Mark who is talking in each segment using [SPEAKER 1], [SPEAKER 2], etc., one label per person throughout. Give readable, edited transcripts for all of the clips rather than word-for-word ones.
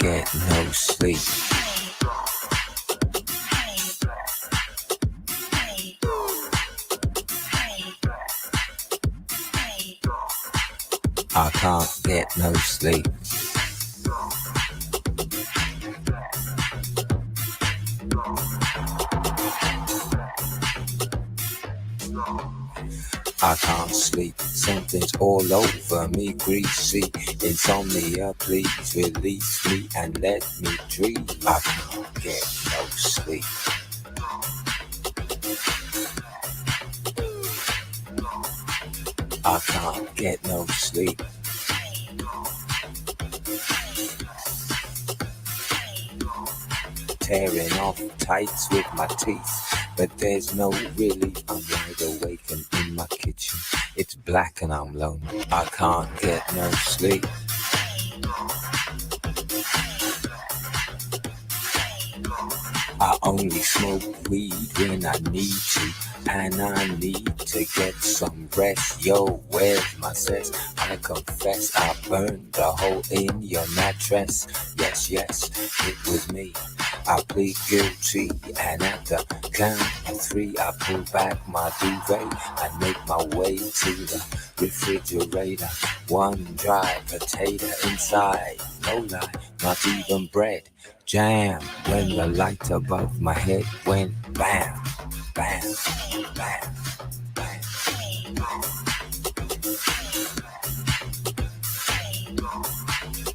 [SPEAKER 1] get no sleep. I can't get no sleep. I can't sleep, something's all over me, greasy. Insomnia, please release me and let me dream. I can't get no sleep. I can't get no sleep. Tearing off tights with my teeth, but there's no relief. I'm wide awake and in my kitchen. It's black and I'm lonely. I can't get no sleep. I only smoke weed when I need to, and I need to get some rest. Yo, where's my cess? I confess I burned a hole in your mattress. Yes, yes, it was me. I plead guilty, and at the count of 3, I pull back my duvet and make my way to the refrigerator. One dry potato inside, no lie, not even bread. Jam when the light above my head went bam, bam, bam, bam.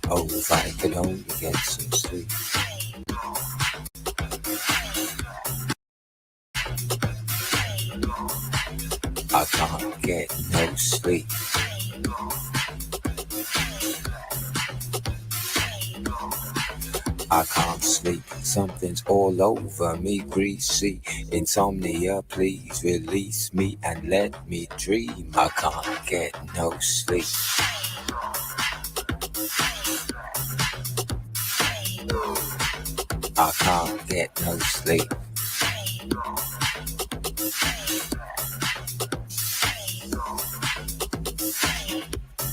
[SPEAKER 1] Oh, if I could only get some sleep. I can't get no sleep. I can't sleep, something's all over me, greasy. Insomnia, please release me and let me dream. I can't get no sleep. I can't get no sleep.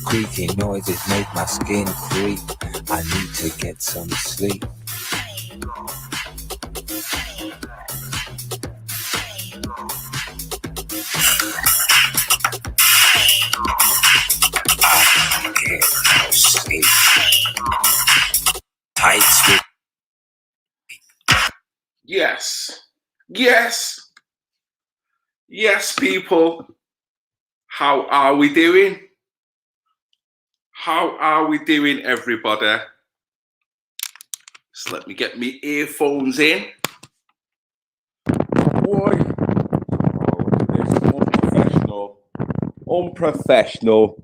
[SPEAKER 1] Creaking noises make my skin creep. I need to get some sleep. I can't get no sleep. Tights with.
[SPEAKER 2] Yes. Yes. Yes, people. How are we doing? How are we doing, everybody? Just let me get my earphones in. Boy. Oh, look at this. Unprofessional. Unprofessional.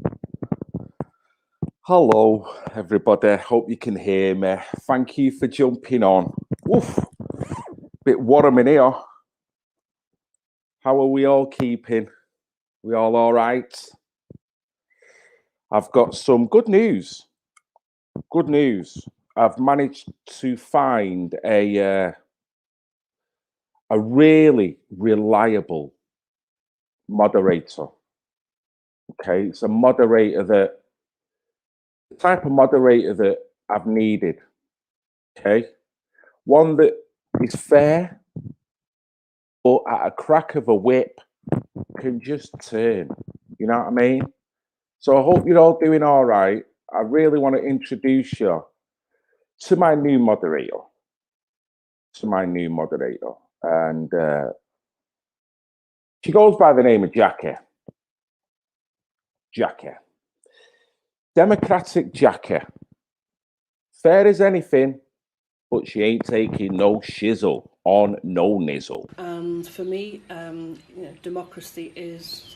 [SPEAKER 2] Hello, everybody. Hope you can hear me. Thank you for jumping on. Oof. Bit warm in here. How are we all keeping? We all right? I've got some good news. Good news. I've managed to find a really reliable moderator. Okay, it's a moderator the type of moderator that I've needed. Okay, one that is fair, but at a crack of a whip can just turn. You know what I mean? So I hope you're all doing all right. I really want to introduce you to my new moderator. And she goes by the name of Jackie. Democratic Jackie. Fair as anything, but she ain't taking no shizzle on no nizzle.
[SPEAKER 3] And for me, democracy is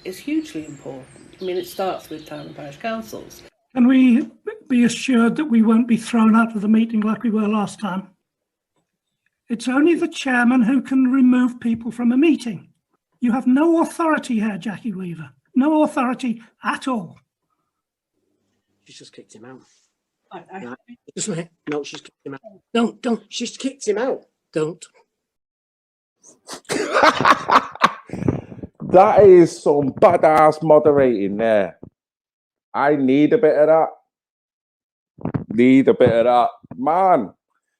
[SPEAKER 3] hugely important. I mean, it starts with town and parish councils.
[SPEAKER 4] Can we be assured that we won't be thrown out of the meeting like we were last time? It's only the chairman who can remove people from a meeting. You have no authority here, Jackie Weaver. No authority at all.
[SPEAKER 5] She's just kicked him out.
[SPEAKER 3] I
[SPEAKER 5] Just a minute. No, she's kicked him out. Don't. She's kicked him out. Don't.
[SPEAKER 2] That is some badass moderating there. I need a bit of that. Need a bit of that. Man,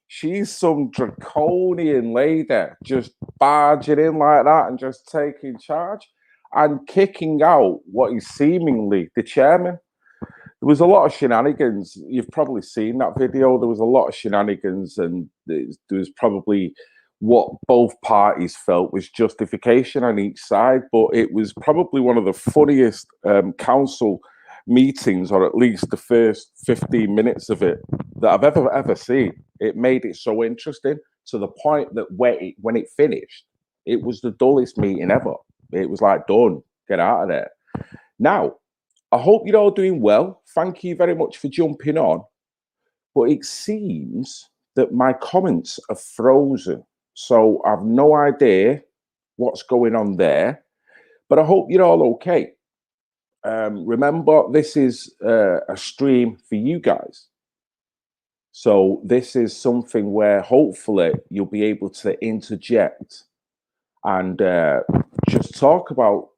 [SPEAKER 2] she's some draconian lady, just barging in like that and just taking charge and kicking out what is seemingly the chairman. There was a lot of shenanigans. You've probably seen that video. There was a lot of shenanigans, and there was probably what both parties felt was justification on each side. But it was probably one of the funniest council meetings, or at least the first 15 minutes of it, that I've ever seen. It made it so interesting to the point that when it finished, it was the dullest meeting ever. It was like, done, get out of there. Now, I hope you're all doing well. Thank you very much for jumping on. But it seems that my comments are frozen. So I've no idea what's going on there. But I hope you're all okay. Remember, this is a stream for you guys. So this is something where hopefully you'll be able to interject and just talk about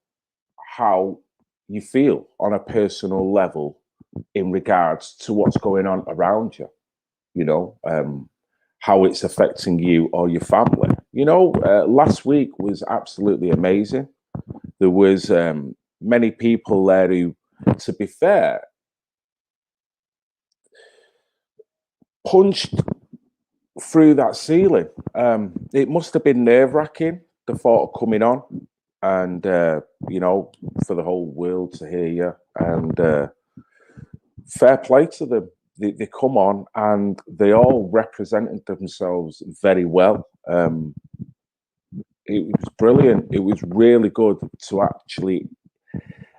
[SPEAKER 2] how you feel on a personal level in regards to what's going on around you, you know, how it's affecting you or your family. You know, last week was absolutely amazing. There was many people there who, to be fair, punched through that ceiling. It must have been nerve-wracking, the thought of coming on and, you know, for the whole world to hear you. And fair play to them. They come on and they all represented themselves very well. It was brilliant. It was really good to actually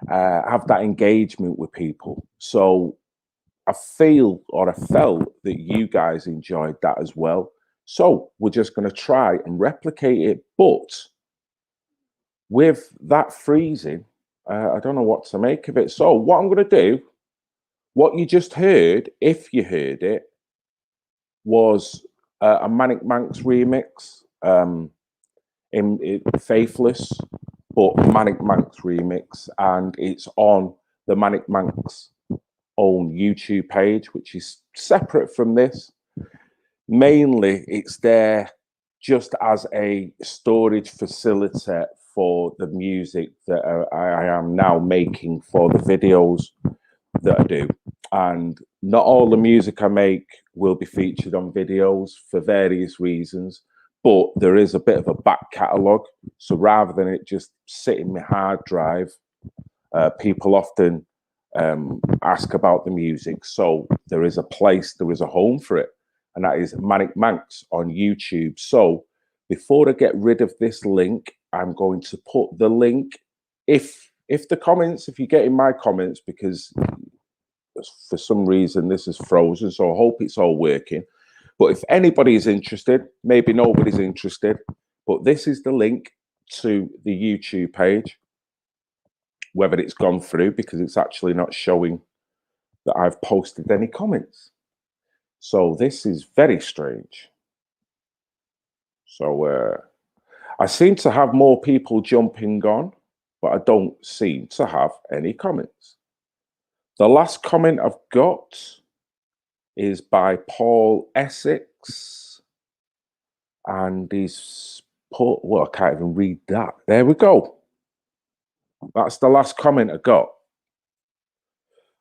[SPEAKER 2] have that engagement with people. So I feel, or I felt, that you guys enjoyed that as well. So we're just going to try and replicate it. But with that freezing, I don't know what to make of it. So what I'm going to do, what you just heard, if you heard it, was a Manic Manx remix, in Faithless, but Manic Manx remix, and it's on the Manic Manx own YouTube page, which is separate from this. Mainly, it's there just as a storage facility for the music that I am now making for the videos that I do. And not all the music I make will be featured on videos for various reasons, but there is a bit of a back catalogue. So rather than it just sitting in my hard drive, people often ask about the music. So there is a place, there is a home for it, and that is Manic Manx on YouTube. So before I get rid of this link, I'm going to put the link, if the comments, if you get in my comments, because for some reason this is frozen, so I hope it's all working. But if anybody is interested, maybe nobody's interested, but this is the link to the YouTube page. Whether it's gone through, because it's actually not showing that I've posted any comments. So this is very strange. So I seem to have more people jumping on, but I don't seem to have any comments. The last comment I've got is by Paul Essex, and he's put, well, I can't even read that. There we go. That's the last comment I got.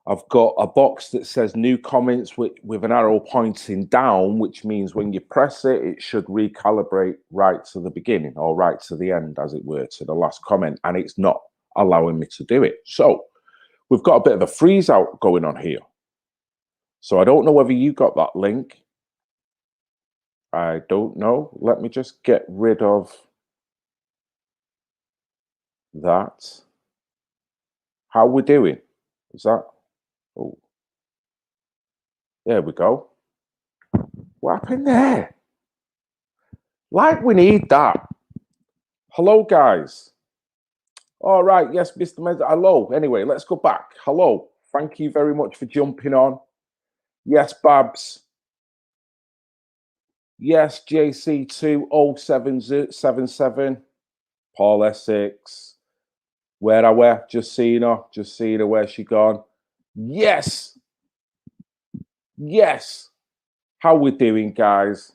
[SPEAKER 2] I've got a box that says new comments with an arrow pointing down, which means when you press it, it should recalibrate right to the beginning, or right to the end, as it were, to the last comment, and it's not allowing me to do it. So we've got a bit of a freeze out going on here. So I don't know whether you got that link. I don't know. Let me just get rid of that. How we doing? Is that? Oh, there we go. What happened there? Like we need that. Hello, guys. All right. Yes, Mr. Mez. Hello. Anyway, let's go back. Hello. Thank you very much for jumping on. Yes, Babs. Yes, JC20777. Paul Essex. Where I were. Just seeing her. Just seeing her. Where she gone. Yes. Yes. How we doing, guys?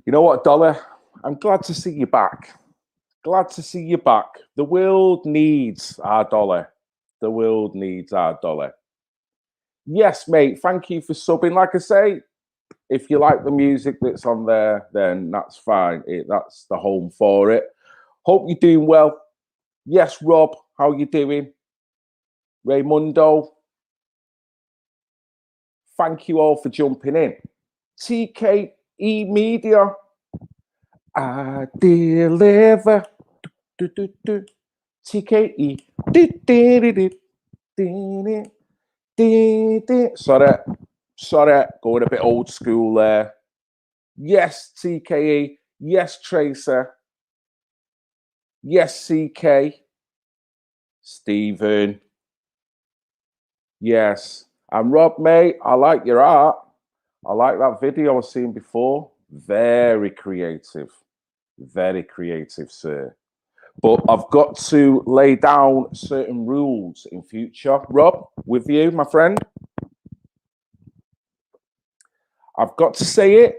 [SPEAKER 2] You know what, Dollar? I'm glad to see you back. Glad to see you back. The world needs our dollar. The world needs our dollar. Yes, mate. Thank you for subbing. Like I say, if you like the music that's on there, then that's fine. That's the home for it. Hope you're doing well. Yes, Rob, how you doing? Raymundo, thank you all for jumping in. TKE Media, I deliver. TKE. Sorry, going a bit old school there. Yes, TKE. Yes, Tracer. Yes, CK. Stephen. Yes. And Rob, mate, I like your art. I like that video I've seen before. Very creative. Very creative, sir. But I've got to lay down certain rules in future. Rob, with you, my friend. I've got to say it,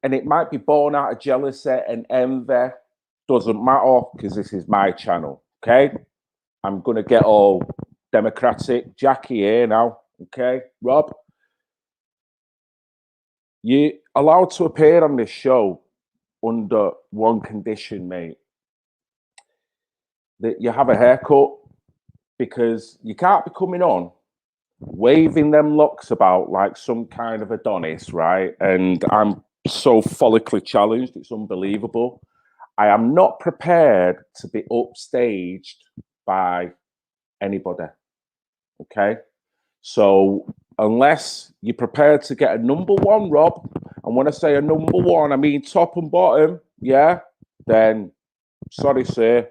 [SPEAKER 2] and it might be born out of jealousy and envy. Doesn't matter, because this is my channel, okay? I'm going to get all democratic. Jackie here now, okay? Rob, you're allowed to appear on this show under one condition, mate. That you have a haircut, because you can't be coming on waving them locks about like some kind of Adonis, right? And I'm so follically challenged, it's unbelievable. I am not prepared to be upstaged by anybody, okay? So unless you're prepared to get a number one, Rob, and when I say a number one, I mean top and bottom, yeah, then sorry, sir,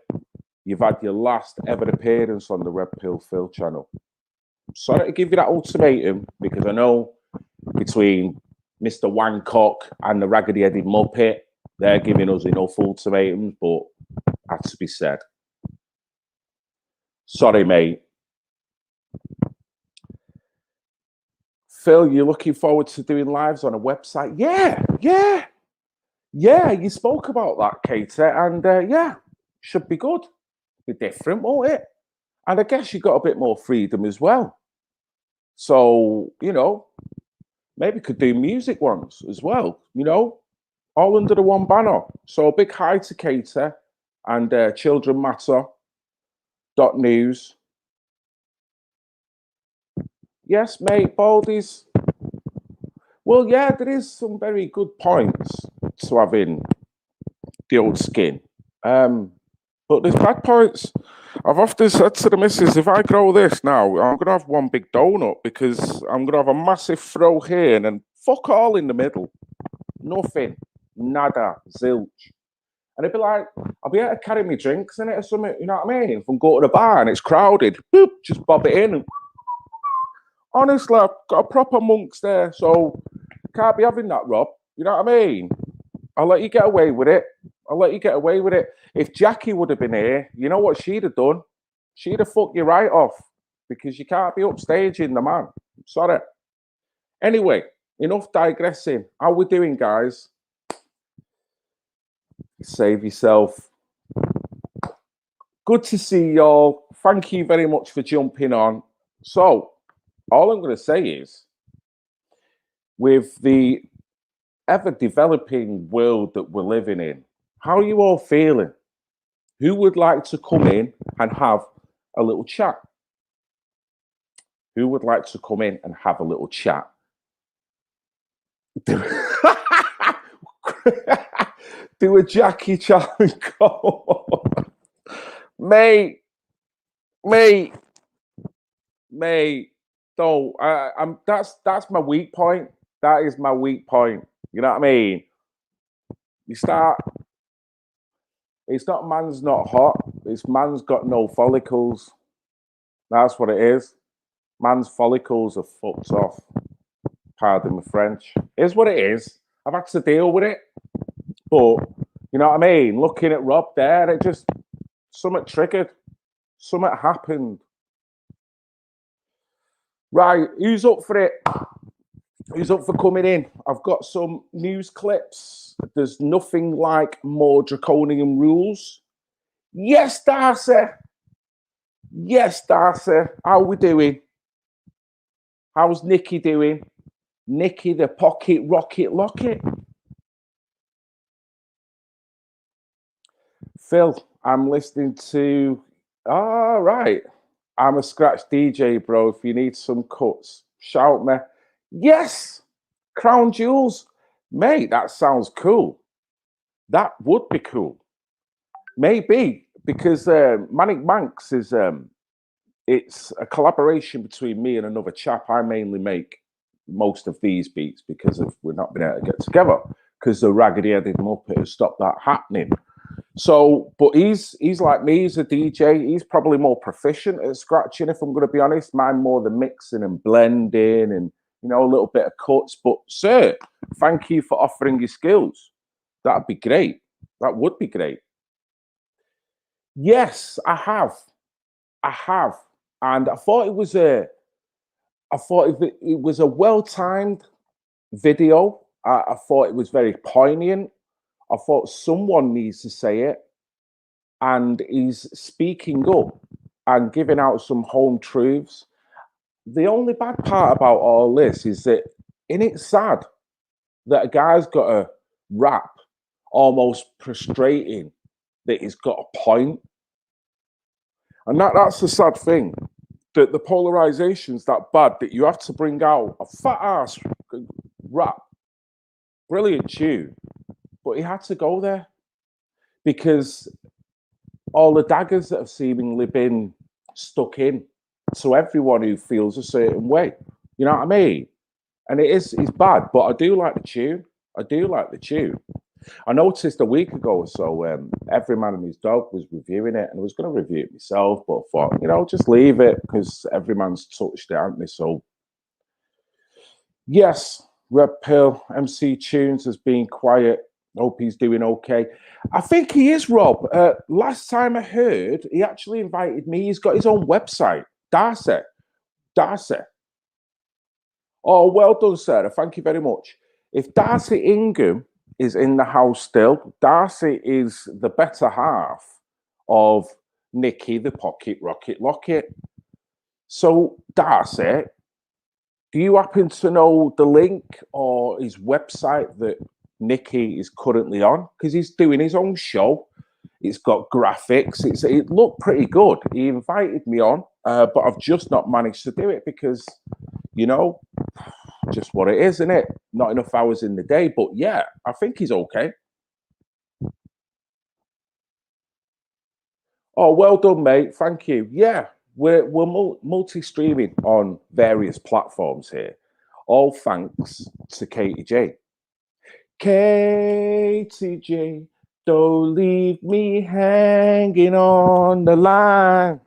[SPEAKER 2] you've had your last ever appearance on the Reptile Phil channel. Sorry to give you that ultimatum, because I know between Mr. Wancock and the raggedy-headed Muppet, they're giving us enough ultimatums, but had to be said. Sorry, mate. Phil, you're looking forward to doing lives on a website? Yeah. You spoke about that, Katie, and yeah, should be good. Be different, won't it? And I guess you got a bit more freedom as well. So, you know, maybe could do music ones as well, you know, all under the one banner. So a big hi to Katie and Children Matter .news. Yes, mate, Baldies. Well, yeah, there is some very good points to having the old skin. But there's bad points. I've often said to the missus, if I grow this now, I'm going to have one big donut, because I'm going to have a massive throw here and then fuck all in the middle. Nothing. Nada. Zilch. And it'd be like, I'll be able to carry me drinks in it or something, you know what I mean? If I'm going to the bar and it's crowded, boop, just bob it in. And honestly, I've got a proper monks there, so can't be having that, Rob. You know what I mean? I'll let you get away with it. If Jackie would have been here, you know what she'd have done? She'd have fucked you right off, because you can't be upstaging the man. Sorry. Anyway, enough digressing. How we doing, guys? Save yourself. Good to see y'all. Thank you very much for jumping on. So, all I'm going to say is, with the ever-developing world that we're living in, how are you all feeling? Who would like to come in and have a little chat? Who would like to come in and have a little chat? Do a Jackie challenge call. Mate. Don't. That's my weak point. That is my weak point. You know what I mean? You start. It's not man's not hot. It's man's got no follicles. That's what it is. Man's follicles are fucked off. Pardon my French. It's what it is. I've had to deal with it. But, you know what I mean? Looking at Rob there, it just, something triggered. Something happened. Right, who's up for it? Who's up for coming in? I've got some news clips. There's nothing like more draconian rules. Yes, Darcy. Yes, Darcy. How we doing? How's Nikki doing? Nikki the pocket rocket locket. Phil, I'm listening to. All right. I'm a scratch DJ, bro. If you need some cuts, shout me. Yes, Crown Jewels. Mate, that sounds cool. That would be cool. Maybe, because Manic Manx is it's a collaboration between me and another chap. I mainly make most of these beats because of we're not been able to get together because the raggedy-headed Muppet has stopped that happening. So, but he's like me, he's a DJ. He's probably more proficient at scratching, if I'm going to be honest. Mine more the mixing and blending and, you know, a little bit of cuts. But, sir, thank you for offering your skills. That'd be great. That would be great. Yes, I have. And I thought it was a well-timed video. I thought it was very poignant. I thought someone needs to say it. And he's speaking up and giving out some home truths. The only bad part about all this is that, isn't it sad that a guy's got a rap almost frustrating that he's got a point? And that's the sad thing, that the polarization's that bad that you have to bring out a fat ass rap, brilliant tune, but he had to go there because all the daggers that have seemingly been stuck in to everyone who feels a certain way. You know what I mean? And it's bad, but I do like the tune. I noticed a week ago or so, Every Man and His Dog was reviewing it, and I was going to review it myself, but I thought, you know, just leave it because every man's touched it, haven't they? So, yes, Reptile MC Tunes has been quiet. Hope he's doing okay. I think he is, Rob. Last time I heard, he actually invited me. He's got his own website, Darcy. Oh, well done, Sarah. Thank you very much. If Darcy Ingham is in the house still, Darcy is the better half of Nikki, the pocket rocket locket. So, Darcy, do you happen to know the link or his website that Nikki is currently on? Because he's doing his own show. It's got graphics. It looked pretty good. He invited me on, but I've just not managed to do it because, you know, just what it is, isn't it? Not enough hours in the day. But yeah, I think he's okay. Oh, well done, mate. Thank you. Yeah, we're multi-streaming on various platforms here. All thanks to Katie J. Katie J, don't leave me hanging on the line.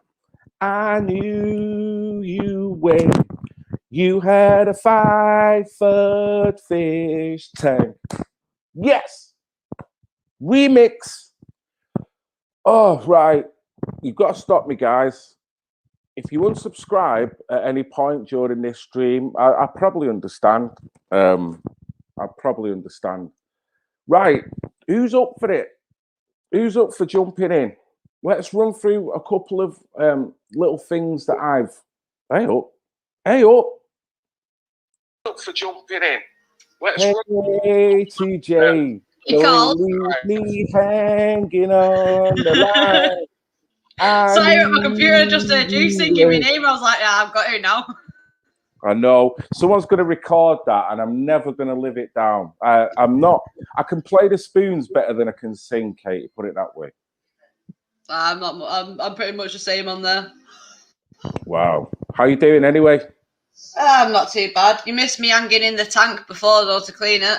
[SPEAKER 2] I knew you when you had a 5-foot fish tank. Yes! Remix. Oh, right. You've got to stop me, guys. If you unsubscribe at any point during this stream, I probably understand. I probably understand. Right, who's up for it? Who's up for jumping in? Let's run through a couple of little things that I've. Hey up, up for jumping in. Let's hey, TJ, don't leave me hanging on the line.
[SPEAKER 6] Sorry, my computer just said you singing my name. I was like, yeah, I've got it now.
[SPEAKER 2] I know someone's going to record that, and I'm never going to live it down. I'm not. I can play the spoons better than I can sing, Katie. Put it that way.
[SPEAKER 6] I'm not. I'm pretty much the same on there.
[SPEAKER 2] Wow. How you doing anyway?
[SPEAKER 6] I'm not too bad. You missed me hanging in the tank before though to clean it.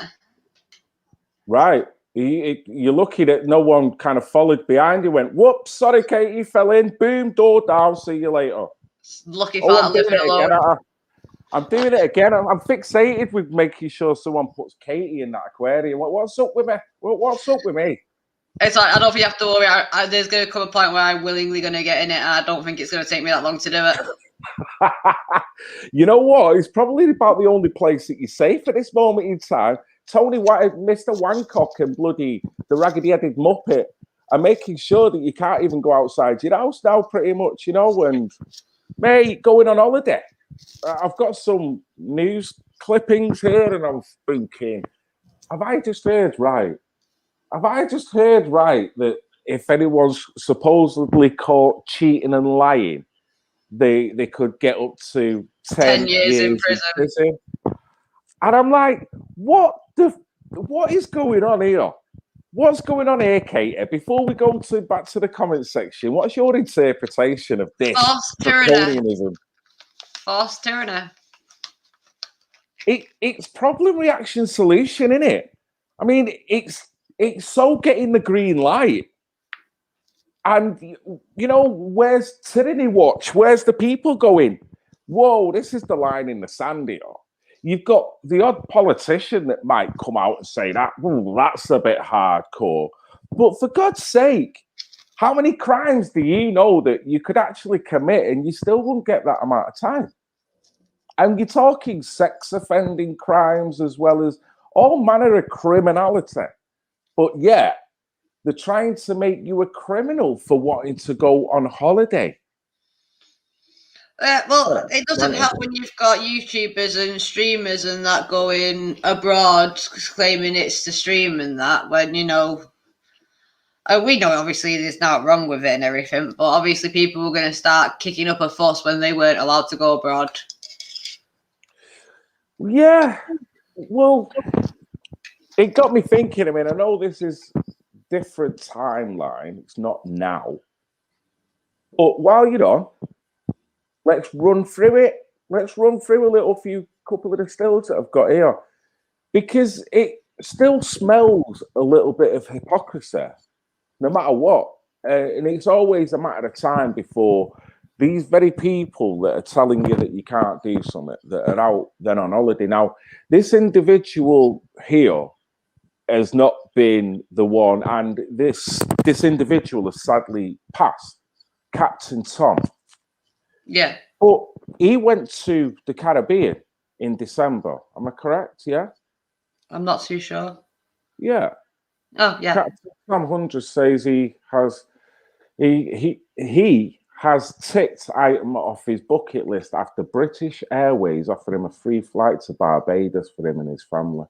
[SPEAKER 2] Right. You're lucky that no one kind of followed behind you. Went, whoops, sorry, Katie, fell in. Boom, door down. See you later.
[SPEAKER 6] Lucky fart living alone.
[SPEAKER 2] I'm doing it again. I'm fixated with making sure someone puts Katie in that aquarium. What's up with me? What's up with me?
[SPEAKER 6] It's like, I don't think you have to worry. There's going to come a point where I'm willingly going to get in it, and I don't think it's going to take me that long to do it.
[SPEAKER 2] You know what? It's probably about the only place that you're safe at this moment in time. Tony White, Mr. Wancock, and bloody the raggedy-headed Muppet are making sure that you can't even go outside your house now, pretty much, you know. And mate, going on holiday. I've got some news clippings here, and I'm thinking, have I just heard right? Have I just heard right that if anyone's supposedly caught cheating and lying, they could get up to 10
[SPEAKER 6] years in
[SPEAKER 2] prison? And I'm like, what is going on here? What's going on here, Katie? Before we go back to the comment section, what's your interpretation of this
[SPEAKER 6] Forced
[SPEAKER 2] draconianism?
[SPEAKER 6] Forced tyranny.
[SPEAKER 2] It's problem reaction solution, isn't it? I mean, it's so getting the green light. And, you know, where's tyranny watch? Where's the people going? Whoa, this is the line in the sand here. You've got the odd politician that might come out and say that, that's a bit hardcore. But for God's sake, how many crimes do you know that you could actually commit and you still wouldn't get that amount of time? And you're talking sex offending crimes as well as all manner of criminality. But yeah, they're trying to make you a criminal for wanting to go on holiday.
[SPEAKER 6] Well, it doesn't help when you've got YouTubers and streamers and that going abroad claiming it's the stream and that, when, you know, we know obviously there's not wrong with it and everything, but obviously people were going to start kicking up a fuss when they weren't allowed to go abroad.
[SPEAKER 2] Yeah, well, it got me thinking. I mean, I know this is different timeline. It's not now. But while you're on, let's run through it. Let's run through a couple of the stills that I've got here. Because it still smells a little bit of hypocrisy, no matter what. And it's always a matter of time before these very people that are telling you that you can't do something, that are out then on holiday. Now, this individual here has not been the one, and this individual has sadly passed, Captain Tom.
[SPEAKER 6] Yeah.
[SPEAKER 2] But he went to the Caribbean in December. Am I correct? Yeah?
[SPEAKER 6] I'm not too sure.
[SPEAKER 2] Yeah.
[SPEAKER 6] Oh, yeah.
[SPEAKER 2] Captain Tom Hundred says he has ticked item off his bucket list after British Airways offered him a free flight to Barbados for him and his family.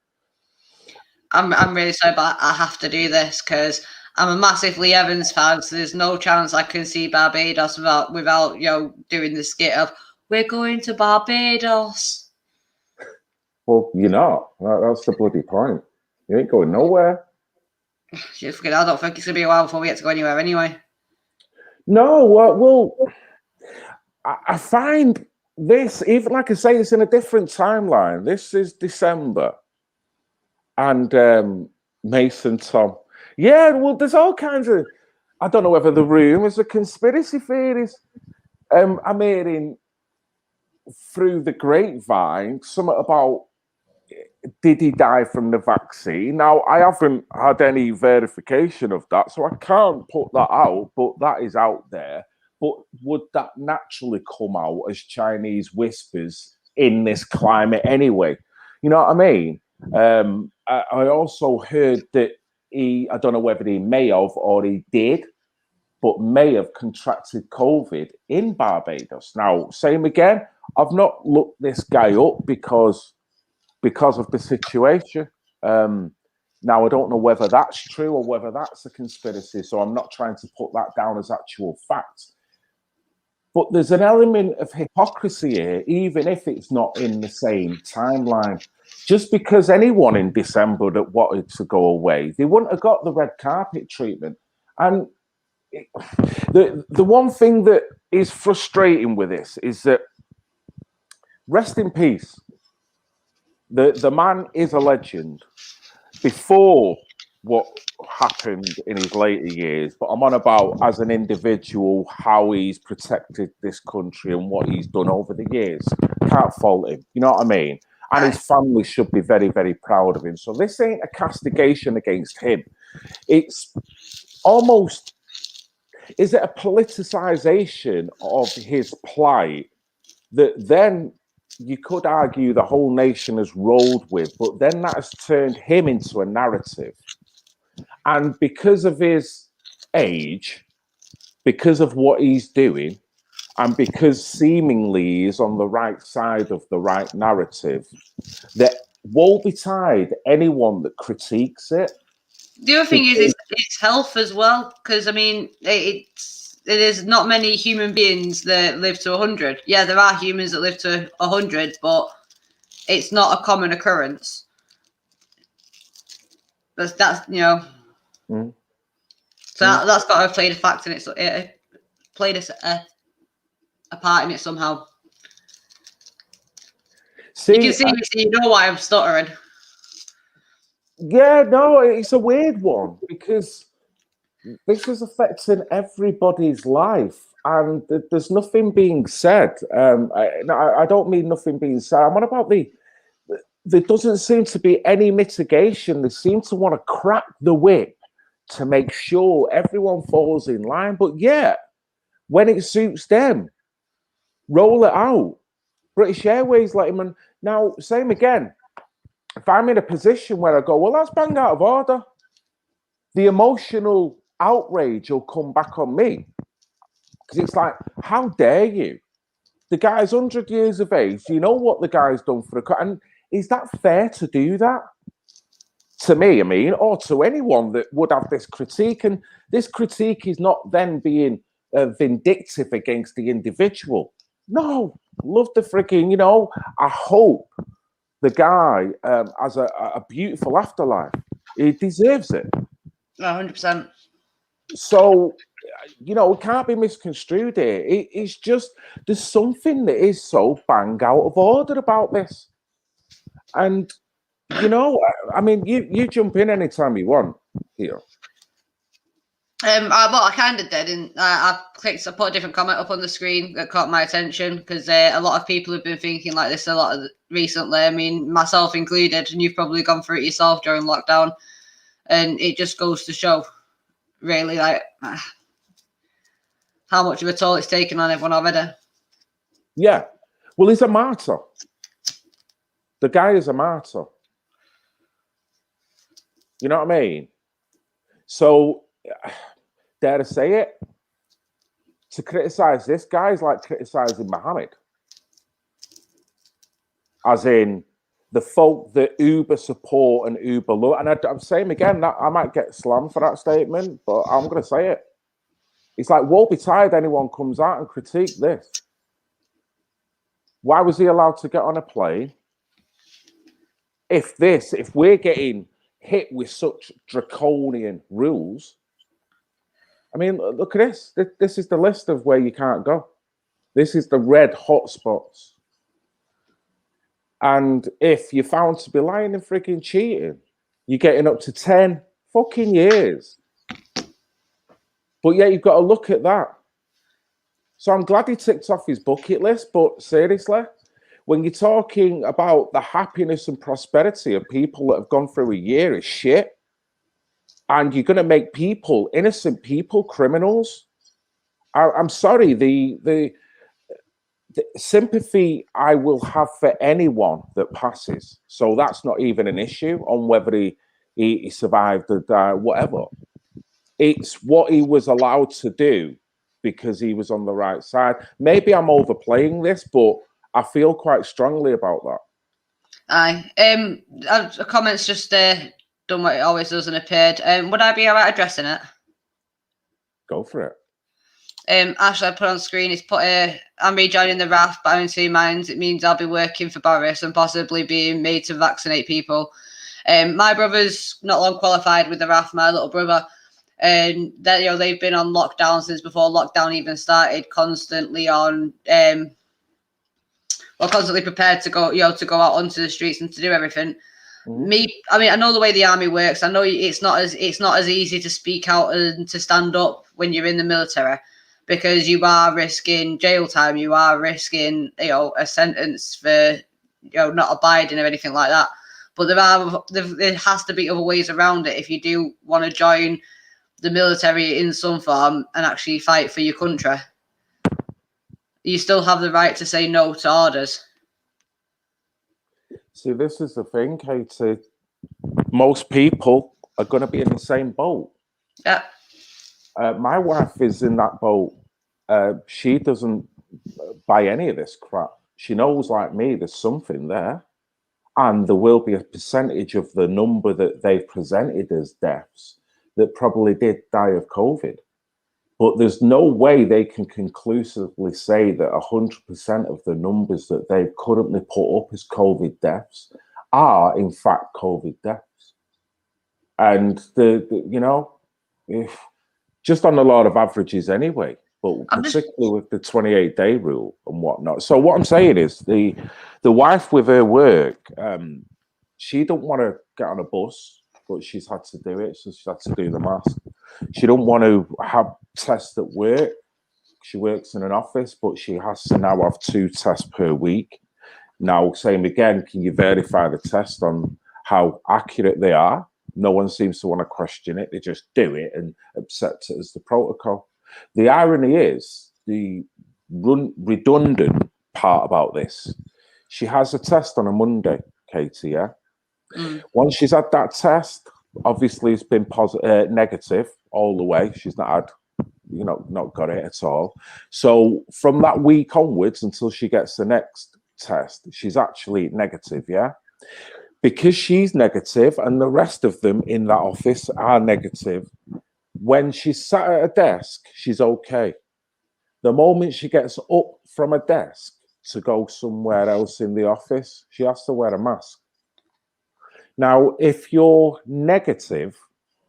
[SPEAKER 6] I'm really sorry, but I have to do this because I'm a massive Lee Evans fan, so there's no chance I can see Barbados without you know, doing the skit of "We're going to Barbados."
[SPEAKER 2] Well, you're not. That's the bloody point. You ain't going nowhere.
[SPEAKER 6] I don't think it's gonna be a while before we get to go anywhere anyway.
[SPEAKER 2] No, well, I find this, even like I say, it's in a different timeline. This is December. And Mason Tom. Yeah, well, there's all kinds of, I don't know whether the rumors are conspiracy theories. I'm hearing through the grapevine something about, did he die from the vaccine? Now, I haven't had any verification of that, so I can't put that out, but that is out there. But would that naturally come out as Chinese whispers in this climate anyway? You know what I mean? I also heard that I don't know whether he may have or he did, but may have contracted COVID in Barbados. Now, same again, I've not looked this guy up because of the situation. Now, I don't know whether that's true or whether that's a conspiracy, so I'm not trying to put that down as actual fact. But there's an element of hypocrisy here, even if it's not in the same timeline. Just because anyone in December that wanted to go away, they wouldn't have got the red carpet treatment. And the one thing that is frustrating with this is that, rest in peace, the man is a legend. Before what happened in his later years, but I'm on about as an individual, how he's protected this country and what he's done over the years. Can't fault him, you know what I mean? And his family should be very, very proud of him. So this ain't a castigation against him. It's almost, is it a politicization of his plight that then you could argue the whole nation has rolled with, but then that has turned him into a narrative. And because of his age, because of what he's doing, and because seemingly he's on the right side of the right narrative, that woe betide anyone that critiques it.
[SPEAKER 6] The other thing is it's health as well, because I mean there's not many human beings that live to 100. Yeah, there are humans that live to 100, but it's not a common occurrence. That's you know, so that's got to have played a factor in it. So it played a part in it somehow.
[SPEAKER 2] See,
[SPEAKER 6] you can see, you know why I'm stuttering.
[SPEAKER 2] Yeah, no, it's a weird one because this is affecting everybody's life, and there's nothing being said. I don't mean nothing being said. I'm on about there doesn't seem to be any mitigation. They seem to want to crack the whip to make sure everyone falls in line. But yeah, when it suits them, roll it out. British Airways let him. And now, same again. If I'm in a position where I go, well, that's bang out of order, the emotional outrage will come back on me. Because it's like, how dare you? The guy's 100 years of age. You know what the guy's done for a... And is that fair to do that? To me, I mean, or to anyone that would have this critique. And this critique is not then being vindictive against the individual. No, love the freaking, I hope the guy has a beautiful afterlife. He deserves it.
[SPEAKER 6] 100%.
[SPEAKER 2] So, it can't be misconstrued here. It's just, there's something that is so bang out of order about this. And, I mean, you jump in anytime you want here.
[SPEAKER 6] Well, I kind of did, and I put a different comment up on the screen that caught my attention because a lot of people have been thinking like this a lot recently. I mean, myself included, and you've probably gone through it yourself during lockdown, and it just goes to show, really, like how much of a toll it's taken on everyone already.
[SPEAKER 2] Yeah, well, he's a martyr. The guy is a martyr. You know what I mean? So, dare to say it, to criticize this guy is like criticizing Muhammad. As in, the folk that Uber support and Uber love. And I'm saying again, that I might get slammed for that statement, but I'm going to say it. It's like, woe betide anyone comes out and critique this. Why was he allowed to get on a plane? If we're getting hit with such draconian rules, I mean, look at this. This is the list of where you can't go. This is the red hotspots. And if you're found to be lying and freaking cheating, you're getting up to 10 fucking years. But yeah, you've got to look at that. So I'm glad he ticked off his bucket list, but seriously, when you're talking about the happiness and prosperity of people that have gone through a year of shit, and you're going to make people, innocent people, criminals, I'm sorry, the sympathy I will have for anyone that passes. So that's not even an issue on whether he survived or died, whatever. It's what he was allowed to do because he was on the right side. Maybe I'm overplaying this, but I feel quite strongly about that.
[SPEAKER 6] Aye. A comment's just done what it always does and appeared. Would I be all right addressing it?
[SPEAKER 2] Go for it.
[SPEAKER 6] Ashley, I put on screen, he's put I'm rejoining the RAF, but I'm in two minds. It means I'll be working for Boris and possibly being made to vaccinate people. My brother's not long qualified with the RAF, my little brother, and that they've been on lockdown since before lockdown even started, constantly on constantly prepared to go out onto the streets and to do everything. I mean, I know the way the army works. I know it's not as easy to speak out and to stand up when you're in the military, because you are risking jail time, you are risking a sentence for not abiding or anything like that. But there has to be other ways around it if you do want to join the military in some form and actually fight for your country. you still have the right to say no to orders.
[SPEAKER 2] See, this is the thing, Katie. Most people are going to be in the same boat.
[SPEAKER 6] Yeah.
[SPEAKER 2] My wife is in that boat. She doesn't buy any of this crap. She knows, like me, there's something there. And there will be a percentage of the number that they've presented as deaths that probably did die of COVID. But there's no way they can conclusively say that 100% of the numbers that they've currently put up as COVID deaths are, in fact, COVID deaths. And, if just on a lot of averages anyway, but particularly with the 28-day rule and whatnot. So what I'm saying is the wife with her work, she don't want to get on a bus, but she's had to do it. So she's had to do the mask. She don't want to have tests at work. She works in an office, but she has to now have 2 tests per week. Now, same again, can you verify the test on how accurate they are? No one seems to want to question it. They just do it and accept it as the protocol. The irony is the redundant part about this. She has a test on a Monday, Katie, yeah? Once she's had that test, obviously it's been negative all the way. She's not had, not got it at all. So from that week onwards until she gets the next test, she's actually negative, yeah? Because she's negative and the rest of them in that office are negative, when she's sat at a desk, she's okay. The moment she gets up from a desk to go somewhere else in the office, she has to wear a mask. Now, if you're negative,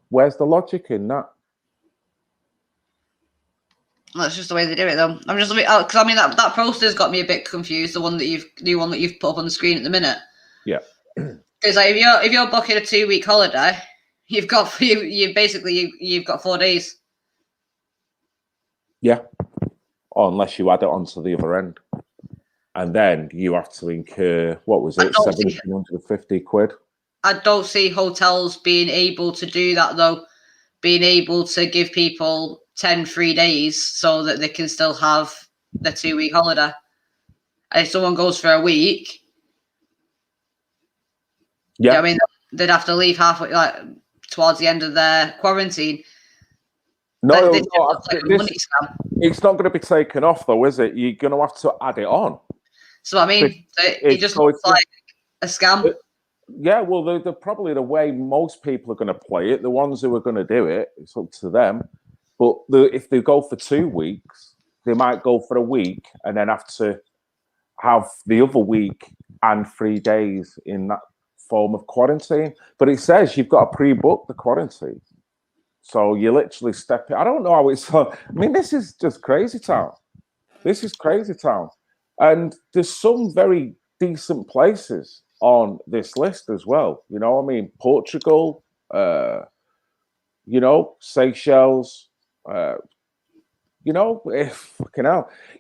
[SPEAKER 2] where's the logic in that?
[SPEAKER 6] That's just the way they do it, though. I'm just because I mean that poster's got me a bit confused. The one that you've put up on the screen at the minute.
[SPEAKER 2] Yeah.
[SPEAKER 6] Because like, if you're booking a 2-week holiday, you've got 4 days.
[SPEAKER 2] Yeah. Or unless you add it onto the other end, and then you have to incur £1,750.
[SPEAKER 6] I don't see hotels being able to do that though. Being able to give people 10 free days so that they can still have the 2-week holiday. And if someone goes for a week,
[SPEAKER 2] yeah,
[SPEAKER 6] I mean, they'd have to leave halfway, like towards the end of their quarantine.
[SPEAKER 2] No, it's not going to be taken off though, is it? You're going to have to add it on.
[SPEAKER 6] So I mean, it just looks like a scam.
[SPEAKER 2] Yeah, well, they're probably the way most people are going to play it. The ones who are going to do it, it's up to them. But if they go for 2 weeks, they might go for a week and then have to have the other week and 3 days in that form of quarantine. But it says you've got to pre-book the quarantine. So you literally step in. I don't know how it's. I mean, this is just crazy town. This is crazy town. And there's some very decent places on this list as well. I mean, Portugal, Seychelles, fucking hell,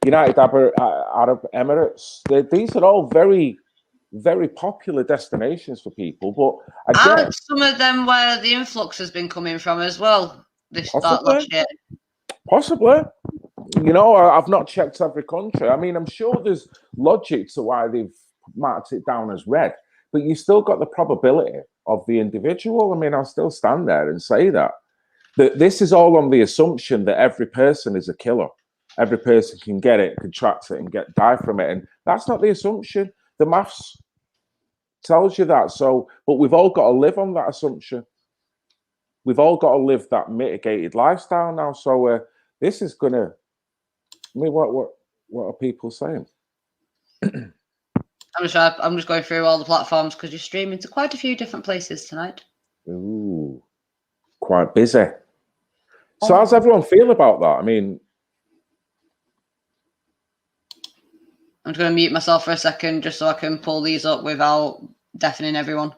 [SPEAKER 2] United Arab Emirates. These are all very, very popular destinations for people. But again,
[SPEAKER 6] and some of them where the influx has been coming from as well. Last year.
[SPEAKER 2] Possibly. I've not checked every country. I mean, I'm sure there's logic to why they've marked it down as red, but you still got the probability of the individual. I mean, I'll still stand there and say that this is all on the assumption that every person is a killer. Every person can get it, contract it, and die from it. And that's not the assumption. The maths tells you that. So, but we've all got to live on that assumption. We've all got to live that mitigated lifestyle now. So this is going to. I mean, what are people saying?
[SPEAKER 6] I'm just going through all the platforms because you're streaming to quite a few different places tonight.
[SPEAKER 2] Ooh, quite busy. So how's everyone feel about that? I mean,
[SPEAKER 6] I'm just going to mute myself for a second just so I can pull these up without deafening everyone.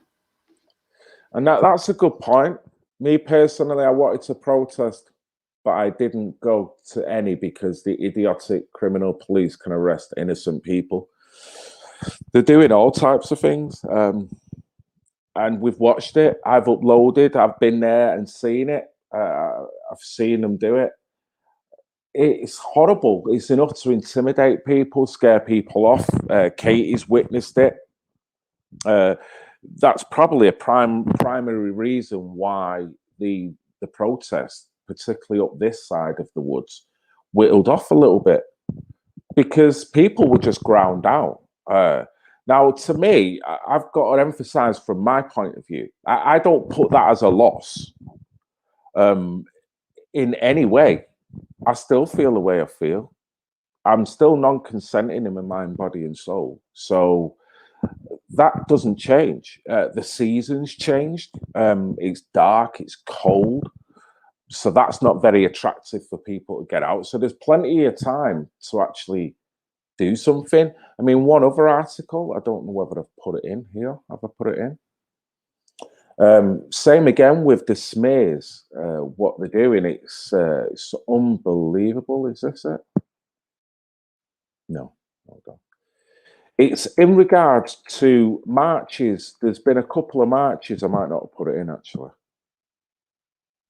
[SPEAKER 2] And that's a good point. Me personally, I wanted to protest, but I didn't go to any because the idiotic criminal police can arrest innocent people. They're doing all types of things. And we've watched it. I've uploaded. I've been there and seen it. I've seen them do it. it's horrible. It's enough to intimidate people, scare people off. Katie's witnessed it. That's probably a primary reason why the protest, particularly up this side of the woods, whittled off a little bit because people were just ground out. Now, to me, I've got to emphasize from my point of view, I don't put that as a loss in any way. I still feel the way I feel. I'm still non-consenting in my mind, body, and soul. So that doesn't change. The season's changed. It's dark. It's cold. So that's not very attractive for people to get out. So there's plenty of time to actually do something. I mean, one other article, I don't know whether I've put it in here. Have I put it in? Same again with the smears. What they're doing, it's unbelievable. Is this it? No, hold on. It's in regards to marches. There's been a couple of marches. I might not have put it in actually.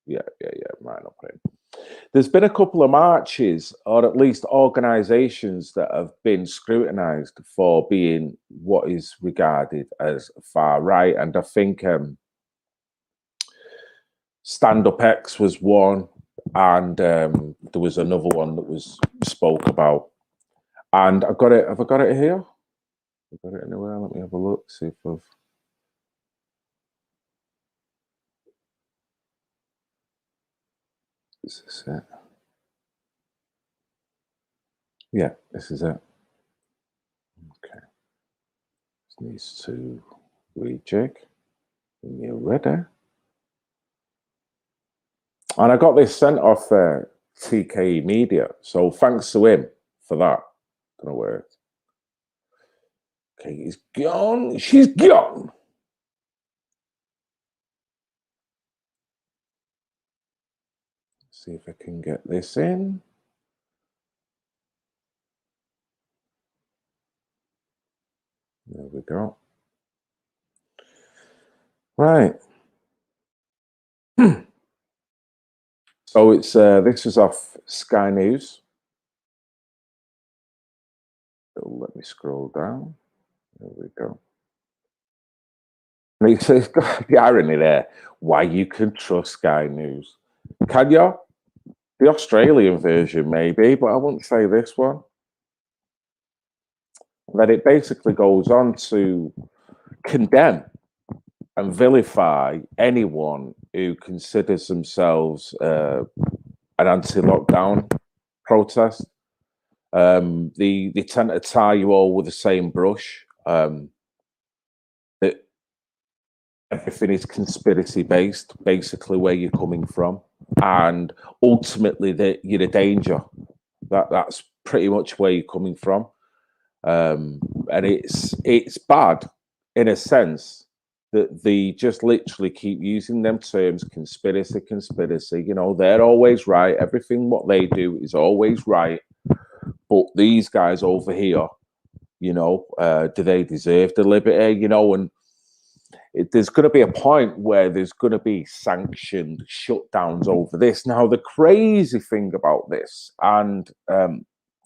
[SPEAKER 2] Yeah, might not put it in. There's been a couple of marches, or at least organisations that have been scrutinised for being what is regarded as far right, and I think Stand Up X was one, and there was another one that was spoke about. And I got it. Have I got it here? Have I got it anywhere? Let me have a look. See if I've. Is this it? Yeah, this is it. Okay. This needs to rejig. When you're ready. And I got this sent off TKE Media. So thanks to him for that. Don't know where. Okay, he's gone. She's gone. See if I can get this in. There we go. Right. So it's this is off Sky News. So let me scroll down. There we go. And it's got the irony there. Why you can trust Sky News? Can you? The Australian version, maybe, but I wouldn't say this one. That it basically goes on to condemn and vilify anyone who considers themselves an anti-lockdown protest. They tend to tie you all with the same brush. That everything is conspiracy based, basically where you're coming from, and ultimately that you're a danger. That's pretty much where you're coming from, and it's bad in a sense that they just literally keep using them terms, conspiracy. You know, they're always right. Everything what they do is always right. But these guys over here, you know, do they deserve the liberty? You know, and there's going to be a point where there's going to be sanctioned shutdowns over this. Now, the crazy thing about this, and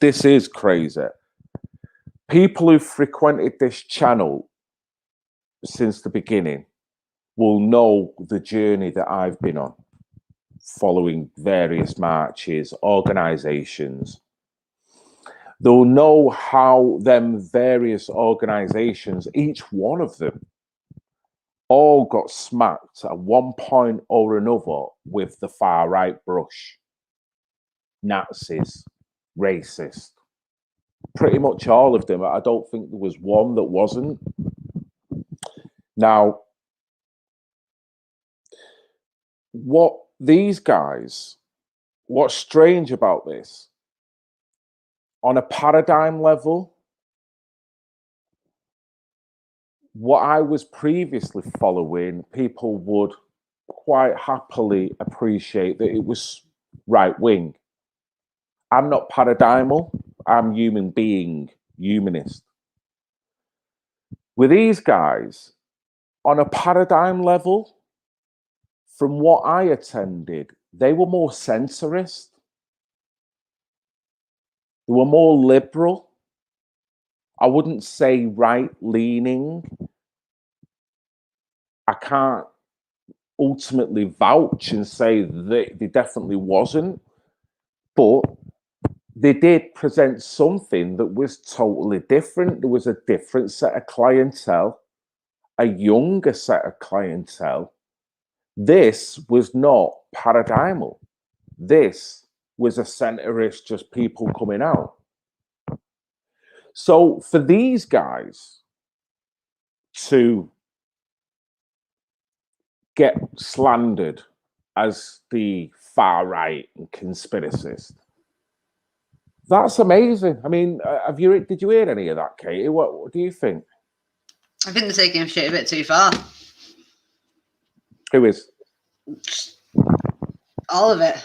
[SPEAKER 2] this is crazy, people who've frequented this channel since the beginning will know the journey that I've been on, following various marches, organisations. They'll know how them various organisations, each one of them, all got smacked at one point or another with the far right brush. Nazis, racist. Pretty much all of them. I don't think there was one that wasn't. Now, what these guys, what's strange about this, on a paradigm level, what I was previously following, people would quite happily appreciate that it was right wing. I'm not paradigmal. I'm human being, humanist. With these guys, on a paradigm level, from what I attended, they were more centrist. They were more liberal. I wouldn't say right-leaning. I can't ultimately vouch and say that they definitely wasn't, but they did present something that was totally different. There was a different set of clientele, a younger set of clientele. This was not paradigmal. This was a centerist, just people coming out. So for these guys to get slandered as the far right and conspiracist, that's amazing. I mean, did you hear any of that, Katie? What do you think?
[SPEAKER 6] I think they're taking shit a bit too far.
[SPEAKER 2] Who is?
[SPEAKER 6] All of it.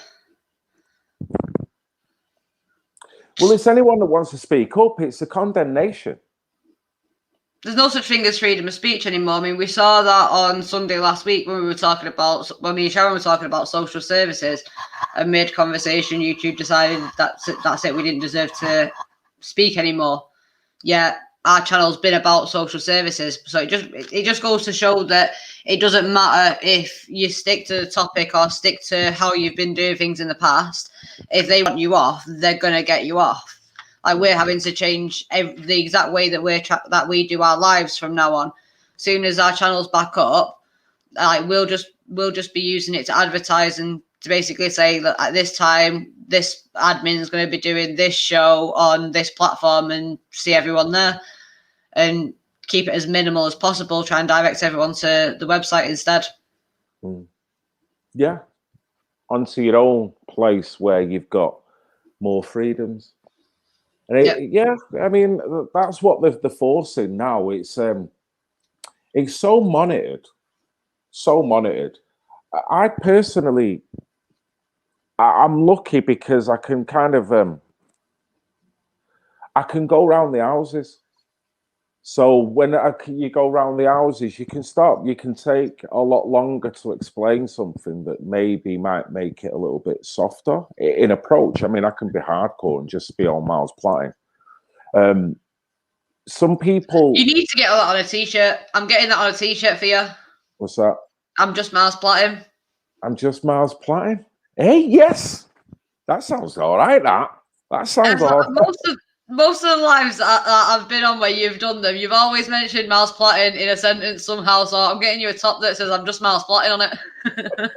[SPEAKER 2] Well, it's anyone that wants to speak up. It's a condemnation.
[SPEAKER 6] There's no such thing as freedom of speech anymore. I mean, we saw that on Sunday last week when me and Sharon were talking about social services, and mid-conversation, YouTube decided that's it. We didn't deserve to speak anymore. Yeah, our channel's been about social services, so it just goes to show that it doesn't matter if you stick to the topic or stick to how you've been doing things in the past. If they want you off, they're gonna get you off. Like, we're having to change the exact way that we do our lives from now on. As soon as our channel's back up, like, we'll just be using it to advertise and to basically say that at this time, this admin is going to be doing this show on this platform, and see everyone there, and keep it as minimal as possible. Try and direct everyone to the website instead.
[SPEAKER 2] Yeah, onto your own place where you've got more freedoms. And yeah, I mean, that's what they're forcing now. It's so monitored, so monitored. I personally, I'm lucky because I can kind of, I can go around the houses. So when you go around the houses, you can stop. You can take a lot longer to explain something that maybe might make it a little bit softer in approach. I mean, I can be hardcore and just be on Miles plotting. Some people.
[SPEAKER 6] You need to get that on a t-shirt. I'm getting that on a t-shirt for you.
[SPEAKER 2] What's that?
[SPEAKER 6] I'm just Miles plotting.
[SPEAKER 2] I'm just Miles plotting. Hey, yes, that sounds all right. That sounds all right.
[SPEAKER 6] Most of the lives that I've been on where you've done them, you've always mentioned Miles plotting in a sentence somehow. So I'm getting you a top that says I'm just Miles plotting on it.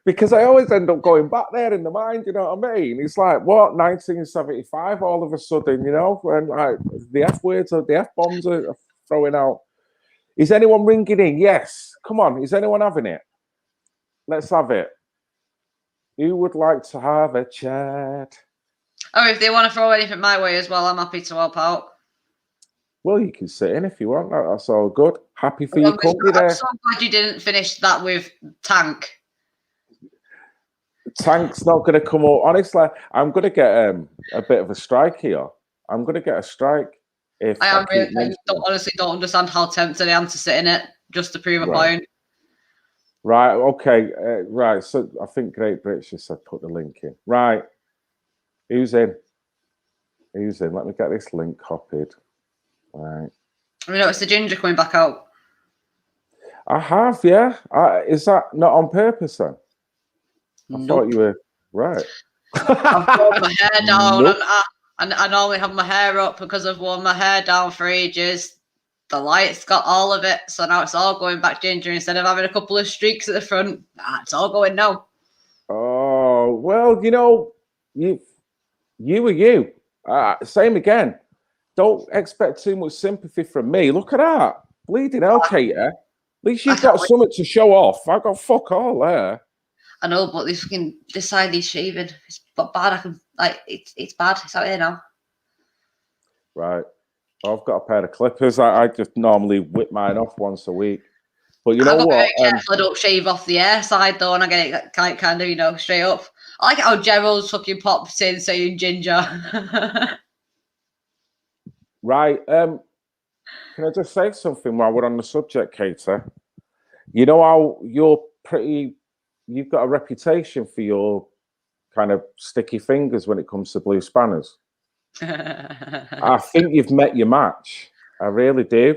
[SPEAKER 2] Because I always end up going back there in the mind, you know what I mean? It's like, what, 1975 all of a sudden, you know, when like the F words or the F bombs are throwing out. Is anyone ringing in? Yes. Come on, is anyone having it? Let's have it. Who would like to have a chat?
[SPEAKER 6] Oh, if they want to throw anything my way as well, I'm happy to help out.
[SPEAKER 2] Well, you can sit in if you want. That's all good. Happy for your company there.
[SPEAKER 6] I'm so glad you didn't finish that with Tank.
[SPEAKER 2] Tank's not going to come up. Honestly, I'm going to get a bit of a strike here. I'm going to get a strike. If
[SPEAKER 6] I honestly don't understand how tempted I am to sit in it just to prove a point.
[SPEAKER 2] Right, okay, right. So I think Great British just said put the link in. Right, who's in? Who's in? Let me get this link copied. Right.
[SPEAKER 6] I mean, it's the ginger coming back out.
[SPEAKER 2] I have, yeah. Is that not on purpose then? I thought you were right.
[SPEAKER 6] I've worn my hair down. Nope. And I normally have my hair up because I've worn my hair down for ages. The light's got all of it, so now it's all going back ginger instead of having a couple of streaks at the front. It's all going now.
[SPEAKER 2] Oh, well, you know, you were you. Same again. Don't expect too much sympathy from me. Look at that. Bleeding hell, Katie. At least you've got something to show off. I got fuck all there.
[SPEAKER 6] I know, but this side he's shaving. It's bad. It's bad. It's out here now.
[SPEAKER 2] Right. I've got a pair of clippers. I just normally whip mine off once a week. But you know what?
[SPEAKER 6] Very careful I don't shave off the air side though, and I get it kind of, you know, straight up. I like how Gerald's fucking popped in saying ginger.
[SPEAKER 2] Right. Can I just say something while we're on the subject, Katie? You know how you've got a reputation for your kind of sticky fingers when it comes to blue spanners. I think you've met your match. I really do.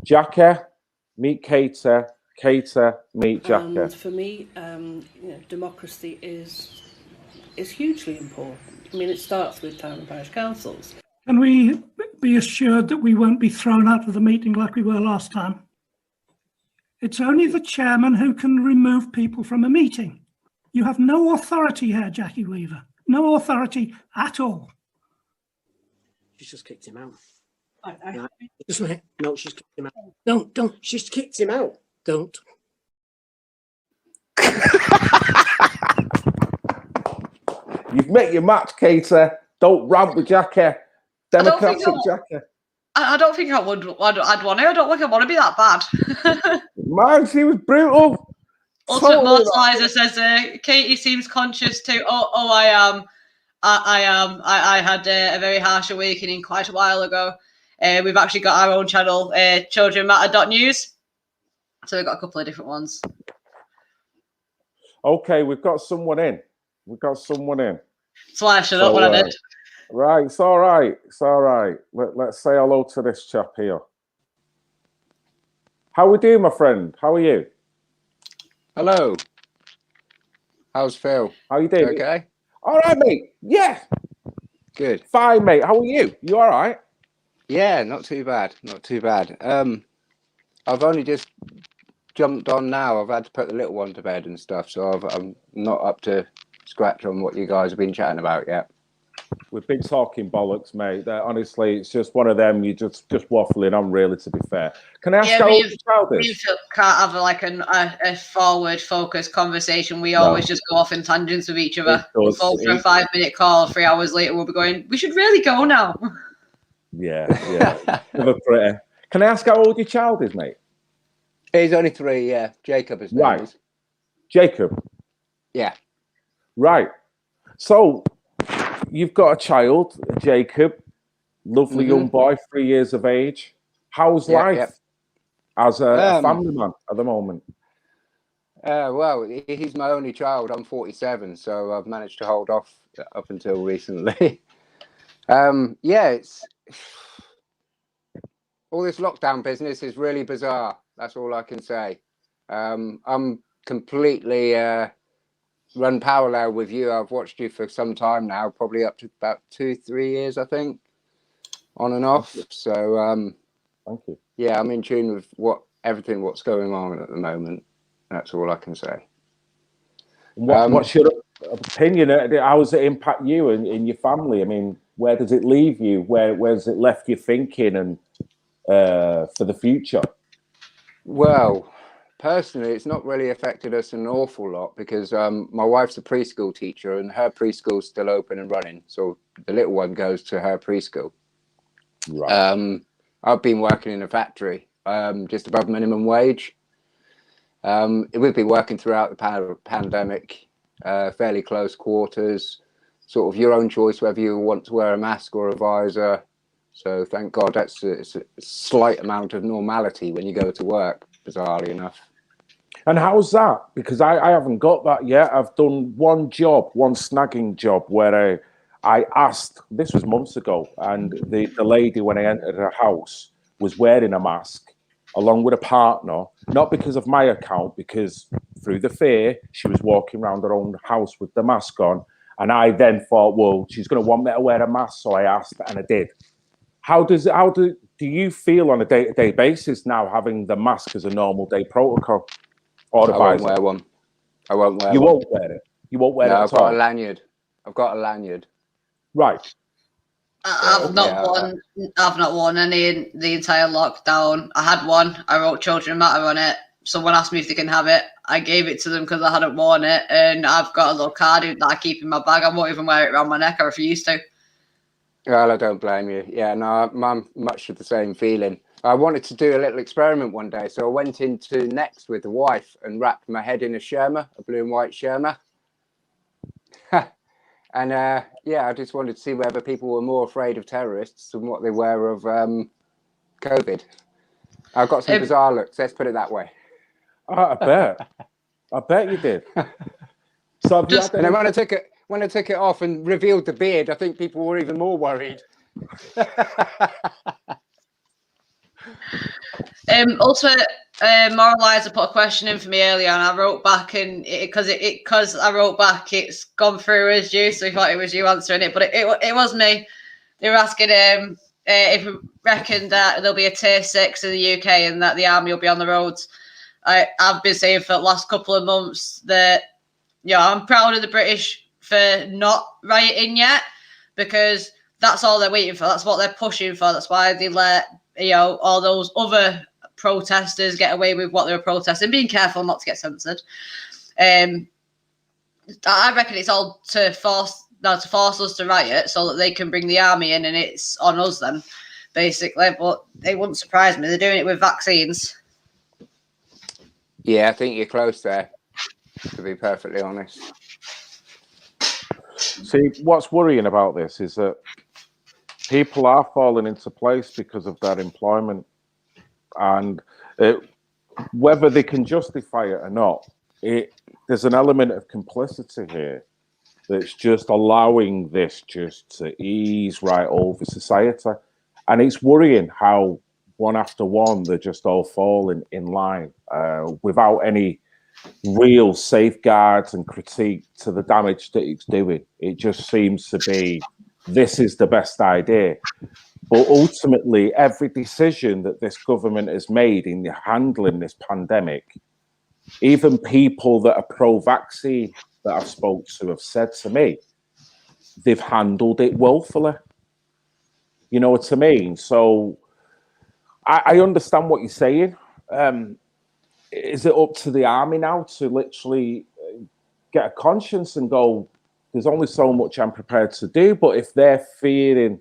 [SPEAKER 2] Jackie, meet Cater. Cater, meet Jackie.
[SPEAKER 3] And for me, democracy is hugely important. I mean, it starts with town and parish councils.
[SPEAKER 4] Can we be assured that we won't be thrown out of the meeting like we were last time? It's only the chairman who can remove people from a meeting. You have no authority here, Jackie Weaver. No authority at all.
[SPEAKER 5] She's just kicked him out.
[SPEAKER 3] I
[SPEAKER 5] No, just a minute. No, she's kicked him out. Don't. She's kicked him out. Don't.
[SPEAKER 2] You've met your match, Cater. Don't rant with Jackie. Democratic Jackie.
[SPEAKER 6] I don't think I'd want to. I don't think I want to be that bad.
[SPEAKER 2] Man, she was brutal.
[SPEAKER 6] Ultimate Mortalizer says, Katie seems conscious too. I am. I had a very harsh awakening quite a while ago. We've actually got our own channel, childrenmatter.news. So we've got a couple of different ones.
[SPEAKER 2] Okay, we've got someone in. That's
[SPEAKER 6] why I shut up when I did.
[SPEAKER 2] Right, it's all right. Let's say hello to this chap here. How we doing, my friend? How are you?
[SPEAKER 7] Hello. How's Phil?
[SPEAKER 2] How you doing?
[SPEAKER 7] Okay.
[SPEAKER 2] All right, mate. Yeah.
[SPEAKER 7] Good.
[SPEAKER 2] Fine, mate. How are you? You all right?
[SPEAKER 7] Yeah, not too bad. I've only just jumped on now. I've had to put the little one to bed and stuff, so I'm not up to scratch on what you guys have been chatting about yet.
[SPEAKER 2] We've been talking bollocks, mate. Honestly, it's just one of them. You just waffling on, really. To be fair, can I ask how old your child is?
[SPEAKER 6] We can't have like a forward-focused conversation. We always just go off in tangents with each other. We'll fall for a 5-minute call. 3 hours later, we'll be going. We should really go now.
[SPEAKER 2] Yeah. Can I ask how old your child is, mate?
[SPEAKER 7] He's only 3. Yeah, Jacob is.
[SPEAKER 2] Right, Jacob.
[SPEAKER 7] Yeah.
[SPEAKER 2] Right. So you've got a child, Jacob, lovely young boy, 3 years of age. How's life as a family man at the moment?
[SPEAKER 7] Well, he's my only child. I'm 47, so I've managed to hold off up until recently. It's all this lockdown business is really bizarre. That's all I can say. I'm completely run parallel with you. I've watched you for some time now, probably up to about 2-3 years, I think, on and off. So
[SPEAKER 2] thank you.
[SPEAKER 7] Yeah, I'm in tune with what's going on at the moment. That's all I can say.
[SPEAKER 2] What's your opinion? How does it impact you and your family? I mean, where does it leave you? Where has it left you thinking and for the future?
[SPEAKER 7] Well, personally, it's not really affected us an awful lot because my wife's a preschool teacher and her preschool's still open and running. So the little one goes to her preschool.
[SPEAKER 2] Right.
[SPEAKER 7] I've been working in a factory just above minimum wage. We've been working throughout the pandemic, fairly close quarters, sort of your own choice whether you want to wear a mask or a visor. So thank God it's a slight amount of normality when you go to work, bizarrely enough.
[SPEAKER 2] And how's that? Because I haven't got that yet. I've done one snagging job where I asked, this was months ago, and the lady, when I entered her house, was wearing a mask along with a partner, not because of my account, because through the fear, she was walking around her own house with the mask on. And I then thought, well, she's going to want me to wear a mask. So I asked, and I did. How do you feel on a day-to-day basis now having the mask as a normal day protocol? Or the
[SPEAKER 7] I won't wear one. I won't wear
[SPEAKER 2] You
[SPEAKER 7] one.
[SPEAKER 2] won't wear it? You won't wear it
[SPEAKER 7] No,
[SPEAKER 2] at all?
[SPEAKER 7] I've got a lanyard.
[SPEAKER 2] Right.
[SPEAKER 6] I've not worn any in the entire lockdown. I had one. I wrote Children Matter on it. Someone asked me if they can have it. I gave it to them because I hadn't worn it, and I've got a little card that I keep in my bag. I won't even wear it around my neck. I refuse to.
[SPEAKER 7] Well, I don't blame you. Yeah, no, I'm much of the same feeling. I wanted to do a little experiment one day, so I went into Next with the wife and wrapped my head in a Sherma, a blue and white Sherma. And I just wanted to see whether people were more afraid of terrorists than what they were of COVID. I got some bizarre looks, let's put it that way.
[SPEAKER 2] I bet you did. So
[SPEAKER 7] and then when I took when I took it off and revealed the beard, I think people were even more worried.
[SPEAKER 6] Also, Moralizer put a question in for me earlier, and I wrote back, and because I wrote back, it's gone through as you, so we thought it was you answering it, but it was me. They were asking if we reckon that there'll be a tier 6 in the UK and that the army will be on the roads. I've been saying for the last couple of months that I'm proud of the British for not rioting yet, because that's all they're waiting for. That's what they're pushing for. That's why they let all those other protesters get away with what they were protesting, being careful not to get censored. I reckon it's all to force us to riot so that they can bring the army in, and it's on us then, basically. But it wouldn't surprise me. They're doing it with vaccines.
[SPEAKER 7] Yeah, I think you're close there, to be perfectly honest.
[SPEAKER 2] See, what's worrying about this is that people are falling into place because of that employment, and whether they can justify it or not, there's an element of complicity here that's just allowing this just to ease right over society. And it's worrying how one after one, they're just all falling in line without any real safeguards and critique to the damage that it's doing. It just seems to be, this is the best idea. But ultimately, every decision that this government has made in handling this pandemic, even people that are pro-vaccine that I've spoke to have said to me, they've handled it woefully. You know what I mean? So I understand what you're saying. Is it up to the army now to literally get a conscience and go, there's only so much I'm prepared to do? But if they're fearing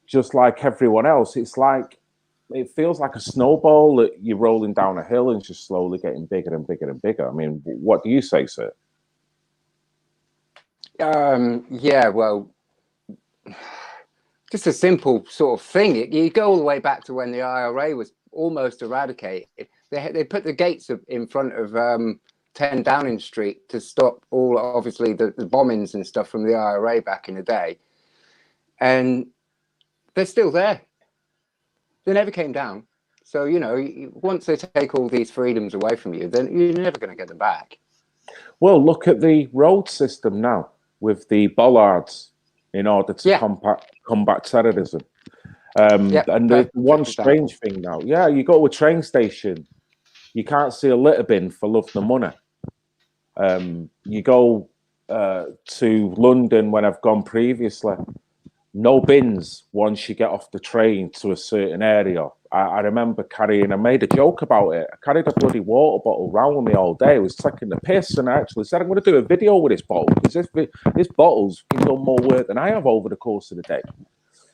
[SPEAKER 2] just like everyone else, it's like, it feels like a snowball that you're rolling down a hill and just slowly getting bigger and bigger and bigger. I mean, what do you say, sir?
[SPEAKER 7] Yeah, well, just a simple sort of thing. You go all the way back to when the IRA was almost eradicated. They put the gates in front of 10 Downing Street to stop all, obviously, the bombings and stuff from the IRA back in the day. And they're still there. They never came down. So, once they take all these freedoms away from you, then you're never going to get them back.
[SPEAKER 2] Well, look at the road system now with the bollards in order to combat terrorism. And the one strange thing now, you go to a train station, you can't see a litter bin for love nor money. You go to London when I've gone previously, no bins once you get off the train to a certain area. I remember I made a joke about it. I carried a bloody water bottle around with me all day. I was taking the piss, and I actually said, I'm going to do a video with this bottle, because this bottle's done more work than I have over the course of the day.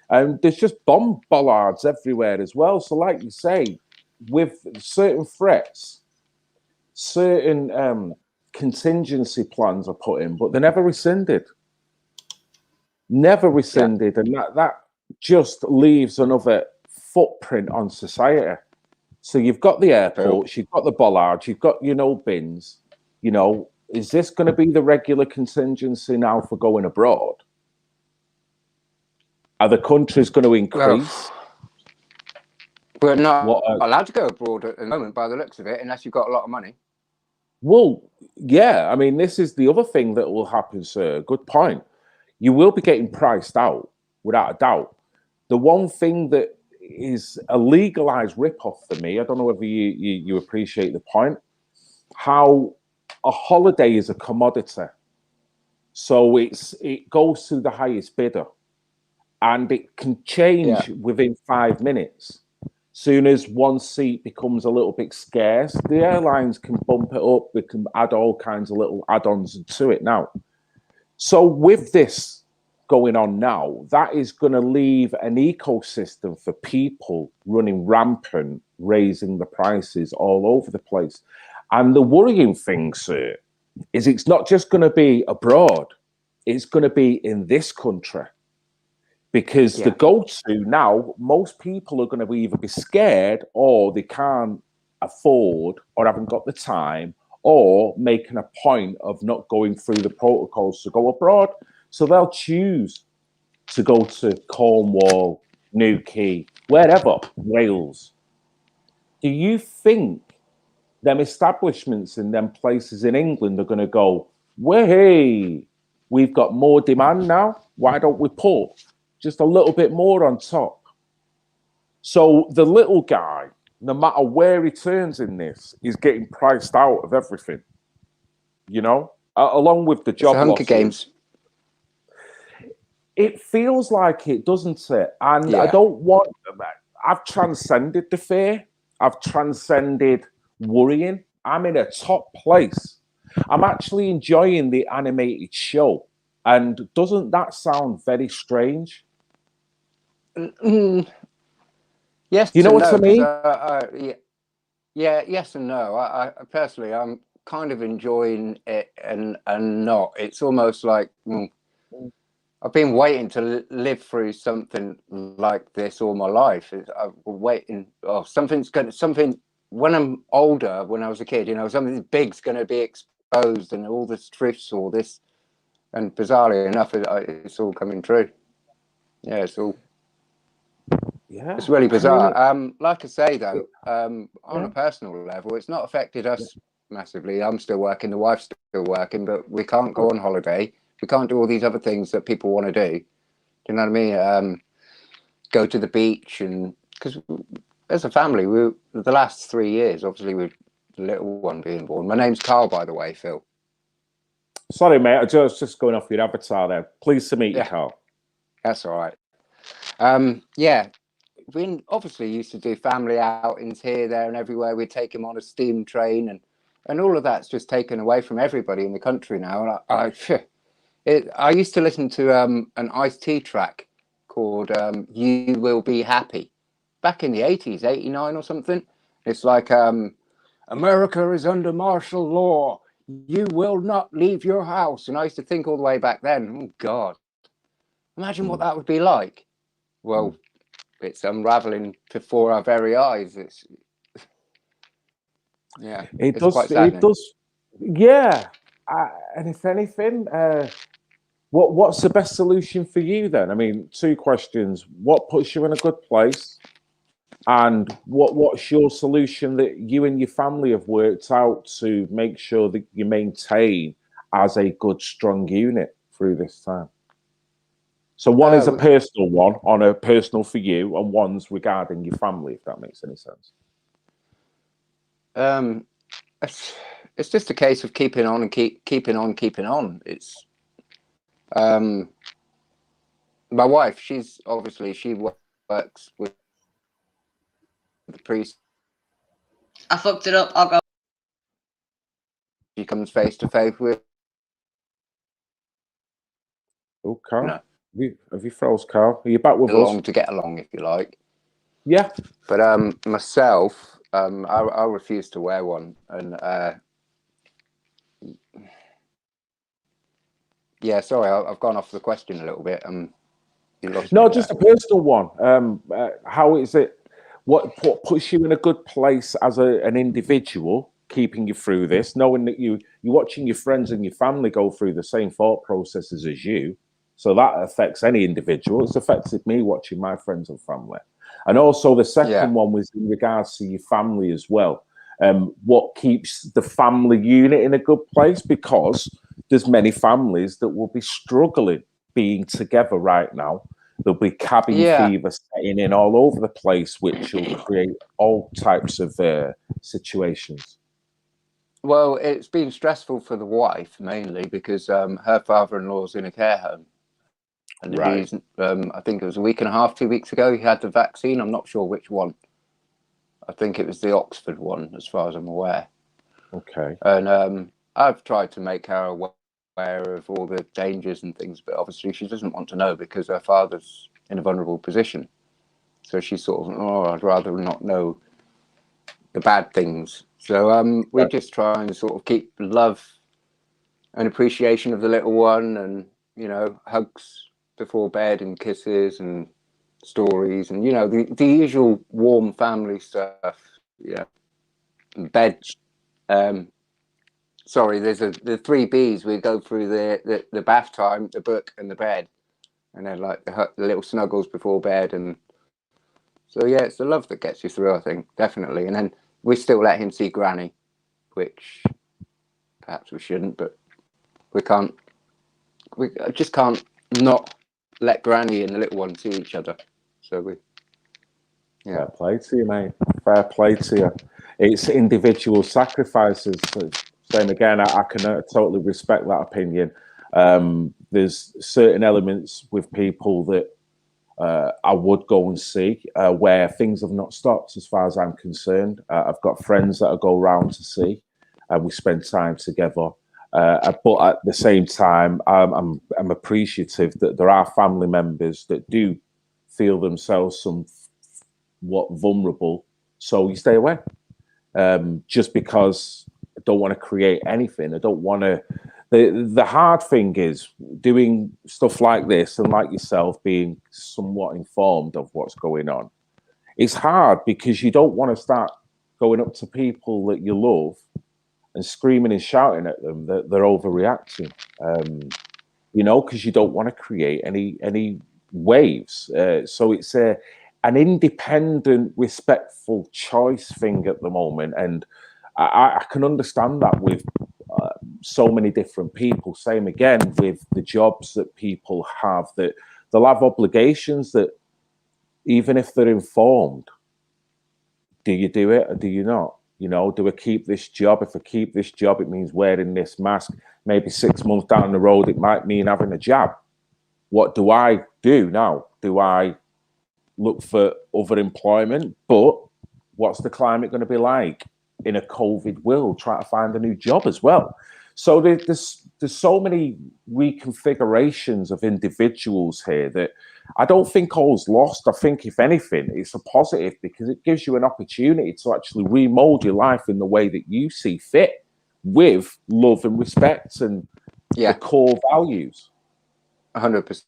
[SPEAKER 2] And there's just bomb bollards everywhere as well. So like you say, with certain threats, certain contingency plans are put in, but they're never rescinded. Never rescinded. And that just leaves another footprint on society. So you've got the airports, you've got the bollards, you've got, bins. Is this going to be the regular contingency now for going abroad? Are the countries going to increase?
[SPEAKER 7] We're not allowed to go abroad at the moment, by the looks of it, unless you've got a lot of money.
[SPEAKER 2] Well, yeah. I mean, this is the other thing that will happen, sir. Good point. You will be getting priced out, without a doubt. The one thing that is a legalized rip-off for me, I don't know whether you appreciate the point, how a holiday is a commodity. So it goes to the highest bidder, and it can change within 5 minutes. Soon as one seat becomes a little bit scarce, the airlines can bump it up. They can add all kinds of little add-ons to it now. So with this going on now, that is going to leave an ecosystem for people running rampant, raising the prices all over the place. And the worrying thing, sir, is it's not just going to be abroad. It's going to be in this country. Because the go-to now, most people are going to either be scared, or they can't afford, or haven't got the time, or making a point of not going through the protocols to go abroad. So they'll choose to go to Cornwall, Newquay, wherever, Wales. Do you think them establishments in them places in England are going to go, hey, we've got more demand now. Why don't we put just a little bit more on top? So the little guy, no matter where he turns in this, is getting priced out of everything, you know, along with the
[SPEAKER 7] It's
[SPEAKER 2] job
[SPEAKER 7] the Hunger
[SPEAKER 2] losses.
[SPEAKER 7] Games.
[SPEAKER 2] It feels like it, doesn't it? And I
[SPEAKER 7] Yeah.
[SPEAKER 2] don't want, I've transcended the fear. I've transcended worrying. I'm in a top place. I'm actually enjoying the animated show. And doesn't that sound very strange?
[SPEAKER 7] Mm, yes
[SPEAKER 2] Do you know
[SPEAKER 7] and
[SPEAKER 2] what
[SPEAKER 7] no,
[SPEAKER 2] I
[SPEAKER 7] because
[SPEAKER 2] mean?
[SPEAKER 7] yeah, yes and no. I personally, I'm kind of enjoying it and not. It's almost like I've been waiting to live through something like this all my life. I've been waiting. Oh, something. When I'm older, when I was a kid, you know, something big's going to be exposed, and all this truths, all this, and bizarrely enough, it's all coming true. Yeah, it's really bizarre. Like I say though, on a personal level, it's not affected us massively. I'm still working, the wife's still working, but we can't go on holiday. We can't do all these other things that people want to do. Do you know what I mean? Go to the beach, and because as a family, the last 3 years, obviously, with the little one being born. My name's Carl, by the way, Phil.
[SPEAKER 2] Sorry, mate. I was just going off your avatar there. Pleased to meet you, Carl.
[SPEAKER 7] That's all right. Yeah, we obviously used to do family outings here, there, and everywhere. We'd take him on a steam train, and all of that's just taken away from everybody in the country now. And I used to listen to an Ice-T track called "You Will Be Happy" back in the 80s, 89 or something. It's like America is under martial law. You will not leave your house. And I used to think all the way back then, oh God, imagine what that would be like. Well, it's unraveling before our very eyes. It's quite saddening.
[SPEAKER 2] It does. Yeah. And if anything, what's the best solution for you then? I mean, two questions. What puts you in a good place? And what's your solution that you and your family have worked out to make sure that you maintain as a good, strong unit through this time? So one is a personal one, on a personal for you, and one's regarding your family, if that makes any sense.
[SPEAKER 7] It's just a case of keeping on and keeping on. It's my wife. She works with the priest.
[SPEAKER 6] I fucked it up. I'll go.
[SPEAKER 7] She comes face to face with.
[SPEAKER 2] Oh, Carl,
[SPEAKER 7] No.
[SPEAKER 2] have you froze, Carl? Are you back with us?
[SPEAKER 7] To get along, if you like.
[SPEAKER 2] Yeah.
[SPEAKER 7] But myself, I refuse to wear one, and yeah, sorry, I've gone off the question a little bit.
[SPEAKER 2] No, just a personal one. How is it? What puts you in a good place as an individual, keeping you through this, knowing that you're watching your friends and your family go through the same thought processes as you, so that affects any individual. It's affected me watching my friends and family, and also the second one was in regards to your family as well. What keeps the family unit in a good place? Because there's many families that will be struggling being together right now. There'll be cabin fever setting in all over the place, which will create all types of situations.
[SPEAKER 7] Well, it's been stressful for the wife mainly because her father-in-law's in a care home, and he's I think it was a week and a half, 2 weeks ago, he had the vaccine. I'm not sure which one. I think it was the Oxford one, as far as I'm aware.
[SPEAKER 2] Okay.
[SPEAKER 7] And I've tried to make her aware of all the dangers and things, but obviously she doesn't want to know because her father's in a vulnerable position. So she's sort of, I'd rather not know the bad things. So we just try and sort of keep love and appreciation of the little one, and hugs before bed and kisses and stories, and the usual warm family stuff. Yeah, bed. sorry, there's the 3 Bs. We go through the bath time, the book, and the bed, and then like the little snuggles before bed, and so yeah, it's the love that gets you through, I think, definitely. And then we still let him see Granny, which perhaps we shouldn't, but we can't. We just can't not let Granny and the little one see each other. So we, yeah.
[SPEAKER 2] Fair play to you, mate. Fair play to you. It's individual sacrifices. Same again, I can totally respect that opinion. There's certain elements with people that I would go and see where things have not stopped as far as I'm concerned. I've got friends that I go round to see and we spend time together. But at the same time, I'm appreciative that there are family members that do feel themselves somewhat vulnerable. So you stay away. Just because I don't want to create anything. I don't want to. The hard thing is doing stuff like this and like yourself being somewhat informed of what's going on. It's hard because you don't want to start going up to people that you love and screaming and shouting at them that they're overreacting. Because you don't want to create any waves. So it's an independent, respectful choice thing at the moment, and I can understand that with so many different people. Same again with the jobs that people have, that they'll have obligations that even if they're informed, do you do it or do you not? Do I keep this job? If I keep this job, it means wearing this mask. Maybe 6 months down the road, it might mean having a jab. What do I do now? Do I look for other employment? But what's the climate going to be like in a COVID world? Try to find a new job as well. So there's so many reconfigurations of individuals here that I don't think all's lost. I think, if anything, it's a positive because it gives you an opportunity to actually remold your life in the way that you see fit, with love and respect and the core values.
[SPEAKER 7] 100%,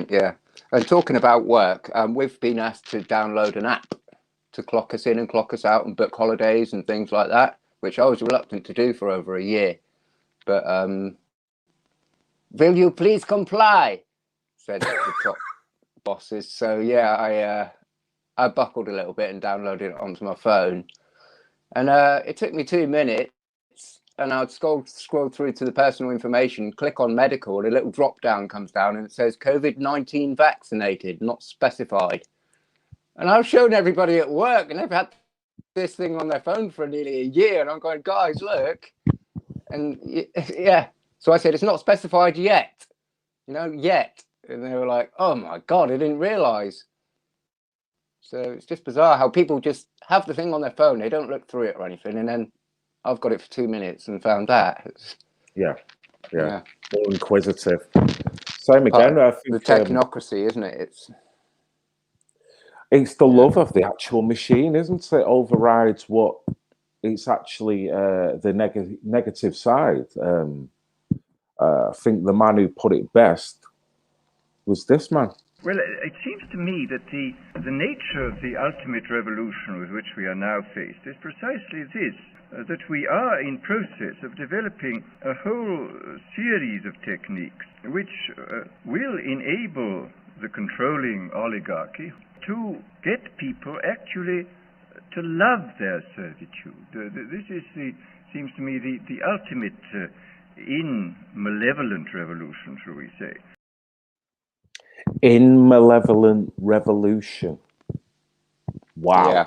[SPEAKER 7] yeah. And talking about work, we've been asked to download an app to clock us in and clock us out and book holidays and things like that, which I was reluctant to do for over a year. But will you please comply? Said the top bosses. So yeah, I buckled a little bit and downloaded it onto my phone. And it took me 2 minutes, and I'd scroll through to the personal information, click on medical, and a little drop down comes down and it says COVID-19 vaccinated, not specified. And I've shown everybody at work, and they've had this thing on their phone for nearly a year, and I'm going, guys, look. And yeah, so I said, it's not specified yet, yet. And they were like, oh my God, I didn't realize. So it's just bizarre how people just have the thing on their phone. They don't look through it or anything. And then I've got it for 2 minutes and found that.
[SPEAKER 2] Yeah. More inquisitive. Same again. I think
[SPEAKER 7] the technocracy, isn't it?
[SPEAKER 2] It's the love of the actual machine, isn't it? Overrides what it's actually the negative side. I think the man who put it best was this man.
[SPEAKER 8] Well, it seems to me that the nature of the ultimate revolution with which we are now faced is precisely this, that we are in process of developing a whole series of techniques which will enable the controlling oligarchy to get people actually to love their servitude. This is seems to me the ultimate in malevolent revolution, shall we say.
[SPEAKER 2] In malevolent revolution. Wow.
[SPEAKER 7] Yeah.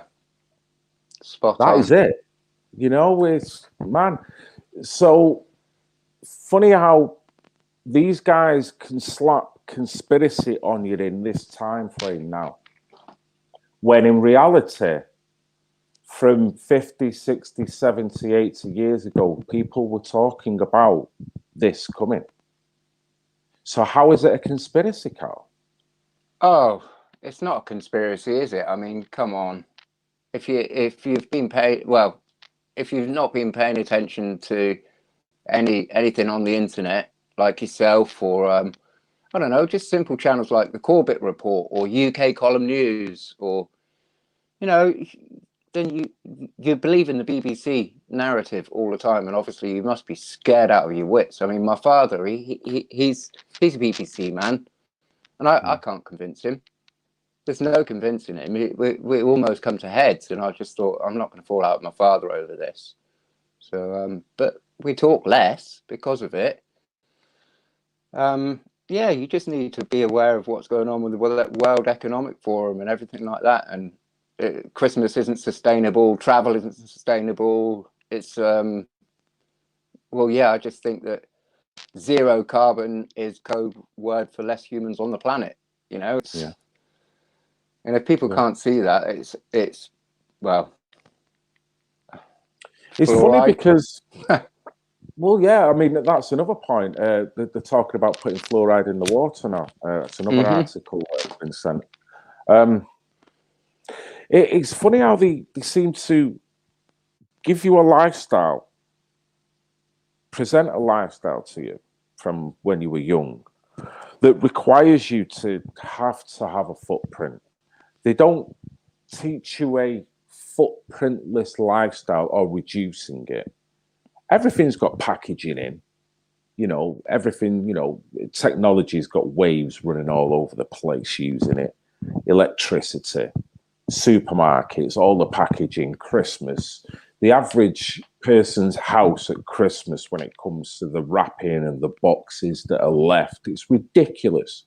[SPEAKER 7] Spot
[SPEAKER 2] that
[SPEAKER 7] on.
[SPEAKER 2] Is it. It's, man. So funny how these guys can slap conspiracy on you in this time frame now, when in reality, from 50, 60, 70, 80 years ago, people were talking about this coming. So how is it a conspiracy, Carl?
[SPEAKER 7] Oh, it's not a conspiracy, is it? I mean, come on. If you've been if you've not been paying attention to anything on the internet, like yourself, or I don't know, just simple channels like the Corbett Report or UK Column News, or then you believe in the BBC narrative all the time, and obviously you must be scared out of your wits. I mean, my father, he's a BBC man, and I can't convince him. There's no convincing him. We almost come to heads, and I just thought, I'm not going to fall out with my father over this. So, but we talk less because of it. Yeah, you just need to be aware of what's going on with the World Economic Forum and everything like that. And Christmas isn't sustainable, travel isn't sustainable. It's well, yeah, I just think that zero carbon is code word for less humans on the planet. You know,
[SPEAKER 2] Yeah.
[SPEAKER 7] And if people can't see that, it's well,
[SPEAKER 2] it's
[SPEAKER 7] fluoride.
[SPEAKER 2] funny because, well, yeah, I mean that's another point. They're talking about putting fluoride in the water now. That's another article that's been sent. It's funny how they seem to give you a lifestyle, present a lifestyle to you from when you were young that requires you to have a footprint. They don't teach you a footprintless lifestyle or reducing it. Everything's got packaging in, you know, everything, you know, technology's got waves running all over the place using it, electricity, supermarkets, all the packaging, Christmas. The average person's house at Christmas, when it comes to the wrapping and the boxes that are left, it's ridiculous.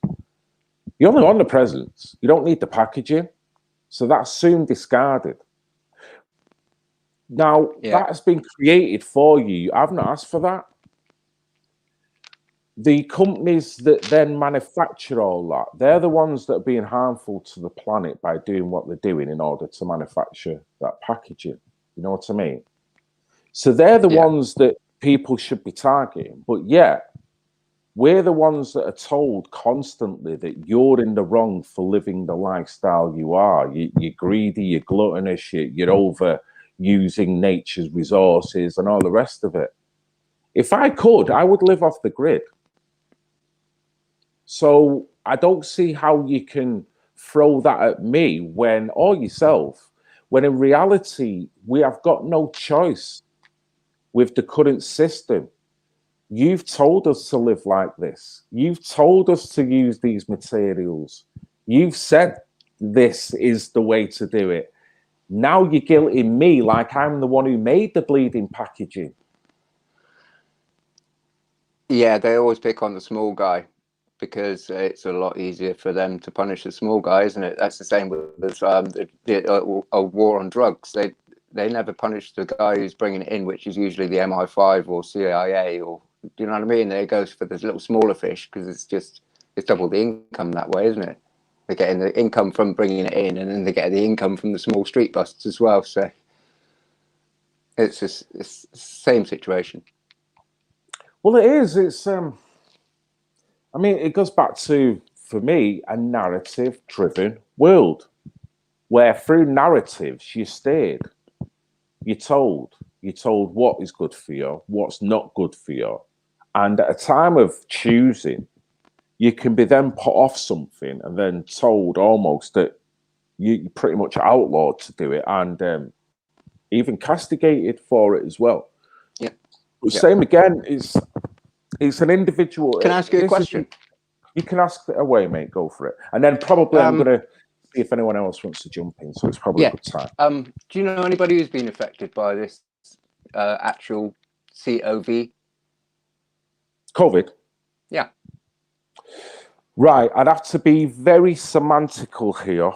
[SPEAKER 2] You only want the presents. You don't need the packaging. So that's soon discarded. Now, that has been created for you. I've not asked for that. The companies that then manufacture all that, they're the ones that are being harmful to the planet by doing what they're doing in order to manufacture that packaging. You know what I mean? So they're the ones that people should be targeting. But yet, we're the ones that are told constantly that you're in the wrong for living the lifestyle you are. You're greedy, you're gluttonous, you're overusing nature's resources and all the rest of it. If I could, I would live off the grid. So I don't see how you can throw that at me when, or yourself, when in reality, we have got no choice with the current system. You've told us to live like this. You've told us to use these materials. You've said this is the way to do it. Now you're guilting me like I'm the one who made the bleeding packaging.
[SPEAKER 7] Yeah, they always pick on the small guy because it's a lot easier for them to punish the small guy, isn't it? That's the same with a war on drugs. They never punish the guy who's bringing it in, which is usually the MI5 or CIA, or do you know what I mean? It goes for this little smaller fish because it's double the income that way, isn't it? They're getting the income from bringing it in, and then they get the income from the small street busts as well. So it's the same situation.
[SPEAKER 2] Well, it is. It's I mean, it goes back to, for me, a narrative-driven world where through narratives you're steered, you're told what is good for you, what's not good for you, and at a time of choosing, you can be then put off something and then told almost that you're pretty much outlawed to do it, and even castigated for it as well.
[SPEAKER 7] Yeah.
[SPEAKER 2] But same again, it's an individual.
[SPEAKER 7] Can I ask you a question?
[SPEAKER 2] You can ask it away, mate. Go for it. And then probably I'm going to see if anyone else wants to jump in. So it's probably a good time.
[SPEAKER 7] Do you know anybody who's been affected by this actual COVID? Yeah.
[SPEAKER 2] Right. I'd have to be very semantical here.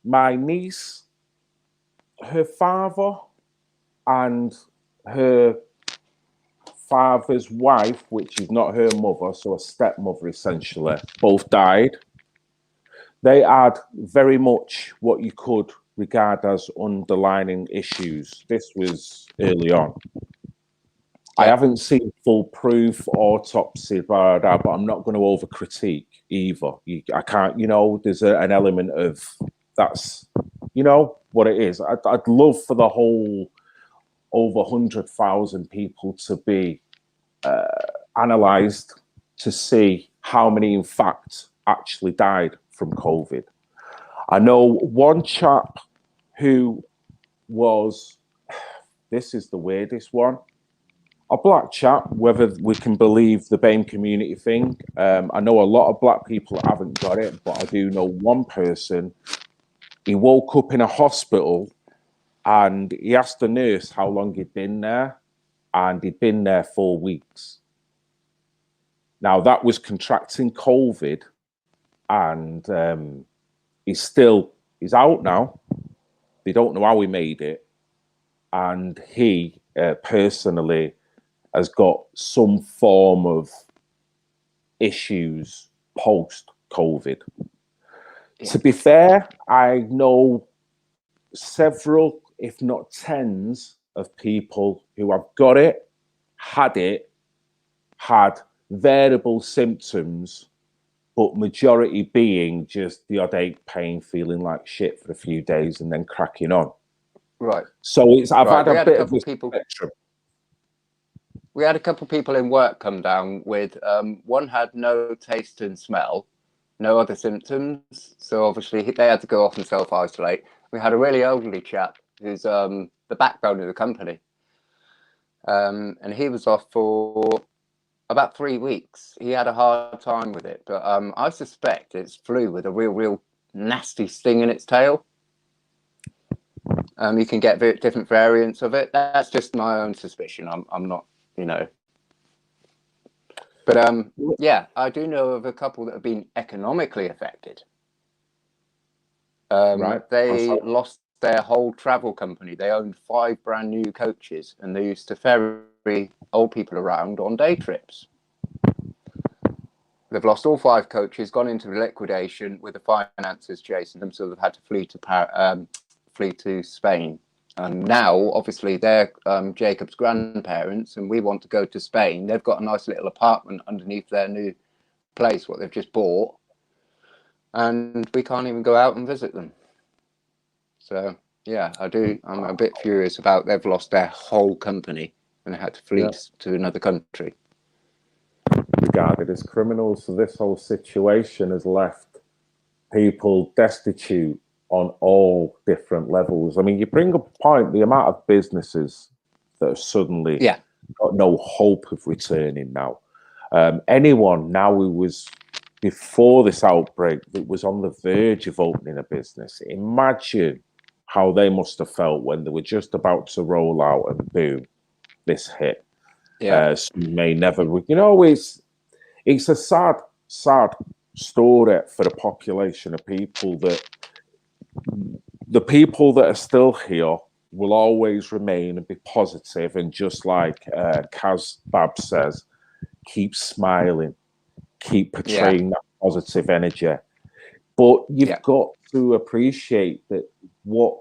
[SPEAKER 2] My niece, her father, and her father's wife, which is not her mother, so a stepmother essentially, both died. They had very much what you could regard as underlying issues. This was early on. I haven't seen full proof autopsy, but I'm not going to over critique either. I can't, you know, there's an element of that's, you know, what it is. I'd love for the whole over 100,000 people to be analysed to see how many, in fact, actually died from COVID. I know one chap who was, this is the weirdest one. A black chap, whether we can believe the BAME community thing. I know a lot of black people haven't got it, but I do know one person. He woke up in a hospital and he asked the nurse how long he'd been there, and he'd been there 4 weeks. Now, that was contracting COVID, and he's out now. They don't know how he made it. And he personally has got some form of issues post-COVID. Yeah. To be fair, I know several, if not tens, of people who have got it, had variable symptoms, but majority being just the odd ache, pain, feeling like shit for a few days and then cracking on.
[SPEAKER 7] Right.
[SPEAKER 2] So I've had a bit of a spectrum.
[SPEAKER 7] We had a couple of people in work come down with, one had no taste and smell, no other symptoms. So obviously they had to go off and self-isolate. We had a really elderly chap who's the backbone of the company. And he was off for about 3 weeks. He had a hard time with it, but I suspect it's flu with a real nasty sting in its tail. You can get different variants of it. That's just my own suspicion. I'm not, you know. But yeah, I do know of a couple that have been economically affected.
[SPEAKER 2] Right.
[SPEAKER 7] They lost their whole travel company. They owned 5 brand new coaches, and they used to ferry old people around on day trips. They've lost all 5 coaches, gone into liquidation with the finances chasing them, so they've had to flee to Spain. And now, obviously, they're Jacob's grandparents, and we want to go to Spain. They've got a nice little apartment underneath their new place, what they've just bought, and we can't even go out and visit them. So, yeah, I'm a bit furious about they've lost their whole company and they had to flee to another country.
[SPEAKER 2] Regarded as criminals, so this whole situation has left people destitute on all different levels. I mean, you bring up a point, the amount of businesses that have suddenly got no hope of returning now. Anyone now who was, before this outbreak, that was on the verge of opening a business, imagine how they must have felt when they were just about to roll out and boom, this hit. So you may never, you know, it's a sad story for the population of people that the people that are still here will always remain and be positive, and just like Kaz Bab says, keep smiling, keep portraying that positive energy. But you've got to appreciate that what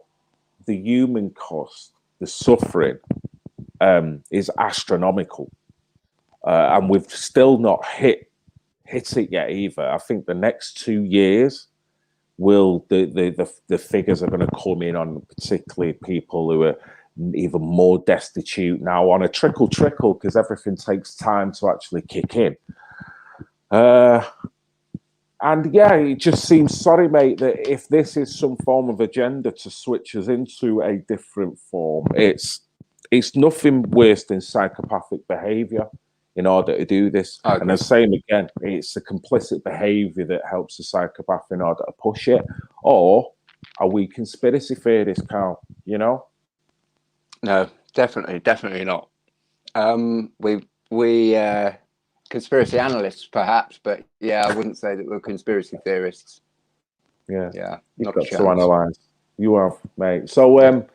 [SPEAKER 2] the human cost, the suffering, is astronomical, and we've still not hit it yet either. I think the next 2 years the figures are going to come in on particularly people who are even more destitute now on a trickle because everything takes time to actually kick in. And yeah, it just seems, sorry mate, that if this is some form of agenda to switch us into a different form, it's nothing worse than psychopathic behavior in order to do this. And the same again, it's a complicit behavior that helps the psychopath in order to push it. Or are we conspiracy theorists, Carl? You know?
[SPEAKER 7] No, definitely not. We conspiracy analysts, perhaps, but yeah, I wouldn't say that we're conspiracy theorists.
[SPEAKER 2] Yeah. You've got to analyse. You have, mate. So,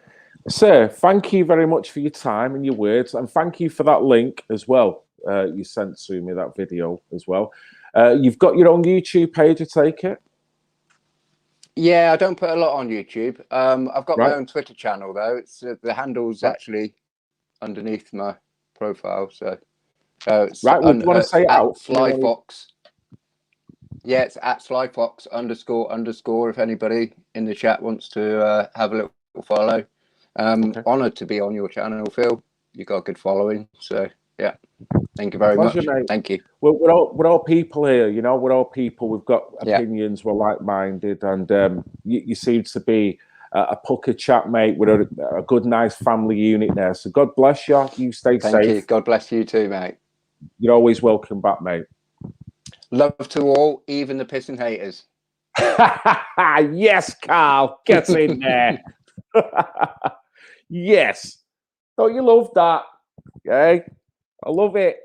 [SPEAKER 2] sir, thank you very much for your time and your words, and thank you for that link as well. You sent to me that video as well. You've got your own YouTube page, I take it?
[SPEAKER 7] Yeah, I don't put a lot on YouTube. I've got my own Twitter channel though. It's the handle's actually underneath my profile. So it's
[SPEAKER 2] would you want to say it out?
[SPEAKER 7] Slyfox. Yeah, it's at Slyfox__. If anybody in the chat wants to have a little follow. Honoured to be on your channel, Phil. You got a good following, so yeah. Thank you very much. Mate. Thank you.
[SPEAKER 2] Well, we're all people here, we're all people. We've got opinions. We're like-minded, and you seem to be a pucker chat, mate. We're a good, nice family unit there. So God bless you. You stay
[SPEAKER 7] Thank
[SPEAKER 2] safe.
[SPEAKER 7] you. God bless you too, mate.
[SPEAKER 2] You're always welcome back, mate.
[SPEAKER 7] Love to all, even the pissing haters.
[SPEAKER 2] Yes, Carl. Get in there. Yes. Don't you love that? Okay. I love it.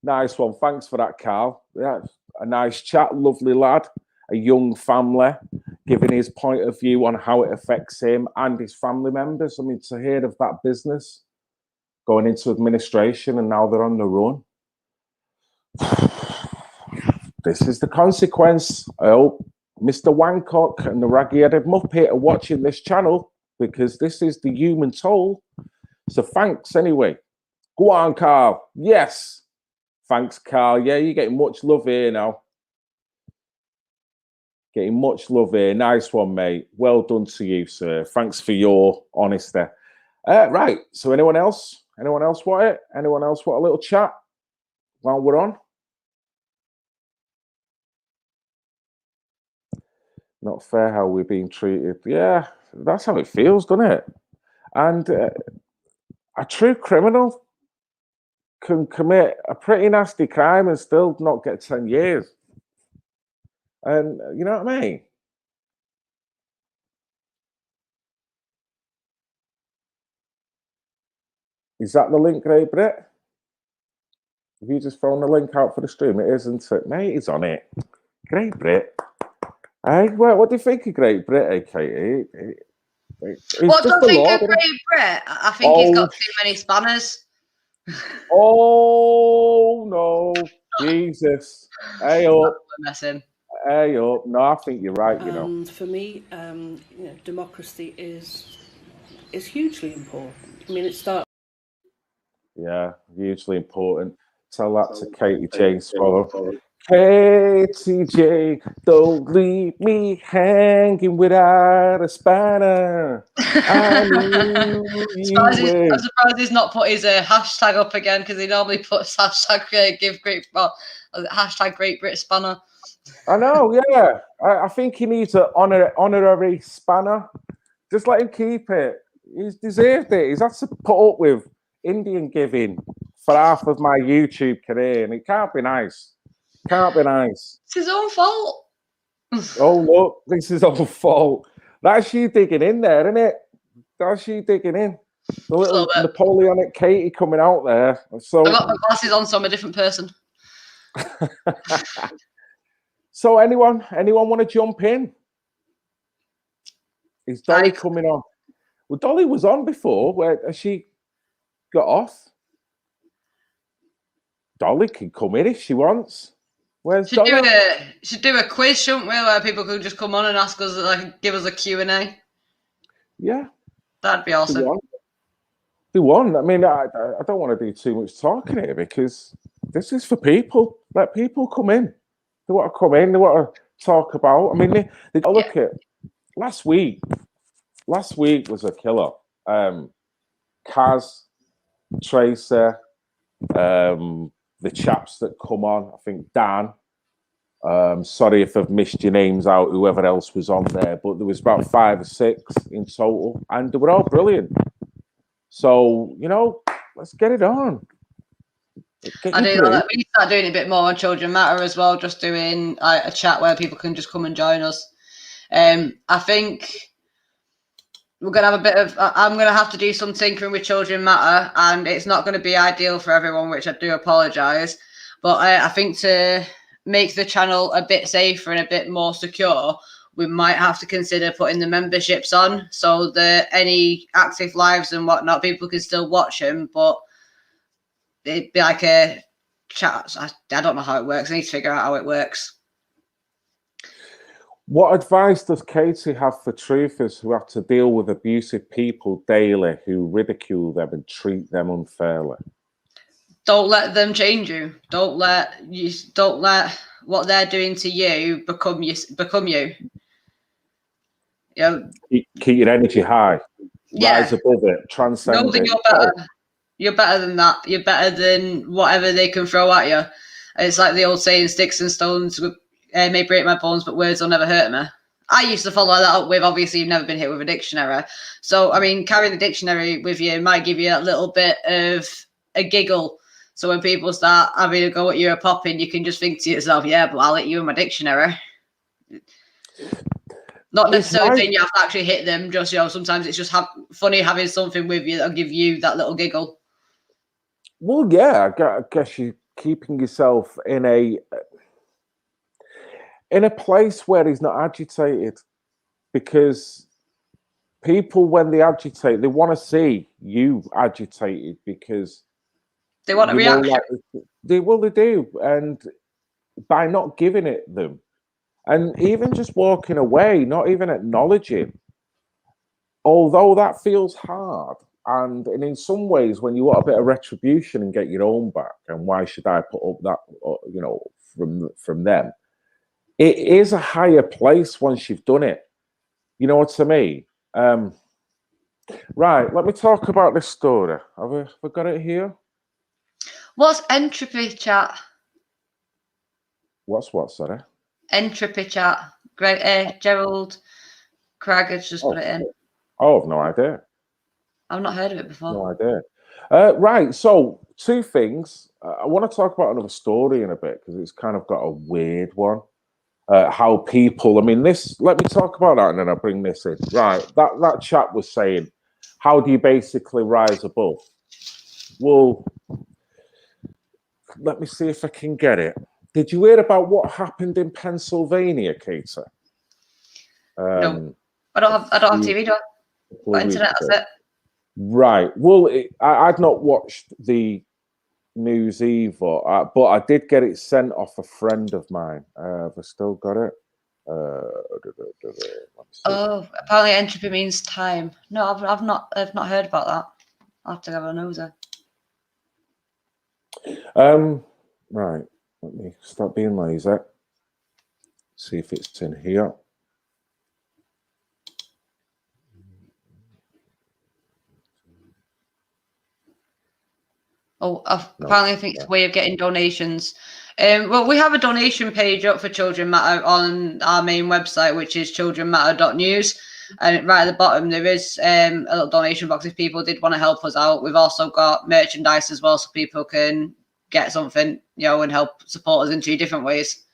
[SPEAKER 2] Nice one. Thanks for that, Carl. Yeah, a nice chat. Lovely lad. A young family, giving his point of view on how it affects him and his family members. I mean, to hear of that business going into administration and now they're on the run. This is the consequence. I hope Mr. Wancock and the raggy-headed Muppet are watching this channel, because this is the human toll. So thanks anyway. Go on, Carl. Yes. Thanks, Carl. Yeah, you're getting much love here now. Getting much love here. Nice one, mate. Well done to you, sir. Thanks for your honesty. Right. So anyone else? Anyone else want it? Anyone else want a little chat while we're on? Not fair how we're being treated. Yeah, that's how it feels, doesn't it? And a true criminal can commit a pretty nasty crime and still not get 10 years. And you know what I mean? Is that the link, Great Brit? Have you just thrown the link out for the stream? It isn't it? Mate, he's on it. Great Brit. Hey, what do you think of Great Brit, eh, Katie?
[SPEAKER 6] What do I think of Great Brit? I think he's got too many spanners.
[SPEAKER 2] Oh, no. Jesus. Hey up. Hey up. No, I think you're right, you know.
[SPEAKER 3] And for me, democracy is hugely important. I mean, it starts.
[SPEAKER 2] Yeah, hugely important. Tell that to Katie J. Swallow. Katie J, don't leave me hanging without a spanner. I knew
[SPEAKER 6] I'm surprised he's not put his hashtag up again, because he normally puts hashtag hashtag Great Brit Spanner.
[SPEAKER 2] I know, yeah. I think he needs an honorary spanner. Just let him keep it. He's deserved it. He's had to put up with Indian giving for half of my YouTube career, and it can't be nice. Can't be nice.
[SPEAKER 6] It's his own fault.
[SPEAKER 2] Oh, look, this is all fault. That's you digging in there, isn't it? That's you digging in. The little Napoleonic Katie coming out there. So
[SPEAKER 6] I've got my glasses on, so I'm a different person.
[SPEAKER 2] So anyone want to jump in? Is Dolly coming on? Well, Dolly was on before. Where has she got off? Dolly can come in if she wants. Where's Dolly?
[SPEAKER 6] Should do a quiz, shouldn't we? Where people could just come on and ask us, like, give us a Q&A.
[SPEAKER 2] Yeah,
[SPEAKER 6] that'd be awesome.
[SPEAKER 2] Do one. I mean, I don't want to do too much talking here, because this is for people. Let people come in. They want to come in. They want to talk about. I mean, they look at last week. Last week was a killer. Kaz, Tracer, the chaps that come on. I think Dan. Sorry if I've missed your names out, whoever else was on there, but there was about 5 or 6 in total, and they were all brilliant. So, let's get it on.
[SPEAKER 6] I do like that. We start doing it a bit more on Children Matter as well, just doing a chat where people can just come and join us. I think we're going to have a bit of, I'm going to have to do some tinkering with Children Matter, and it's not going to be ideal for everyone, which I do apologise. But I think to make the channel a bit safer and a bit more secure, we might have to consider putting the memberships on, so that any active lives and whatnot, people can still watch them, but it'd be like a chat. I don't know how it works. I need to figure out how it works.
[SPEAKER 2] What advice does Katie have for truthers who have to deal with abusive people daily, who ridicule them and treat them unfairly?
[SPEAKER 6] Don't let them change you. Don't let what they're doing to you become you.
[SPEAKER 2] Keep your energy high. Rise above it. Transcend
[SPEAKER 6] know that
[SPEAKER 2] it.
[SPEAKER 6] You're better. You're better than that. You're better than whatever they can throw at you. It's like the old saying, sticks and stones may break my bones, but words will never hurt me. I used to follow that up with, obviously, you've never been hit with a dictionary. So, I mean, carrying the dictionary with you might give you a little bit of a giggle. So when people start having a go at you or popping, you can just think to yourself, yeah, but I'll hit you with my dictionary. Not necessarily saying you have to actually hit them, just, sometimes it's just funny having something with you that'll give you that little giggle.
[SPEAKER 2] Well, yeah, I guess you're keeping yourself in a place where he's not agitated, because people, when they agitate, they want to see you agitated, because
[SPEAKER 6] they want a reaction.
[SPEAKER 2] They do, and by not giving it them, and even just walking away, not even acknowledging, although that feels hard. And in some ways, when you want a bit of retribution and get your own back, and why should I put up that, from them? It is a higher place once you've done it. You know what I mean? Right, let me talk about this story. Have we got it here?
[SPEAKER 6] What's entropy, chat?
[SPEAKER 2] What's what, sorry?
[SPEAKER 6] Entropy, chat. Gerald Craig has just put it in.
[SPEAKER 2] Oh, I've no idea.
[SPEAKER 6] I've not heard of it before.
[SPEAKER 2] No idea. Right, so two things. I want to talk about another story in a bit, because it's kind of got a weird one. How people, let me talk about that, and then I'll bring this in. Right, that chap was saying, how do you basically rise above? Well, let me see if I can get it. Did you hear about what happened in Pennsylvania, Kater?
[SPEAKER 6] No, I don't have TV, do I? Got internet, that's it.
[SPEAKER 2] Right. Well, I'd not watched the news either, but I did get it sent off a friend of mine. Have I still got it?
[SPEAKER 6] Oh, apparently entropy means time. No, I've not heard about that. I'll have to have a nosy.
[SPEAKER 2] Right. Let me stop being lazy. See if it's in here.
[SPEAKER 6] Oh, apparently I think it's a way of getting donations. Well, we have a donation page up for Children Matter on our main website, which is childrenmatter.news. And right at the bottom, there is a little donation box if people did want to help us out. We've also got merchandise as well, so people can get something, and help support us in 2 different ways.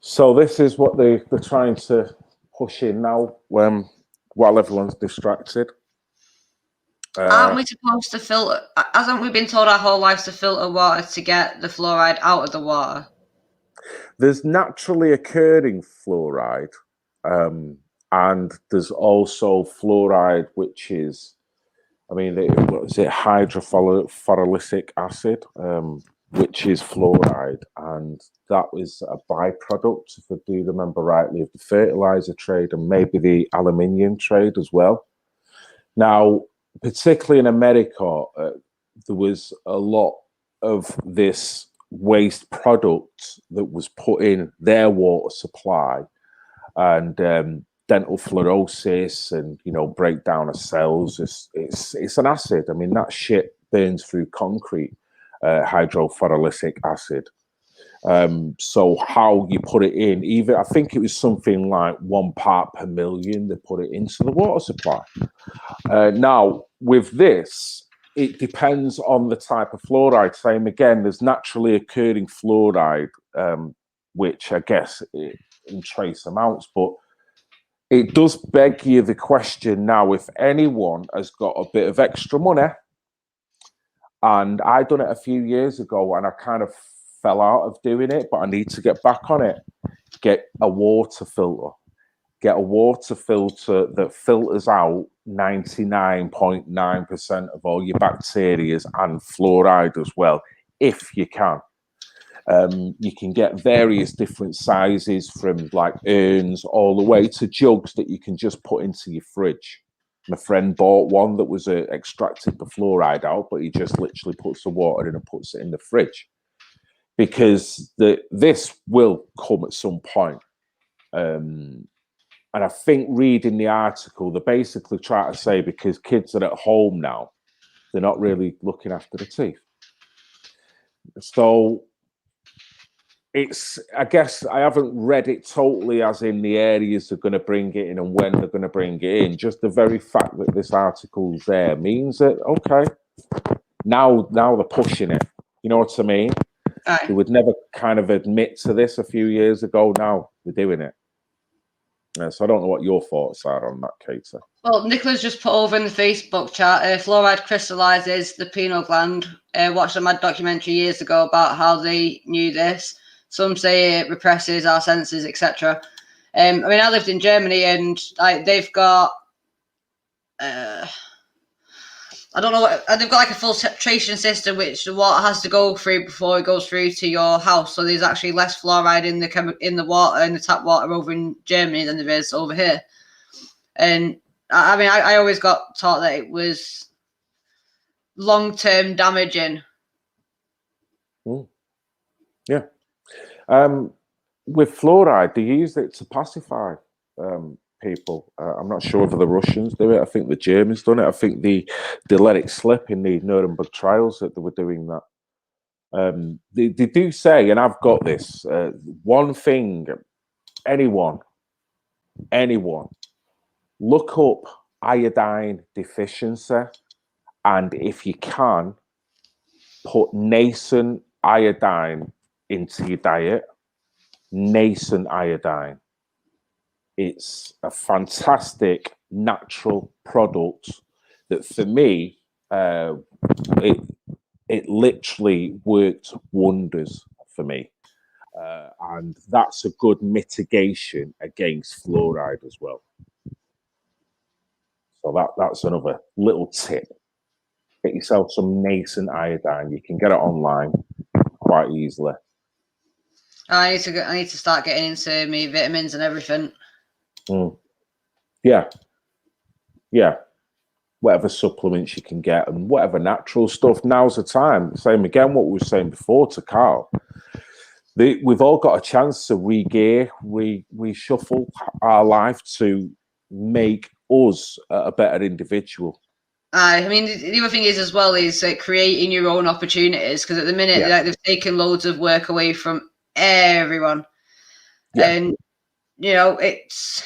[SPEAKER 2] So this is what they're trying to push in now, while everyone's distracted.
[SPEAKER 6] Aren't we supposed to filter? Hasn't we been told our whole lives to filter water to get the fluoride out of the water?
[SPEAKER 2] There's naturally occurring fluoride, and there's also fluoride, which is, what is it, hydrophluoric acid, which is fluoride, and that is a byproduct, if I do remember rightly, of the fertilizer trade and maybe the aluminium trade as well. Now, particularly in America, there was a lot of this waste product that was put in their water supply, and dental fluorosis, and breakdown of cells. It's an acid. That shit burns through concrete. Hydrofluoric acid. So how you put it in, even I think it was something like 1 part per million, they put it into the water supply. Now with this, it depends on the type of fluoride. Same again, there's naturally occurring fluoride, which I guess in trace amounts, but it does beg you the question now, if anyone has got a bit of extra money, and I done it a few years ago and I kind of fell out of doing it, but I need to get back on it. Get a water filter. Get a water filter that filters out 99.9% of all your bacteria and fluoride as well, if you can. You can get various different sizes, from like urns all the way to jugs that you can just put into your fridge. My friend bought one that was extracted the fluoride out, but he just literally puts the water in and puts it in the fridge, because this will come at some point. And I think reading the article, they basically try to say, because kids are at home now, they're not really looking after the teeth. So I guess I haven't read it totally as in the areas they're going to bring it in and when they're going to bring it in. Just the very fact that this article's there means that, okay, now they're pushing it. You know what I mean?
[SPEAKER 6] Aye.
[SPEAKER 2] They would never kind of admit to this a few years ago. Now they're doing it. So I don't know what your thoughts are on that, Katie.
[SPEAKER 6] Well, Nicola's just put over in the Facebook chat, fluoride crystallizes the pineal gland. Watched a mad documentary years ago about how they knew this. Some say it represses our senses, etc. I mean, I lived in Germany, and they've got, I don't know what, they've got like a filtration system which the water has to go through before it goes through to your house. So there's actually less fluoride in the water, in the tap water over in Germany than there is over here. And I mean, I always got taught that it was long-term damaging.
[SPEAKER 2] Yeah. With fluoride, they use it to pacify people. I'm not sure whether the Russians do it. I think the Germans done it. I think they let it slip in the Nuremberg trials that they were doing that. They do say, and I've got this, one thing, anyone, look up iodine deficiency, and if you can, put nascent iodine into your diet. Nascent iodine. It's a fantastic natural product that, for me, it literally worked wonders for me, and that's a good mitigation against fluoride as well. So that's another little tip. Get yourself some nascent iodine. You can get it online quite easily.
[SPEAKER 6] I need to start getting into me vitamins and everything.
[SPEAKER 2] Yeah. Whatever supplements you can get and whatever natural stuff. Now's the time. Same again, what we were saying before to Carl. We've all got a chance to re-gear, reshuffle our life to make us a better individual.
[SPEAKER 6] I mean, the other thing is as well is creating your own opportunities, because at the minute they've taken loads of work away from everyone, and you know it's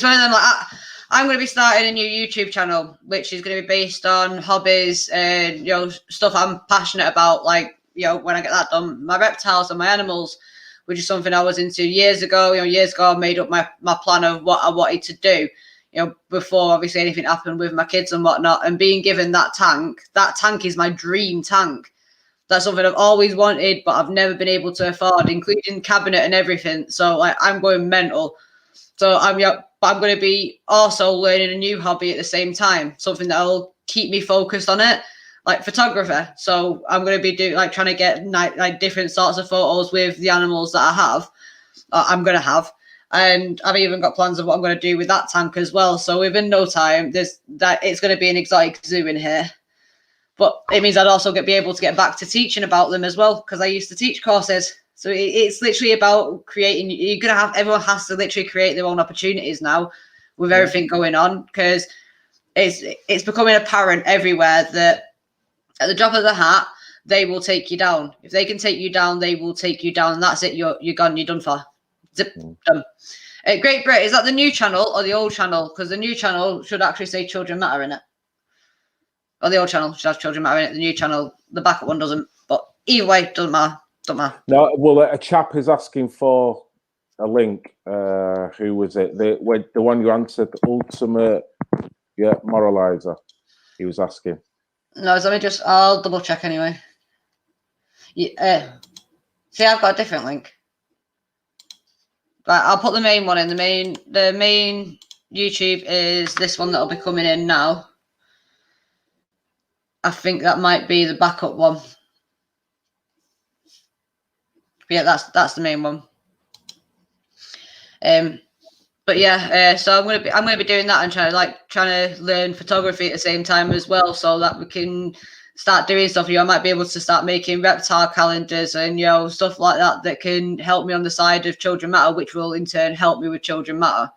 [SPEAKER 6] one of them. Like I'm going to be starting a new YouTube channel, which is going to be based on hobbies and stuff I'm passionate about. Like when I get that done, my reptiles and my animals, which is something I was into years ago. Years ago I made up my plan of what I wanted to do. Before obviously anything happened with my kids and whatnot, and being given that tank is my dream tank. That's something I've always wanted, but I've never been able to afford, including cabinet and everything. So like I'm going mental. So I'm going to be also learning a new hobby at the same time, something that'll keep me focused on it, like photography. So I'm going to be trying to get like different sorts of photos with the animals that I have. I'm going to have. And I've even got plans of what I'm going to do with that tank as well. So within no time, it's going to be an exotic zoo in here. But it means I'd also be able to get back to teaching about them as well, because I used to teach courses. So it's literally about creating. Everyone has to literally create their own opportunities now, with everything going on, because it's becoming apparent everywhere that at the drop of the hat they will take you down. If they can take you down, they will take you down, and that's it. You're gone. You're done for. Zip, done. Great Brit, is that the new channel or the old channel? Because the new channel should actually say Children Matter in it. Or the old channel should have Children Matter in it. The new channel, the backup one doesn't. But either way, doesn't matter.
[SPEAKER 2] No, well, a chap is asking for a link. Who was it? The one you answered, Ultimate Moralizer. He was asking.
[SPEAKER 6] No, I'll double check anyway. Yeah, see, I've got a different link. Right, I'll put the main one in. The main YouTube is this one that'll be coming in now. I think that might be the backup one. Yeah, that's the main one. But yeah, so I'm gonna be doing that and trying to learn photography at the same time as well, so that we can start doing stuff. I might be able to start making reptile calendars and stuff like that can help me on the side of Children Matter, which will in turn help me with Children Matter.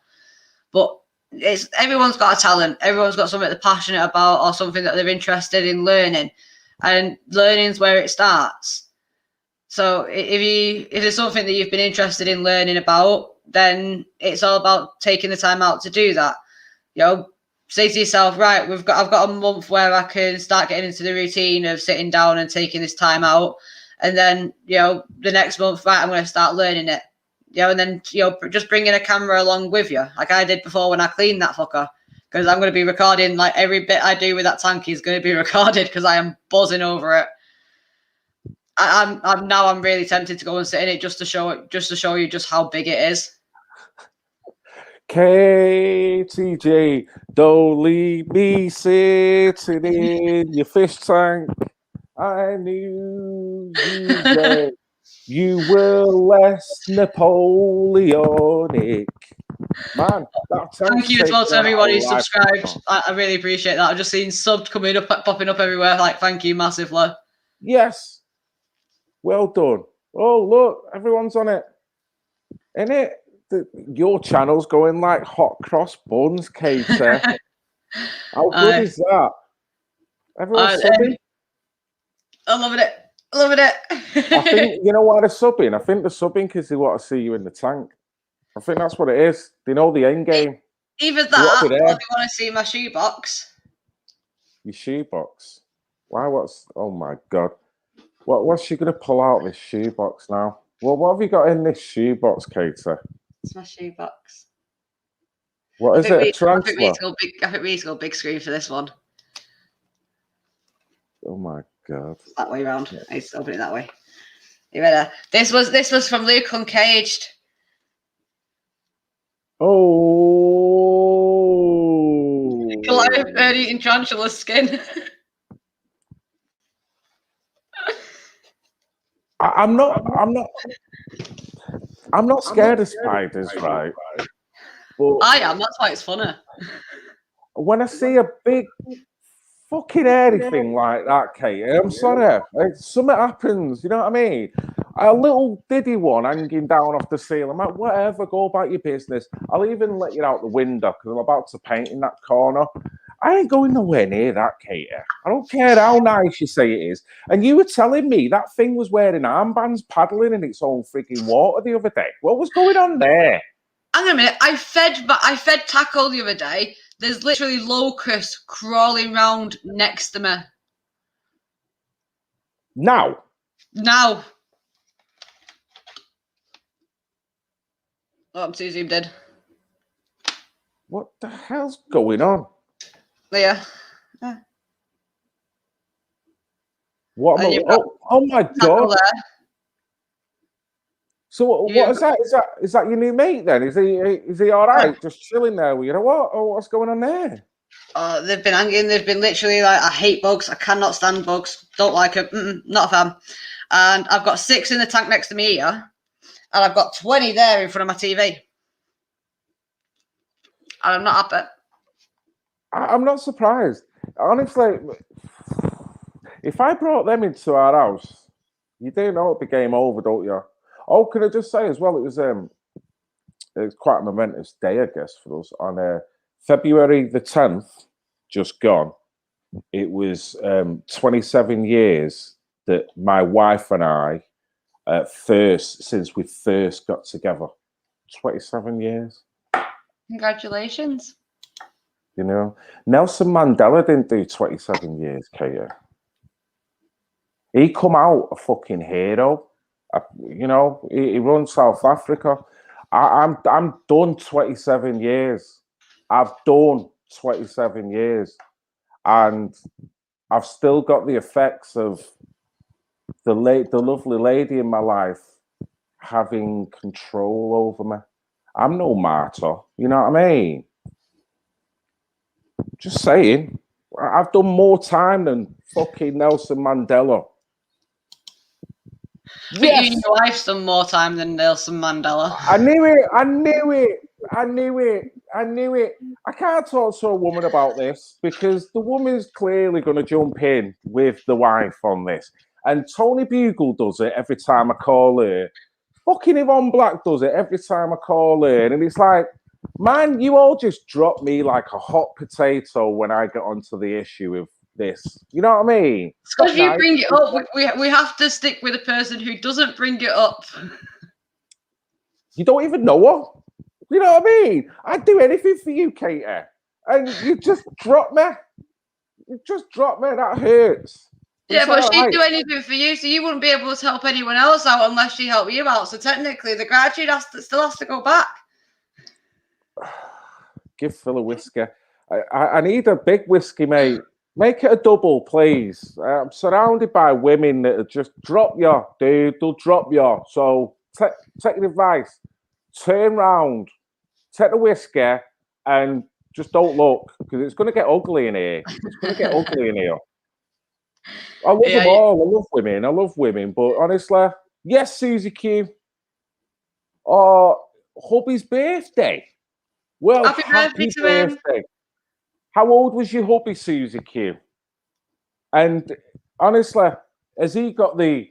[SPEAKER 6] But everyone's got a talent, everyone's got something they're passionate about or something that they're interested in learning, and learning's where it starts. So if it's something that you've been interested in learning about, then it's all about taking the time out to do that. You know, say to yourself, right, I've got a month where I can start getting into the routine of sitting down and taking this time out, and then the next month, right, I'm going to start learning it. And then just bringing a camera along with you, like I did before when I cleaned that fucker, because I'm going to be recording, like every bit I do with that tank is going to be recorded because I am buzzing over it. I'm really tempted to go and sit in it just to show you just how big it is.
[SPEAKER 2] KTJ, don't leave me sitting in your fish tank. I knew you then. You were less Napoleonic. Man, that
[SPEAKER 6] Thank you as well to everyone who subscribed. I really appreciate that. I've just seen subs popping up everywhere. Like, thank you massively.
[SPEAKER 2] Yes. Well done. Oh, look, everyone's on it. In it, your channel's going like hot cross buns, Katie. How good is that? Everyone's subbing.
[SPEAKER 6] I'm loving it. Loving it.
[SPEAKER 2] I think, you know why they're subbing? I think they're subbing because they want to see you in the tank. I think that's what it is. They know the end game.
[SPEAKER 6] Either that or they want to see my shoebox.
[SPEAKER 2] Your shoebox? Why? Oh my God. What's she going to pull out this shoebox now? Well, what have you got in this shoebox, Katie?
[SPEAKER 6] It's my shoebox.
[SPEAKER 2] What is it? A tarantula?
[SPEAKER 6] I think we need to go big screen for this one.
[SPEAKER 2] Oh my God.
[SPEAKER 6] That way around. I need to open it that way. You ready? This was from Luke Uncaged.
[SPEAKER 2] Oh.
[SPEAKER 6] Goliath bird eating tarantula skin.
[SPEAKER 2] I'm not scared of spiders, right? But
[SPEAKER 6] I am. That's why it's funny.
[SPEAKER 2] when I see a big fucking hairy thing like that, Kate, I'm sorry. Something happens, you know what I mean? A little diddy one hanging down off the ceiling. I'm like, whatever, go about your business. I'll even let you out the window because I'm about to paint in that corner. I ain't going nowhere near that, Katie. I don't care how nice you say it is. And you were telling me that thing was wearing armbands, paddling in its own freaking water the other day. What was going on there?
[SPEAKER 6] Hang on a minute. I fed Taco the other day. There's literally locusts crawling around next to me.
[SPEAKER 2] Now.
[SPEAKER 6] Oh, I'm too zoomed in.
[SPEAKER 2] What the hell's going on?
[SPEAKER 6] Yeah.
[SPEAKER 2] What? Oh my God! So what is that? Is that your new mate then? Is he all right? Just chilling there? You know what? Oh, what's going on there?
[SPEAKER 6] They've been hanging. They've been literally like, I hate bugs. I cannot stand bugs. Don't like them. Not a fan. And I've got 6 in the tank next to me here, and I've got 20 there in front of my TV. And I'm not happy.
[SPEAKER 2] I'm not surprised. Honestly, if I brought them into our house, you do know it'd be game over, don't you? Oh, can I just say as well, it was quite a momentous day, I guess, for us. On February the 10th, just gone, it was 27 years that my wife and I, since we first got together. 27 years.
[SPEAKER 6] Congratulations.
[SPEAKER 2] You know, Nelson Mandela didn't do 27 years, Katie. He come out a fucking hero. You know, he runs South Africa. I'm done 27 years. I've done 27 years. And I've still got the effects of the lovely lady in my life having control over me. I'm no martyr. You know what I mean? Just saying. I've done more time than fucking Nelson Mandela.
[SPEAKER 6] But you and your wife's done more time than Nelson Mandela.
[SPEAKER 2] I knew it. I can't talk to a woman about this because the woman's clearly going to jump in with the wife on this. And Tony Bugle does it every time I call her. Fucking Yvonne Black does it every time I call her. And it's like, man, you all just drop me like a hot potato when I get onto the issue of this. You know what I mean?
[SPEAKER 6] Because you bring it up, we have to stick with a person who doesn't bring it up.
[SPEAKER 2] You don't even know her. You know what I mean? I'd do anything for you, Katie. And you just drop me. You just drop me. That hurts.
[SPEAKER 6] Yeah,
[SPEAKER 2] It's
[SPEAKER 6] but
[SPEAKER 2] all
[SPEAKER 6] she'd
[SPEAKER 2] right.
[SPEAKER 6] do anything for you, so you wouldn't be able to help anyone else out unless she helped you out. So technically, the gratitude still has to go back.
[SPEAKER 2] Give Phil a whiskey. I need a big whiskey, mate. Make it a double, please. I'm surrounded by women that will just drop you, dude. They'll drop you. So take the advice. Turn round, take the whiskey, and just don't look, because it's going to get ugly in here. It's going to get ugly in here. I love them all. I love women. I love women. But honestly, yes, Susie Q. Or hubby's birthday. Well,
[SPEAKER 6] Happy birthday to him.
[SPEAKER 2] How old was your hubby, Susie Q? And honestly, has he got the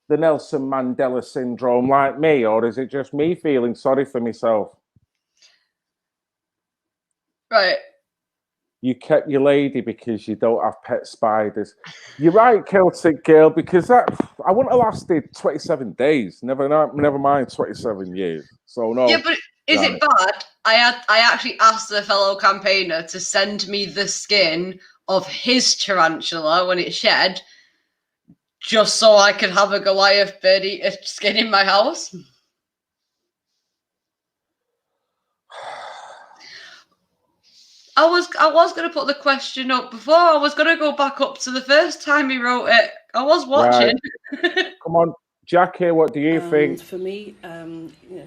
[SPEAKER 2] Nelson Mandela syndrome like me, or is it just me feeling sorry for myself?
[SPEAKER 6] Right.
[SPEAKER 2] You kept your lady because you don't have pet spiders. You're right, Celtic girl, because I wouldn't have lasted 27 days. Never mind 27 years. So no.
[SPEAKER 6] Yeah, but is it bad? I actually asked the fellow campaigner to send me the skin of his tarantula when it shed, just so I could have a Goliath birdie skin in my house. I was going to put the question up before. I was going to go back up to the first time he wrote it. I was watching.
[SPEAKER 2] Right. Come on, Jackie, what do you think?
[SPEAKER 3] For me,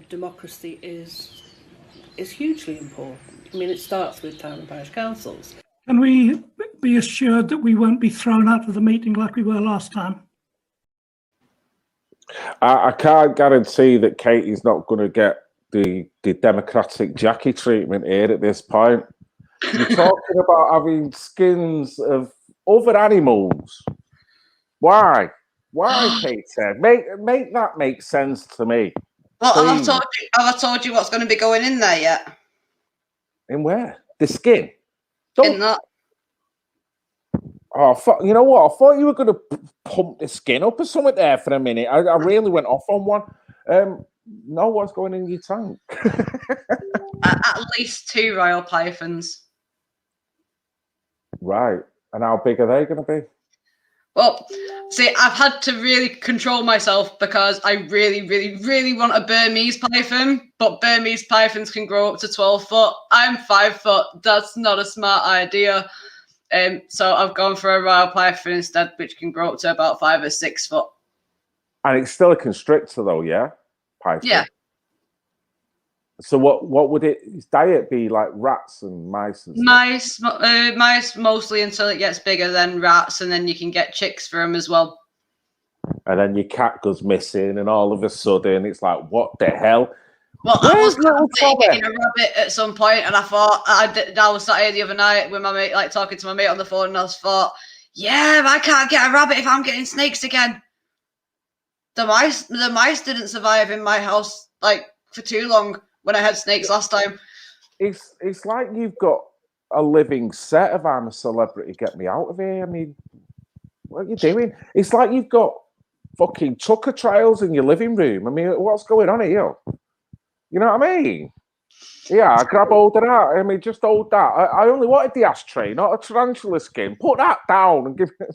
[SPEAKER 3] democracy is hugely important. I mean, it starts with town and parish councils.
[SPEAKER 4] Can we be assured that we won't be thrown out of the meeting like we were last time?
[SPEAKER 2] I can't guarantee that Katie's not going to get the democratic Jackie treatment here at this point. You're talking about having skins of other animals. Why? Why, Katie? Make that make sense to me.
[SPEAKER 6] Well, have I told you what's going to be going in there yet?
[SPEAKER 2] In where? The skin?
[SPEAKER 6] In that.
[SPEAKER 2] Oh, you know what? I thought you were going to pump the skin up or something there for a minute. I really went off on one. No, what's going in your tank?
[SPEAKER 6] At least 2 royal pythons.
[SPEAKER 2] Right. And how big are they going to be?
[SPEAKER 6] Well, see, I've had to really control myself because I really, really, really want a Burmese python, but Burmese pythons can grow up to 12 foot. I'm 5 foot. That's not a smart idea. So I've gone for a royal python instead, which can grow up to about 5 or 6 foot.
[SPEAKER 2] And it's still a constrictor, though, yeah? Python.
[SPEAKER 6] Yeah.
[SPEAKER 2] So what would its diet be, like rats and mice and
[SPEAKER 6] stuff? Mice mostly until it gets bigger, then rats, and then you can get chicks for them as well.
[SPEAKER 2] And then your cat goes missing, and all of a sudden it's like, what the hell?
[SPEAKER 6] Well, I was getting a rabbit at some point, and I thought I was sat here the other night with my mate, like talking to my mate on the phone, and I thought, yeah, I can't get a rabbit if I'm getting snakes again. The mice didn't survive in my house like for too long when I had snakes last time.
[SPEAKER 2] It's like you've got a living set of I'm a Celebrity, get me out of here. I mean, what are you doing? It's like you've got fucking Tucker trials in your living room. I mean, what's going on here? You know what I mean? Yeah, grab hold of that. I mean, just hold that. I only wanted the ashtray, not a tarantula skin. Put that down and give it.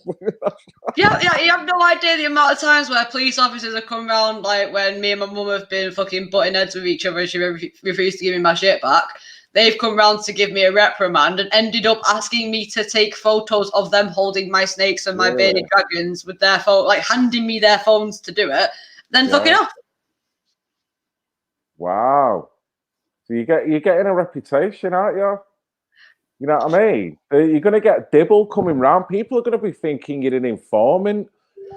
[SPEAKER 6] Yeah, you have no idea the amount of times where police officers have come round, like when me and my mum have been fucking butting heads with each other and she refused to give me my shit back. They've come round to give me a reprimand and ended up asking me to take photos of them holding my snakes and my bearded dragons with their phone, like handing me their phones to do it, then fucking off.
[SPEAKER 2] Wow. So you're getting a reputation, aren't you? You know what I mean? You're going to get dibble coming round. People are going to be thinking you're an informant.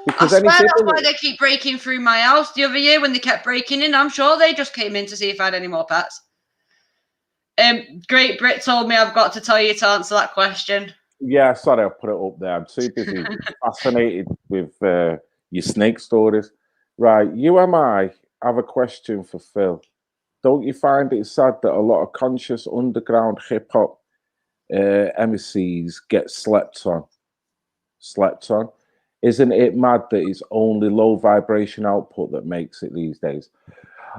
[SPEAKER 6] Because I swear that's why they keep breaking through my house. The other year when they kept breaking in, I'm sure they just came in to see if I had any more pets. Great Brit told me I've got to tell you to answer that question.
[SPEAKER 2] Yeah, sorry, I put it up there. I'm too busy fascinated with your snake stories. Right, you and I have a question for Phil. Don't you find it sad that a lot of conscious underground hip-hop MCs get slept on? slept on. Isn't it mad that it's only low vibration output that makes it these days?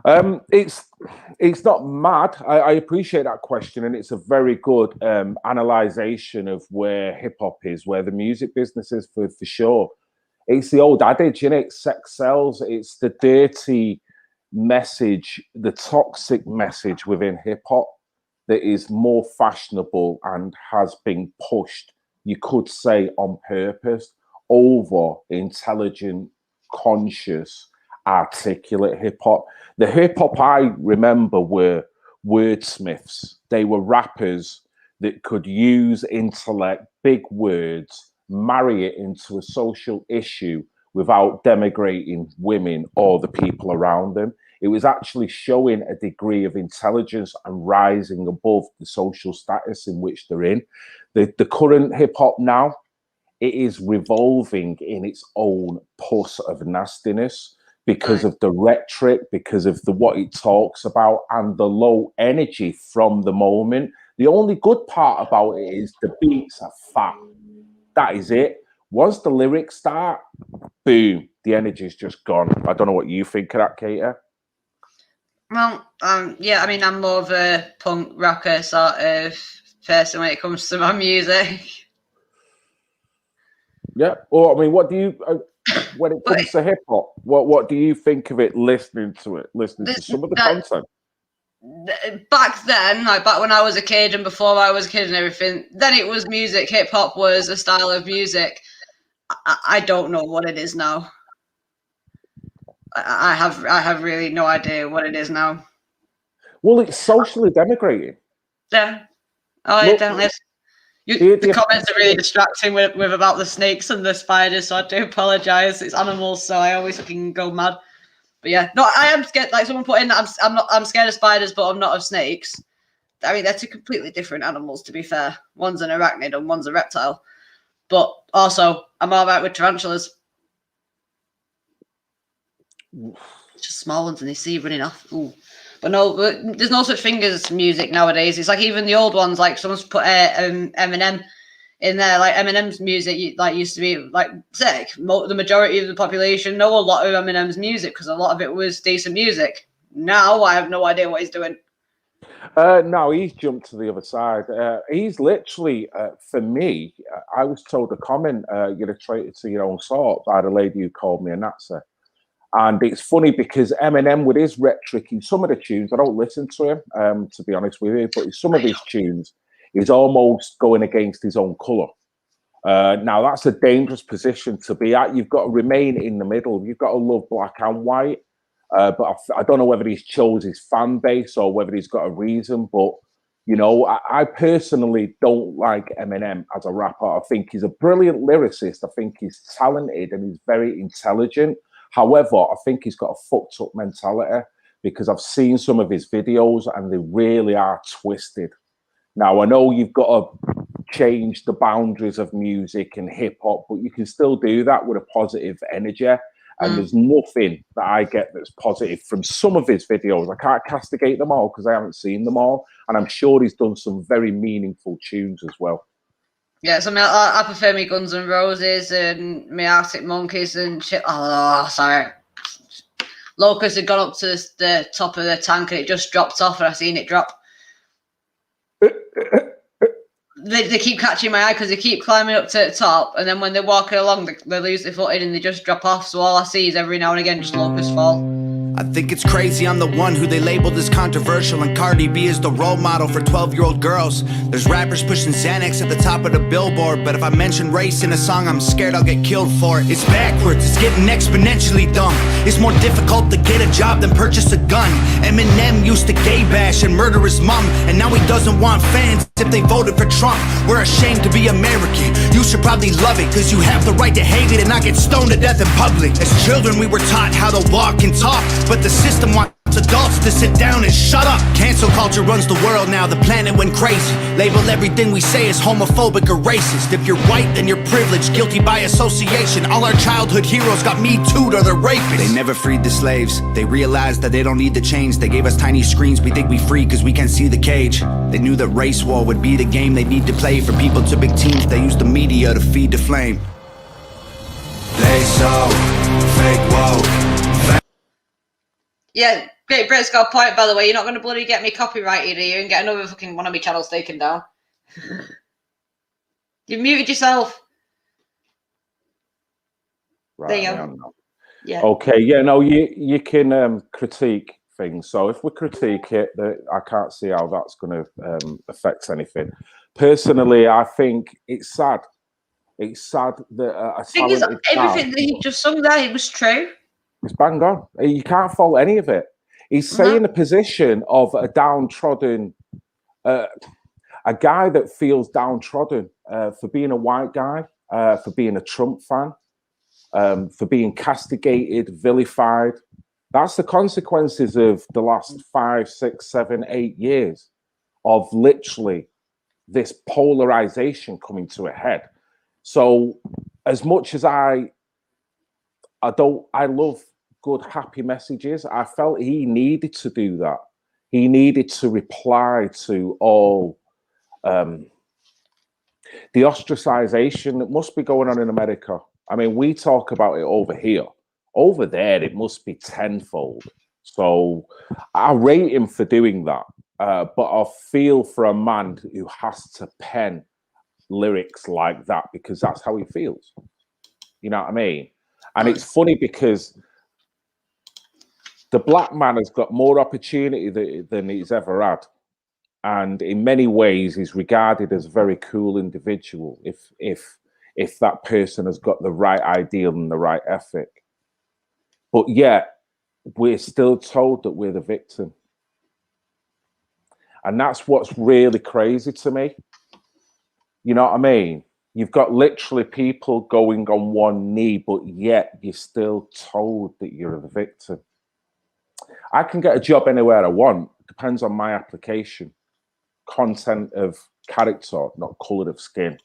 [SPEAKER 2] It's not mad. I appreciate that question, and it's a very good analyzation of where hip hop is, where the music business is for sure. It's the old adage, innit? Sex sells. It's the dirty message, the toxic message within hip hop that is more fashionable and has been pushed, you could say, on purpose over intelligent, conscious, articulate hip hop. The hip hop I remember were wordsmiths. They were rappers that could use intellect, big words, marry it into a social issue without denigrating women or the people around them. It was actually showing a degree of intelligence and rising above the social status in which they're in. The current hip hop now, it is revolving in its own puss of nastiness because of the rhetoric, because of what it talks about, and the low energy from the moment. The only good part about it is the beats are fat. That is it. Once the lyrics start, boom, the energy's just gone. I don't know what you think of that, Katie.
[SPEAKER 6] Well, yeah, I mean, I'm more of a punk rocker sort of person when it comes to my music.
[SPEAKER 2] Yeah. Or I mean, what do you when it comes to hip hop? What do you think of it? Listening to some of the content.
[SPEAKER 6] Back then, like back when I was a kid and before I was a kid and everything, then it was music. Hip hop was a style of music. I don't know what it is now. I have really no idea what it is now.
[SPEAKER 2] Well, it's socially denigrating.
[SPEAKER 6] Yeah. Oh, it definitely is. The comments are really distracting with about the snakes and the spiders, so I do apologise. It's animals, so I always fucking go mad. But yeah, no, I am scared. Like someone put in, I'm scared of spiders, but I'm not of snakes. I mean, they're two completely different animals, to be fair. One's an arachnid and one's a reptile. But also, I'm all right with tarantulas. Just small ones, and they see you running off. Ooh. But no, there's no such thing as music nowadays. It's like even the old ones, like someone's put Eminem in there. Like Eminem's music, used to be like sick. The majority of the population know a lot of Eminem's music because a lot of it was decent music. Now I have no idea what he's doing.
[SPEAKER 2] No, he's jumped to the other side. He's literally, for me, I was told a comment, you're a traitor to your own sort by the lady who called me a Nazi. And it's funny because Eminem, with his rhetoric in some of the tunes, I don't listen to him, to be honest with you, but in some of his tunes, he's almost going against his own colour. Now, that's a dangerous position to be at. You've got to remain in the middle. You've got to love black and white. But I don't know whether he's chose his fan base or whether he's got a reason. But, you know, I personally don't like Eminem as a rapper. I think he's a brilliant lyricist. I think he's talented and he's very intelligent. However, I think he's got a fucked up mentality because I've seen some of his videos and they really are twisted. Now, I know you've got to change the boundaries of music and hip hop, but you can still do that with a positive energy. And there's nothing that I get that's positive from some of his videos. I can't castigate them all because I haven't seen them all. And I'm sure he's done some very meaningful tunes as well.
[SPEAKER 6] Yeah, so I prefer me Guns N' Roses and me Arctic Monkeys and shit. Oh, sorry. Locust had gone up to the top of the tank and it just dropped off and I seen it drop. They keep catching my eye because they keep climbing up to the top and then when they're walking along, they lose their footing and they just drop off. So all I see is every now and again just locusts fall.
[SPEAKER 9] I think it's crazy I'm the one who they labeled as controversial and Cardi B is the role model for 12-year-old girls. There's rappers pushing Xanax at the top of the billboard, but if I mention race in a song, I'm scared I'll get killed for it. It's backwards, it's getting exponentially dumb. It's more difficult to get a job than purchase a gun. Eminem used to gay bash and murder his mom, and now he doesn't want fans if they voted for Trump. We're ashamed to be American. You should probably love it, cause you have the right to hate it and not get stoned to death in public. As children we were taught how to walk and talk, but the system wants adults to sit down and shut up. Cancel culture runs the world now, the planet went crazy. Label everything we say as homophobic or racist. If you're white, then you're privileged, guilty by association. All our childhood heroes got Me Too'd or they're rapists. They never freed the slaves. They realized that they don't need to change. They gave us tiny screens, we think we free cause we can't see the cage. They knew that race war would be the game they need to play. For people to big teams, they use the media to feed the flame. so fake, whoa.
[SPEAKER 6] Yeah, Great Britain's got a point, by the way. You're not going to bloody get me copyrighted here and get another fucking one of my channels taken down. You've muted yourself.
[SPEAKER 2] Right,
[SPEAKER 6] There you
[SPEAKER 2] I
[SPEAKER 6] go.
[SPEAKER 2] am now.
[SPEAKER 6] Yeah.
[SPEAKER 2] Okay, yeah, no, you can critique things. So if we critique it, I can't see how that's going to affect anything. Personally, I think it's sad. It's sad that a
[SPEAKER 6] Thing is,
[SPEAKER 2] talented
[SPEAKER 6] everything
[SPEAKER 2] guy,
[SPEAKER 6] that he just sung there, it was true.
[SPEAKER 2] it's bang on. You can't fault any of it. He's saying the position of a downtrodden, a guy that feels downtrodden for being a white guy, for being a Trump fan, for being castigated, vilified. That's the consequences of the last 5, 6, 7, 8 years of literally this polarization coming to a head. So as much as I love good, happy messages, I felt he needed to do that. He needed to reply to all the ostracization that must be going on in America. I mean, we talk about it over here. Over there, it must be tenfold. So I rate him for doing that. But I feel for a man who has to pen lyrics like that because that's how he feels. You know what I mean? And it's funny because the black man has got more opportunity than he's ever had. And in many ways, he's regarded as a very cool individual if that person has got the right ideal and the right ethic. But yet, we're still told that we're the victim. And that's what's really crazy to me. You know what I mean? You've got literally people going on one knee, but yet you're still told that you're the victim. I can get a job anywhere I want. Depends on my application. Content of character, not colour of skin.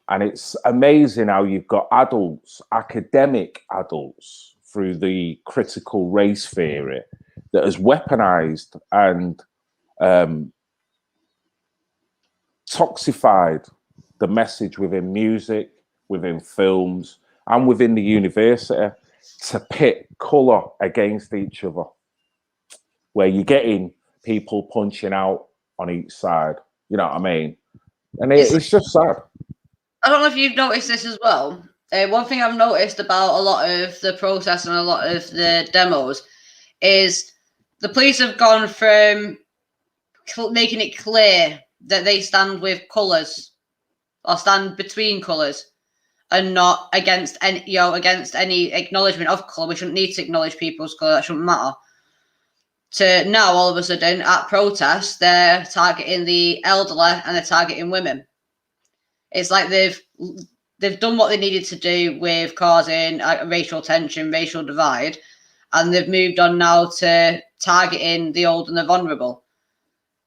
[SPEAKER 2] And it's amazing how you've got adults, academic adults, through the critical race theory that has weaponized and toxified the message within music, within films, and within the university to pit colour against each other, where you're getting people punching out on each side. You know what I mean? And it's just sad.
[SPEAKER 6] I don't know if you've noticed this as well. One thing I've noticed about a lot of the protests and a lot of the demos is the police have gone from making it clear that they stand with colours or stand between colours and not against any acknowledgement of colour. We shouldn't need to acknowledge people's colour. That shouldn't matter. To now, all of a sudden, at protests, they're targeting the elderly and they're targeting women. It's like they've done what they needed to do with causing racial tension, racial divide, and they've moved on now to targeting the old and the vulnerable.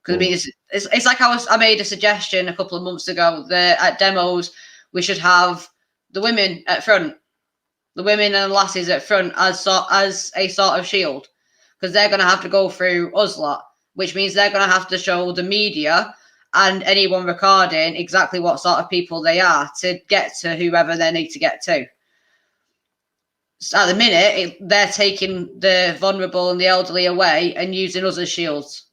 [SPEAKER 6] Because I mean, it's like I made a suggestion a couple of months ago that at demos we should have the women at front, the women and the lasses at front as a sort of shield, because they're going to have to go through us lot, which means they're going to have to show the media and anyone recording exactly what sort of people they are to get to whoever they need to get to. So at the minute, they're taking the vulnerable and the elderly away and using us as shields.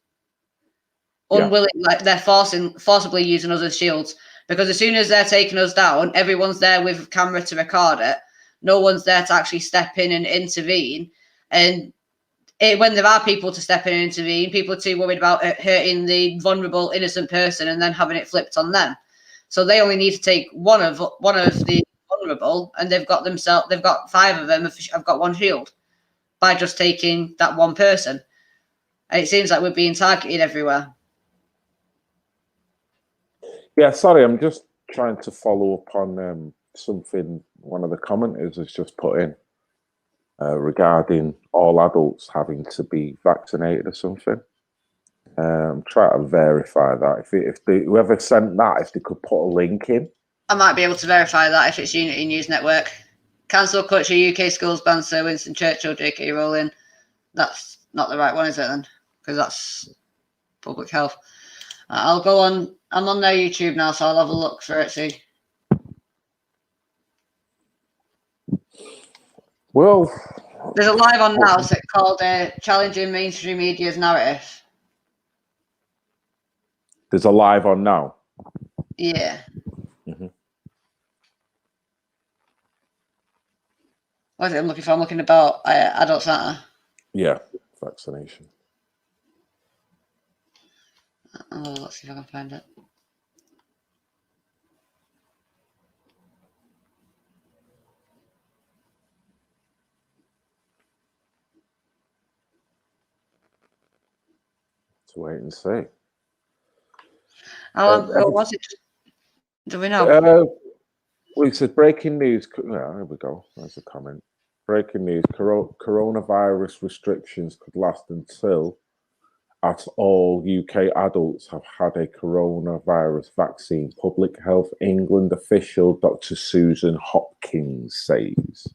[SPEAKER 6] Unwilling, like they're forcibly using us as shields, because as soon as they're taking us down, everyone's there with a camera to record it. No one's there to actually step in and intervene. And when there are people to step in and intervene, people are too worried about hurting the vulnerable, innocent person and then having it flipped on them. So they only need to take one of the vulnerable, and they've got 5 of them have got one shield by just taking that one person. And it seems like we're being targeted everywhere.
[SPEAKER 2] Yeah, sorry, I'm just trying to follow up on something one of the commenters has just put in regarding all adults having to be vaccinated or something. Try to verify that. If whoever sent that, if they could put a link in.
[SPEAKER 6] I might be able to verify that if it's Unity News Network. Cancel culture, UK schools ban Sir Winston Churchill, J.K. Rowling. That's not the right one, is it then? Because that's public health. I'll go on. I'm on their YouTube now, so I'll have a look for it. See.
[SPEAKER 2] Well,
[SPEAKER 6] There's a live on now called Challenging Mainstream Media's Narrative.
[SPEAKER 2] there's a live on now.
[SPEAKER 6] Yeah.
[SPEAKER 2] Mm-hmm.
[SPEAKER 6] What is it I'm looking for? I'm looking about adult Santa.
[SPEAKER 2] Yeah, vaccination.
[SPEAKER 6] Oh, let's see if I can find it.
[SPEAKER 2] To wait and see.
[SPEAKER 6] How long ago was it? Do we know?
[SPEAKER 2] Well, it says breaking news. Yeah, here we go. There's a comment. Breaking news: coronavirus restrictions could last until at all UK adults have had a coronavirus vaccine. Public Health England official Dr. Susan Hopkins says.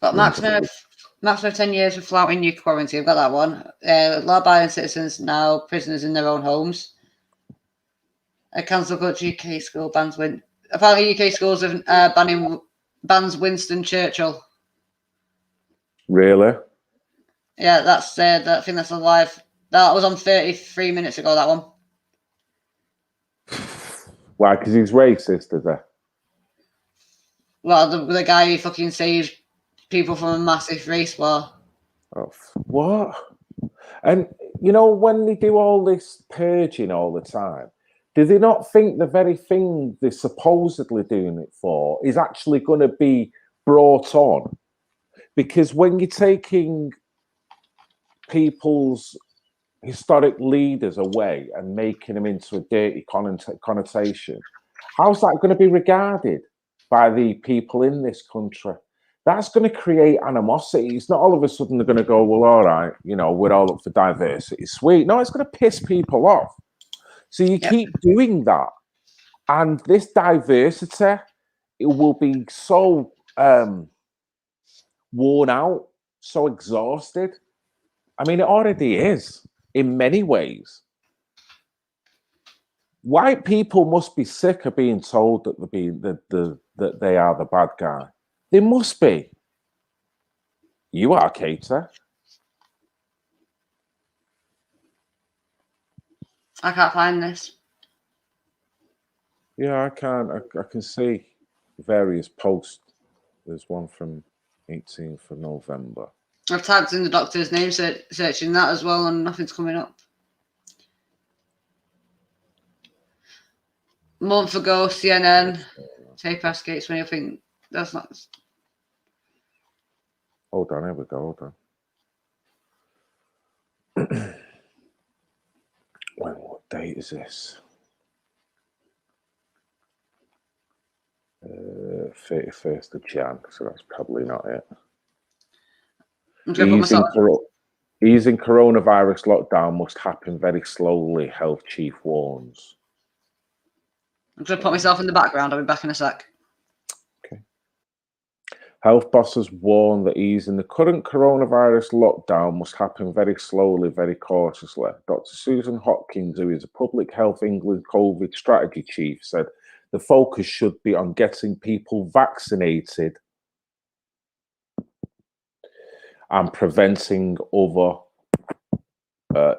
[SPEAKER 6] Got maximum of 10 years for flouting new quarantine. I've got that one. Law-abiding citizens now prisoners in their own homes. A cancel culture UK school bans apparently UK schools have bans Winston Churchill.
[SPEAKER 2] Really?
[SPEAKER 6] Yeah, that's I think that's a live. That was on 33 minutes ago. That one.
[SPEAKER 2] Why? Because he's racist, is he?
[SPEAKER 6] Well, the guy who fucking saved people from a massive race war.
[SPEAKER 2] Oh, what? And you know, when they do all this purging all the time, do they not think the very thing they're supposedly doing it for is actually going to be brought on? Because when you're taking people's historic leaders away and making them into a dirty connotation, how's that going to be regarded by the people in this country? That's going to create animosity. It's not all of a sudden they're going to go, well, all right, you know, we're all up for diversity. Sweet. No, it's going to piss people off. So you keep doing that. And this diversity, it will be so worn out, so exhausted. I mean, it already is in many ways. White people must be sick of being told that that they are the bad guy. They must be. You are, Kater.
[SPEAKER 6] I can't find this.
[SPEAKER 2] Yeah, I can. I can see various posts. There's one from 18th of November.
[SPEAKER 6] I've typed in the doctor's name, searching that as well, and nothing's coming up. A month ago, CNN, tape escapes when you think that's not.
[SPEAKER 2] Hold on, here we go. Hold on. What date is this? 31st of Jan, so that's probably not it. Easing coronavirus lockdown must happen very slowly, health chief warns.
[SPEAKER 6] I'm going to put myself in the background. I'll be back in a sec.
[SPEAKER 2] Okay. Health bosses warn that easing the current coronavirus lockdown must happen very slowly, very cautiously. Dr. Susan Hopkins, who is a Public Health England COVID strategy chief, said the focus should be on getting people vaccinated and preventing other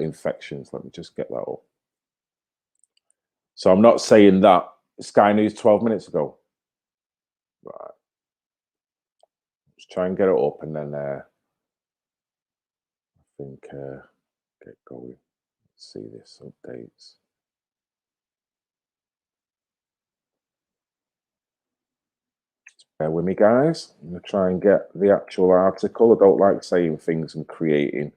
[SPEAKER 2] infections. Let me just get that up. So I'm not saying that. Sky News 12 minutes ago. Right. Let's try and get it up and then I think get going. Let's see this updates. Just bear with me, guys. I'm going to try and get the actual article. I don't like saying things and creating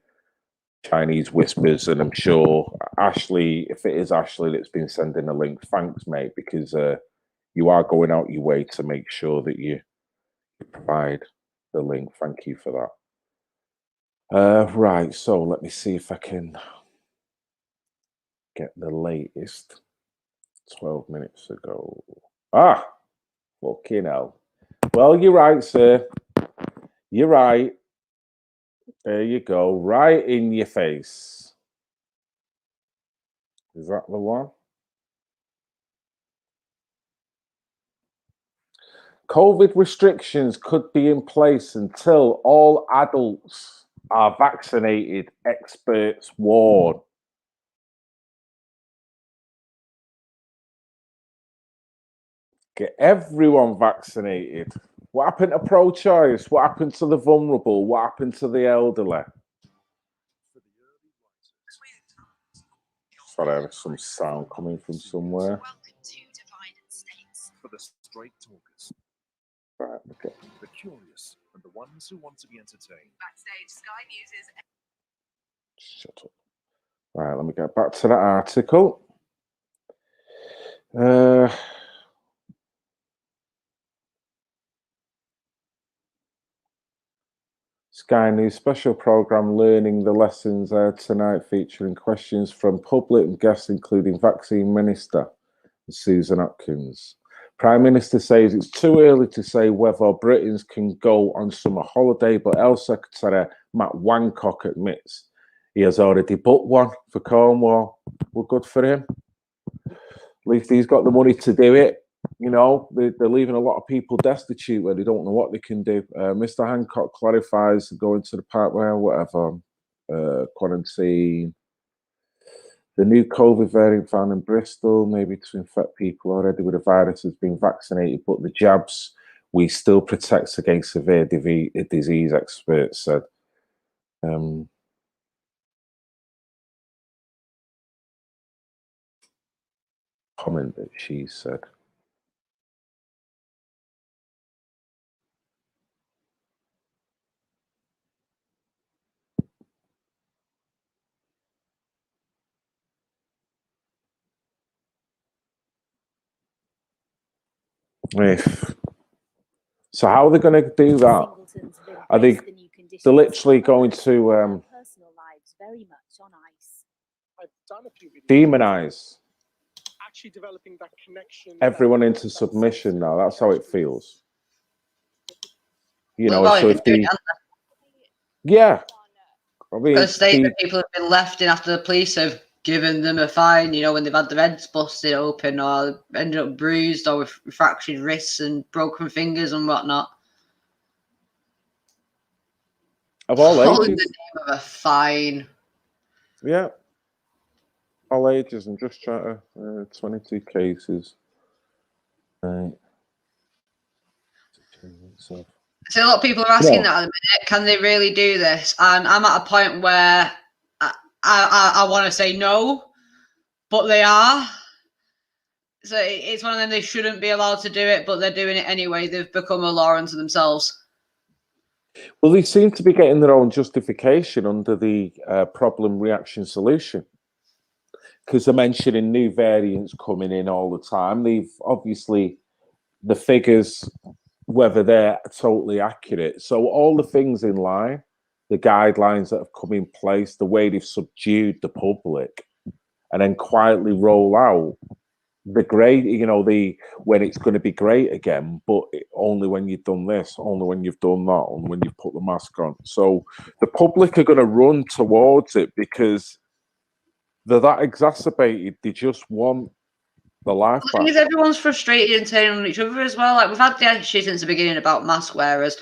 [SPEAKER 2] Chinese whispers, and I'm sure Ashley, if it is Ashley that's been sending a link, thanks, mate, because you are going out your way to make sure that you provide the link. Thank you for that. Right, so let me see if I can get the latest 12 minutes ago. Ah, fucking hell. Well, you're right, sir. You're right. There you go. Right in your face. Is that the one? COVID restrictions could be in place until all adults are vaccinated, experts warn. Get everyone vaccinated. What happened to pro-choice? What happened to the vulnerable? What happened to the elderly? Sorry, there's some sound coming from somewhere.
[SPEAKER 10] For the straight talkers,
[SPEAKER 2] Right, okay.
[SPEAKER 10] the curious, and the ones who want to be entertained.
[SPEAKER 11] Backstage, Sky News'
[SPEAKER 2] Shut up. Right, let me get back to that article. Sky News special programme Learning the Lessons tonight, featuring questions from public and guests, including Vaccine Minister Susan Atkins. Prime Minister says it's too early to say whether Britons can go on summer holiday, but Health Secretary Matt Wancock admits he has already booked one for Cornwall. Well, good for him. At least he's got the money to do it. You know, they're leaving a lot of people destitute where they don't know what they can do. Mr. Hancock clarifies going to the park where whatever, quarantine. The new COVID variant found in Bristol may be to infect people already with the virus has been vaccinated, but the jabs we still protects against severe disease, experts said. Comment that she said. So how are they going to do that? Are they're literally going to demonize everyone into submission now? That's how it feels. You know, so if they, yeah, I mean,
[SPEAKER 6] Because state that people have been left in after the police have given them a fine, you know, when they've had their heads busted open or ended up bruised or with fractured wrists and broken fingers and whatnot.
[SPEAKER 2] Of all
[SPEAKER 6] all
[SPEAKER 2] ages.
[SPEAKER 6] in the name of a fine.
[SPEAKER 2] Yeah. All ages. I'm just trying to 22 cases. Right.
[SPEAKER 6] So a lot of people are asking that at the minute. Can they really do this? And I'm at a point where I want to say no, but they are. So it's one of them. They shouldn't be allowed to do it, but they're doing it anyway. They've become a law unto themselves.
[SPEAKER 2] Well, they seem to be getting their own justification under the problem reaction solution, because they're mentioning new variants coming in all the time. They've obviously the figures, whether they're totally accurate. So all the things in line, the guidelines that have come in place, the way they've subdued the public, and then quietly roll out the great, you know, the when it's going to be great again, but only when you've done this, only when you've done that, only when you've put the mask on. So the public are going to run towards it because they're that exacerbated. They just want the life back.
[SPEAKER 6] The thing is, everyone's frustrated and turning on each other as well. Like, we've had the issue since the beginning about mask wearers,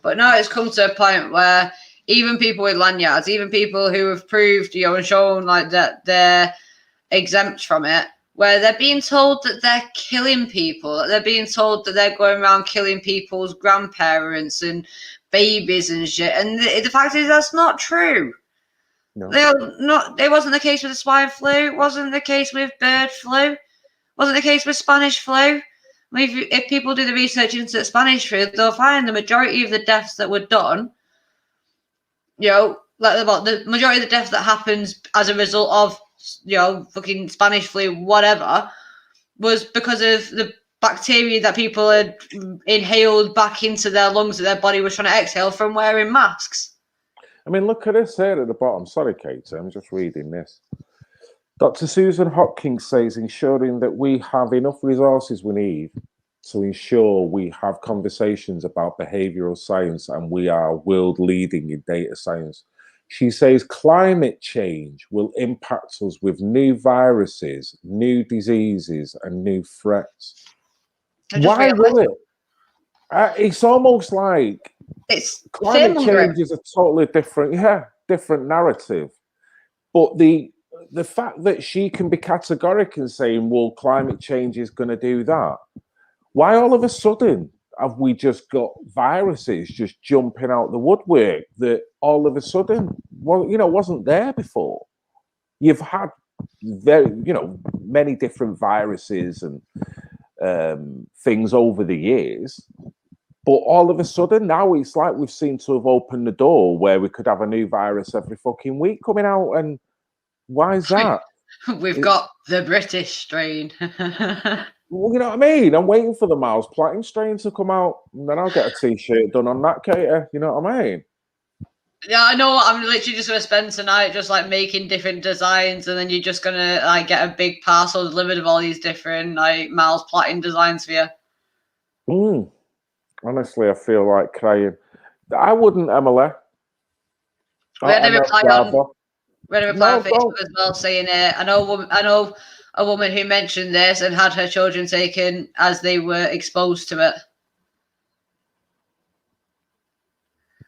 [SPEAKER 6] but now it's come to a point where even people with lanyards, even people who have proved, you know, and shown like that they're exempt from it, where they're being told that they're killing people, that they're being told that they're going around killing people's grandparents and babies and shit. And the fact is, that's not true. No. It wasn't the case with the swine flu. It wasn't the case with bird flu. It wasn't the case with Spanish flu. I mean, if people do the research into Spanish flu, they'll find the majority of the deaths that were done, you know, like the majority of the deaths that happens as a result of, you know, fucking Spanish flu, whatever, was because of the bacteria that people had inhaled back into their lungs that their body was trying to exhale from wearing masks.
[SPEAKER 2] I mean, look at this here at the bottom. Sorry, Kate, I'm just reading this. Dr. Susan Hopkins says ensuring that we have enough resources we need to ensure we have conversations about behavioural science, and we are world leading in data science. She says climate change will impact us with new viruses, new diseases, and new threats. Why will it? It's almost like
[SPEAKER 6] It's
[SPEAKER 2] climate
[SPEAKER 6] fear-mongering.
[SPEAKER 2] change is a totally different narrative. But the fact that she can be categoric and saying, well, climate change is going to do that. Why all of a sudden have we just got viruses just jumping out the woodwork that all of a sudden, well, wasn't there before? You've had many different viruses and things over the years. But all of a sudden now it's like we've seemed to have opened the door where we could have a new virus every fucking week coming out. And why is that?
[SPEAKER 6] We've got the British strain.
[SPEAKER 2] Well, you know what I mean? I'm waiting for the Miles Platin strain to come out, and then I'll get a t-shirt done on that, Kater. You know what I mean?
[SPEAKER 6] Yeah, I know. I'm literally just gonna spend tonight just like making different designs, and then you're just gonna like get a big parcel delivered of all these different like Miles Platin designs for you.
[SPEAKER 2] Honestly, I feel like crying. I wouldn't, Emily.
[SPEAKER 6] We had a reply on
[SPEAKER 2] No,
[SPEAKER 6] Facebook as well saying, I know a woman who mentioned this and had her children taken as they were exposed to it.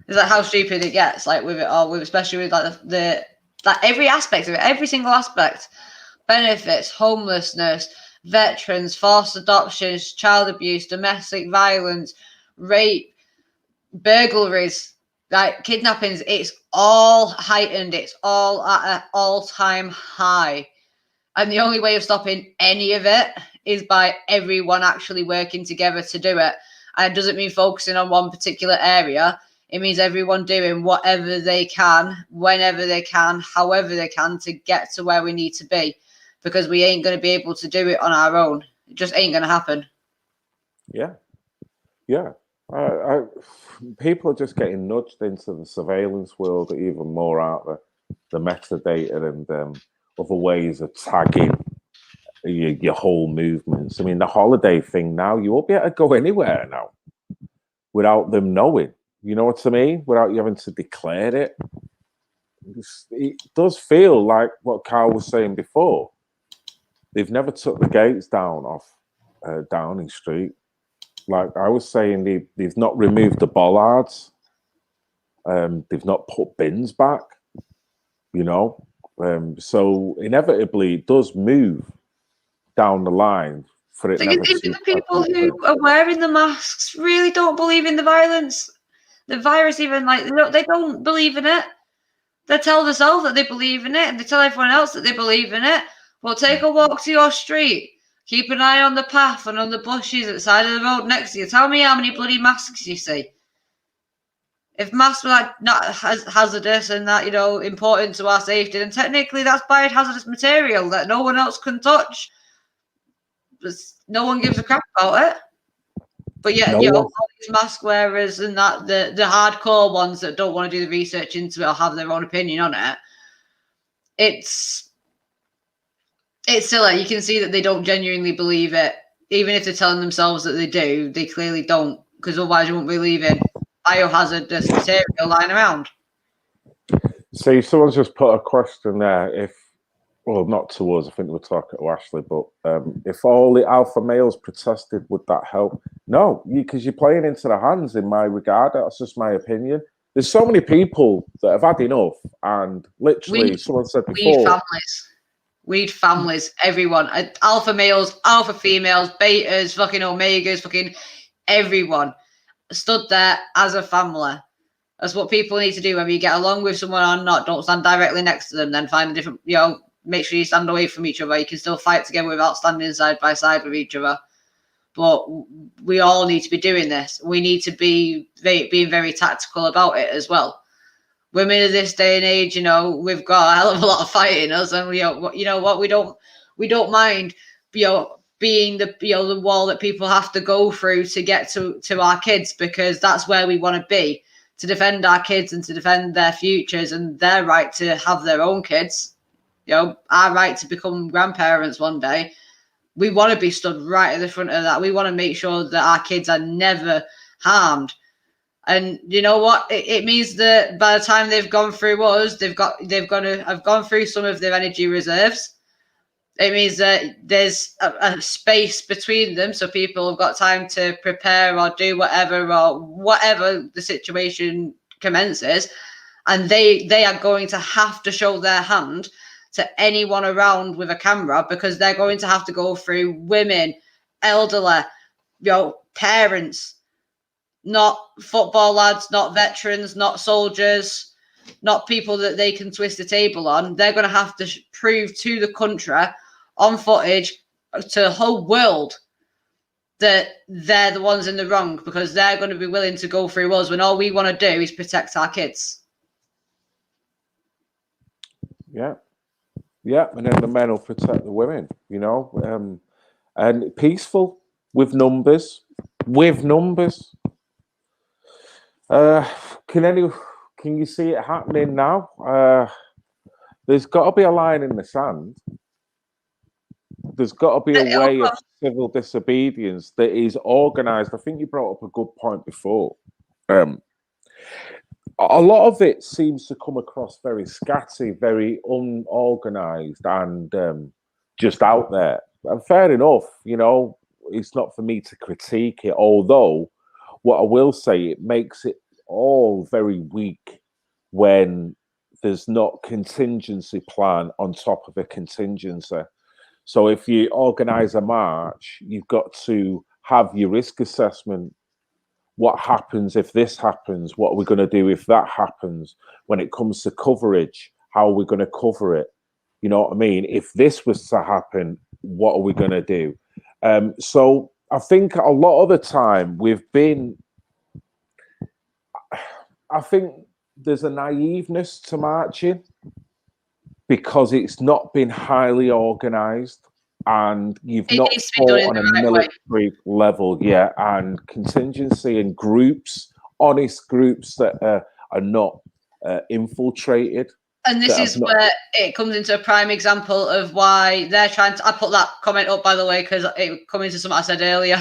[SPEAKER 6] Is that how stupid it gets? Like with it all, especially with like the like every aspect of it, every single aspect, benefits, homelessness, veterans, forced adoptions, child abuse, domestic violence, rape, burglaries, like kidnappings. It's all heightened. It's all at an all-time high. And the only way of stopping any of it is by everyone actually working together to do it. And it doesn't mean focusing on one particular area. It means everyone doing whatever they can, whenever they can, however they can to get to where we need to be. Because we ain't going to be able to do it on our own. It just ain't going to happen.
[SPEAKER 2] Yeah. People are just getting nudged into the surveillance world even more, aren't they? The metadata and other ways of tagging your whole movements. I mean, the holiday thing now, you won't be able to go anywhere now without them knowing. You know what I mean? Without you having to declare it. It does feel like what Carl was saying before. They've never took the gates down off Downing Street. Like I was saying, they've not removed the bollards. They've not put bins back. So inevitably it does move down the line for it.
[SPEAKER 6] Even the people who are wearing the masks really don't believe in the violence, the virus. Even like they don't believe in it. They tell themselves that they believe in it, and they tell everyone else that they believe in it. Well, take a walk to your street. Keep an eye on the path and on the bushes at the side of the road next to you. Tell me how many bloody masks you see. If masks were like not hazardous and that important to our safety, then technically that's biohazardous material that no one else can touch. No one gives a crap about it. But yeah, all these mask wearers and that the hardcore ones that don't want to do the research into it or have their own opinion on it, it's silly. You can see that they don't genuinely believe it. Even if they're telling themselves that they do, they clearly don't, because otherwise you won't be leaving biohazardous material lying around.
[SPEAKER 2] See, someone's just put a question there. Well, not to us, I think we're talking to Ashley, but if all the alpha males protested, would that help? No, because you're playing into the hands in my regard. That's just my opinion. There's so many people that have had enough, and literally, someone said before...
[SPEAKER 6] Weed families, everyone. Alpha males, alpha females, betas, fucking omegas, fucking everyone stood there as a family. That's what people need to do. Whether you get along with someone or not, don't stand directly next to them. Then find a different, make sure you stand away from each other. You can still fight together without standing side by side with each other. But we all need to be doing this. We need to be being very tactical about it as well. Women of this day and age, we've got a hell of a lot of fight in us, and we don't mind, being the wall that people have to go through to get to our kids, because that's where we want to be, to defend our kids and to defend their futures and their right to have their own kids, our right to become grandparents one day. We want to be stood right at the front of that. We want to make sure that our kids are never harmed. And you know what? It means that by the time they've gone through us, they've gone to have gone through some of their energy reserves. It means that there's a space between them, so people have got time to prepare or do whatever the situation commences, and they are going to have to show their hand to anyone around with a camera, because they're going to have to go through women, elderly, parents, not football lads, not veterans, not soldiers, not people that they can twist the table on. They're going to have to prove to the country on footage, to the whole world, that they're the ones in the wrong, because they're going to be willing to go through us when all we want to do is protect our kids.
[SPEAKER 2] Yeah. And then the men will protect the women, and peaceful with numbers. Can you see it happening now? There's got to be a line in the sand. There's got to be a way of civil disobedience that is organised. I think you brought up a good point before. A lot of it seems to come across very scatty, very unorganised, and just out there. And fair enough, it's not for me to critique it. Although, what I will say, it makes it all very weak when there's not contingency plan on top of a contingency. So if you organise a march, you've got to have your risk assessment. What happens if this happens? What are we going to do if that happens? When it comes to coverage, how are we going to cover it? You know what I mean? If this was to happen, what are we going to do? So I think a lot of the time I think there's a naiveness to marching because it's not been highly organised, and you've not fought on a military level yet, and contingency and groups, honest groups that are not infiltrated.
[SPEAKER 6] And this is where it comes into a prime example of why they're trying to... I put that comment up, by the way, because it come into something I said earlier.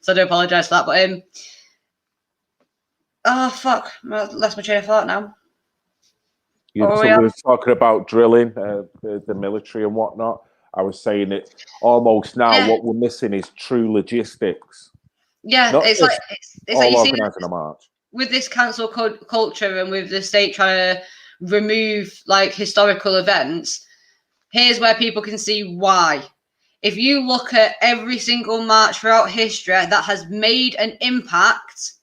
[SPEAKER 6] So I do apologise for that. But oh fuck, I lost my train of thought now.
[SPEAKER 2] We were talking about drilling, the military and whatnot. I was saying it almost now. What we're missing is true logistics.
[SPEAKER 6] Yeah, it's like
[SPEAKER 2] all organising a march.
[SPEAKER 6] With this cancel culture and with the state trying to remove like historical events, here's where people can see why. If you look at every single march throughout history that has made an impact,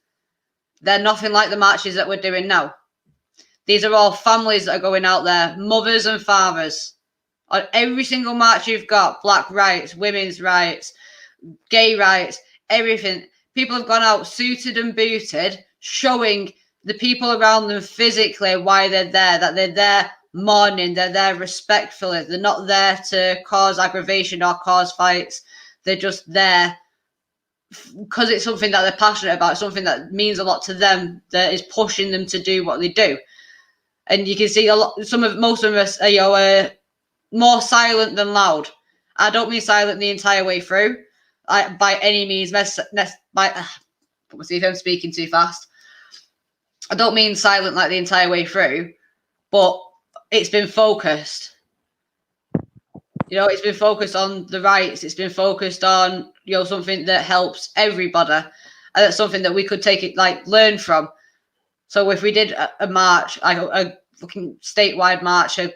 [SPEAKER 6] they're nothing like the marches that we're doing now. These are all families that are going out there, mothers and fathers. On every single march you've got, black rights, women's rights, gay rights, everything. People have gone out suited and booted, showing the people around them physically why they're there, that they're there mourning, they're there respectfully. They're not there to cause aggravation or cause fights. They're just there because it's something that they're passionate about, something that means a lot to them, that is pushing them to do what they do. And you can see most of us are more silent than loud. I don't mean silent the entire way through, by any means. See if I'm speaking too fast. I don't mean silent like the entire way through, but it's been focused. It's been focused on the rights. It's been focused on something that helps everybody, and that's something that we could learn from. So if we did a march, a fucking statewide march, a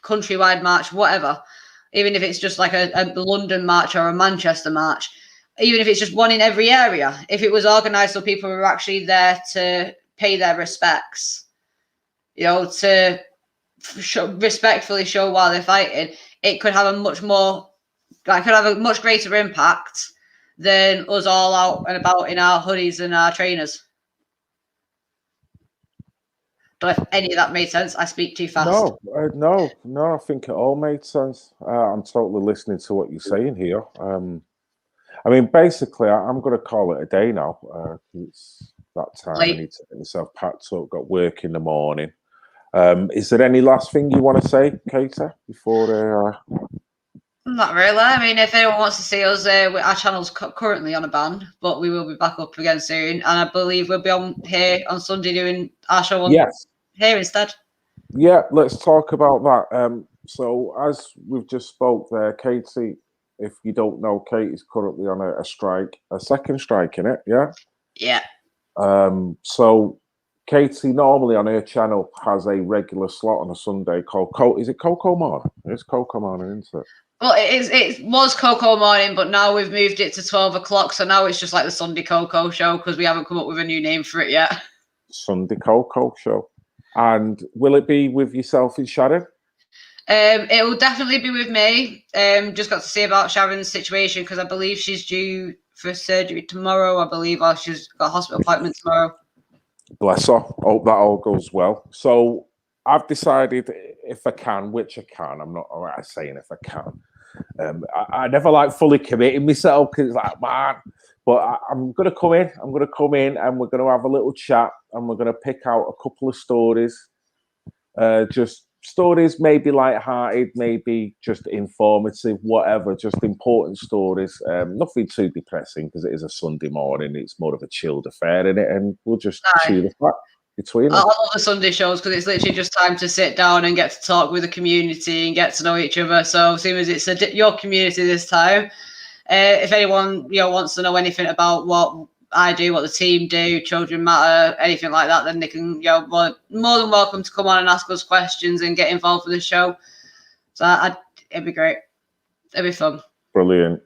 [SPEAKER 6] countrywide march, whatever, even if it's just like a London march or a Manchester march, even if it's just one in every area, if it was organised so people were actually there to pay their respects, to respectfully show while they're fighting, it could have a much greater impact than us all out and about in our hoodies and our trainers. Don't know if any of that made sense. I speak too fast.
[SPEAKER 2] No. I think it all made sense. I'm totally listening to what you're saying here. I mean, basically, I'm going to call it a day now. It's that time. I need to get myself packed up. Got work in the morning. Is there any last thing you want to say, Katie, before?
[SPEAKER 6] Not really. I mean, if anyone wants to see us, our channel's currently on a ban, but we will be back up again soon. And I believe we'll be on here on Sunday doing our show here instead.
[SPEAKER 2] Yeah, let's talk about that. So as we've just spoke there, Katie, if you don't know, Katie's currently on a strike, a second strike in it, yeah?
[SPEAKER 6] Yeah.
[SPEAKER 2] So Katie normally on her channel has a regular slot on a Sunday called is it Coco Morning? It's Coco Morning, isn't it?
[SPEAKER 6] Well, it was Coco Morning, but now we've moved it to 12 o'clock, so now it's just like the Sunday Coco Show because we haven't come up with a new name for it yet.
[SPEAKER 2] Sunday Coco Show. And will it be with yourself and Sharon?
[SPEAKER 6] It will definitely be with me. Just got to see about Sharon's situation because I believe she's due for surgery tomorrow. I believe, or she's got a hospital appointment tomorrow.
[SPEAKER 2] Bless her. Hope that all goes well. So I've decided if I can, which I can, I'm not saying if I can. I never like fully committing myself because it's like, man, but I'm going to come in. I'm going to come in and we're going to have a little chat and we're going to pick out a couple of stories. Just stories, maybe light-hearted, maybe just informative, whatever, just important stories. Nothing too depressing because it is a Sunday morning. It's more of a chilled affair, innit? And we'll just chew the fat between us.
[SPEAKER 6] I love the Sunday shows because it's literally just time to sit down and get to talk with the community and get to know each other. So as soon as it's your community this time, if anyone wants to know anything about what I do, what the team do, Children Matter, anything like that, then they can more than welcome to come on and ask us questions and get involved with the show. So it'd be great. It'd be fun.
[SPEAKER 2] Brilliant.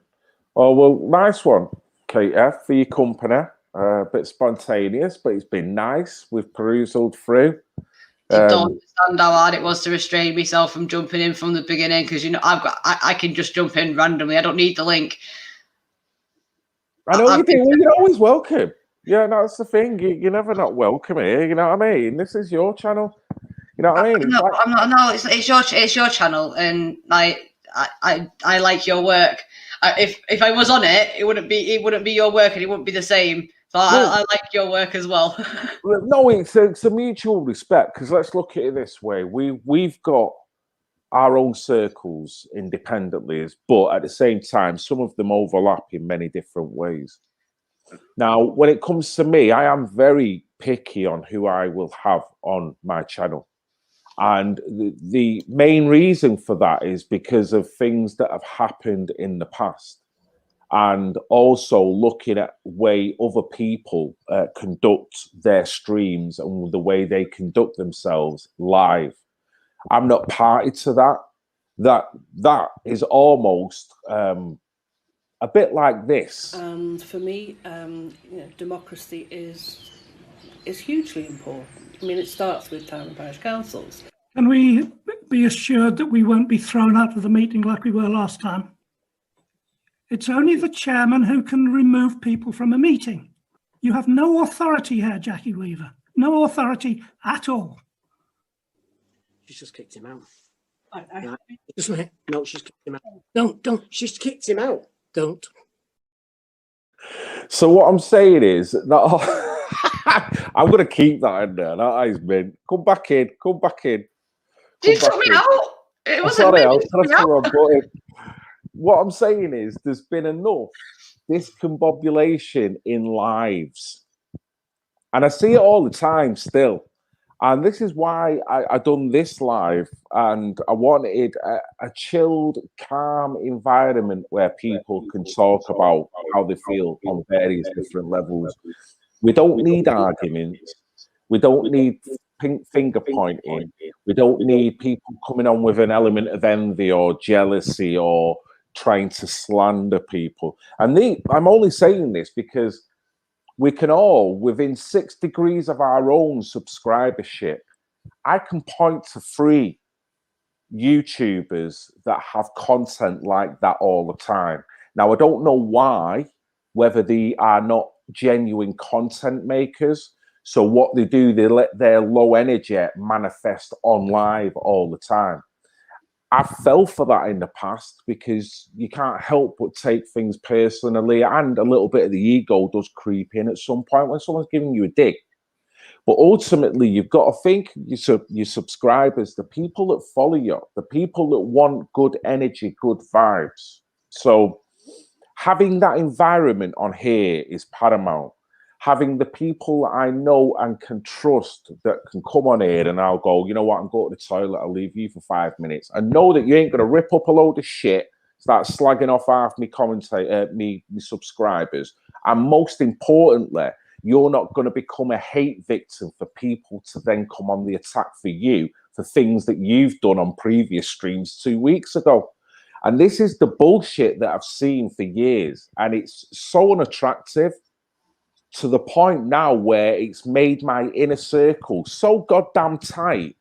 [SPEAKER 2] Oh well, nice one, KF, for your company. A bit spontaneous, but it's been nice. We've perused through.
[SPEAKER 6] I don't understand how hard it was to restrain myself from jumping in from the beginning because I can just jump in randomly. I don't need the link.
[SPEAKER 2] I know you do. Well, you're always welcome. Yeah, that's the thing. You're never not welcome here. You know what I mean? This is your channel. You know what I mean?
[SPEAKER 6] No, I'm not. No, it's your channel, and I like your work. If I was on it, it wouldn't be your work, and it wouldn't be the same. So I like your work as well.
[SPEAKER 2] No, it's a mutual respect because let's look at it this way: we've got our own circles independently, but at the same time, some of them overlap in many different ways. Now, when it comes to me, I am very picky on who I will have on my channel. And the main reason for that is because of things that have happened in the past. And also looking at way other people conduct their streams and the way they conduct themselves live. I'm not party to that. That is almost a bit like this.
[SPEAKER 3] And for me, democracy is hugely important. I mean, it starts with town and parish councils.
[SPEAKER 4] Can we be assured that we won't be thrown out of the meeting like we were last time? It's only the chairman who can remove people from a meeting. You have no authority here, Jackie Weaver. No authority at all.
[SPEAKER 5] She's just kicked him out. No, she's kicked him out. Don't. She's kicked him out. Don't.
[SPEAKER 2] So what I'm saying is that I'm going to keep that in there. That is meant. Come back in. Come back in.
[SPEAKER 6] Did you took me out? It wasn't
[SPEAKER 2] sorry,
[SPEAKER 6] me.
[SPEAKER 2] I was pressing the wrong button. What I'm saying is there's been enough discombobulation in lives. And I see it all the time still. And this is why I done this live. And I wanted a chilled, calm environment where people can talk about how they feel on various different levels. We don't need arguments. We don't need finger pointing. We don't need people coming on with an element of envy or jealousy or trying to slander people. And I'm only saying this because we can all, within 6 degrees of our own subscribership, I can point to 3 YouTubers that have content like that all the time. Now, I don't know why, whether they are not genuine content makers. So what they do, they let their low energy manifest on live all the time. I fell for that in the past because you can't help but take things personally, and a little bit of the ego does creep in at some point when someone's giving you a dig. But ultimately, you've got to think your subscribers, the people that follow you, the people that want good energy, good vibes. So having that environment on here is paramount. having the people I know and can trust that can come on here and I'll go, you know what, I'm going to the toilet, I'll leave you for 5 minutes. I know that you ain't going to rip up a load of shit, start slagging off half me subscribers. And most importantly, you're not going to become a hate victim for people to then come on the attack for you for things that you've done on previous streams 2 weeks ago. And this is the bullshit that I've seen for years. And it's so unattractive, to the point now where it's made my inner circle so goddamn tight,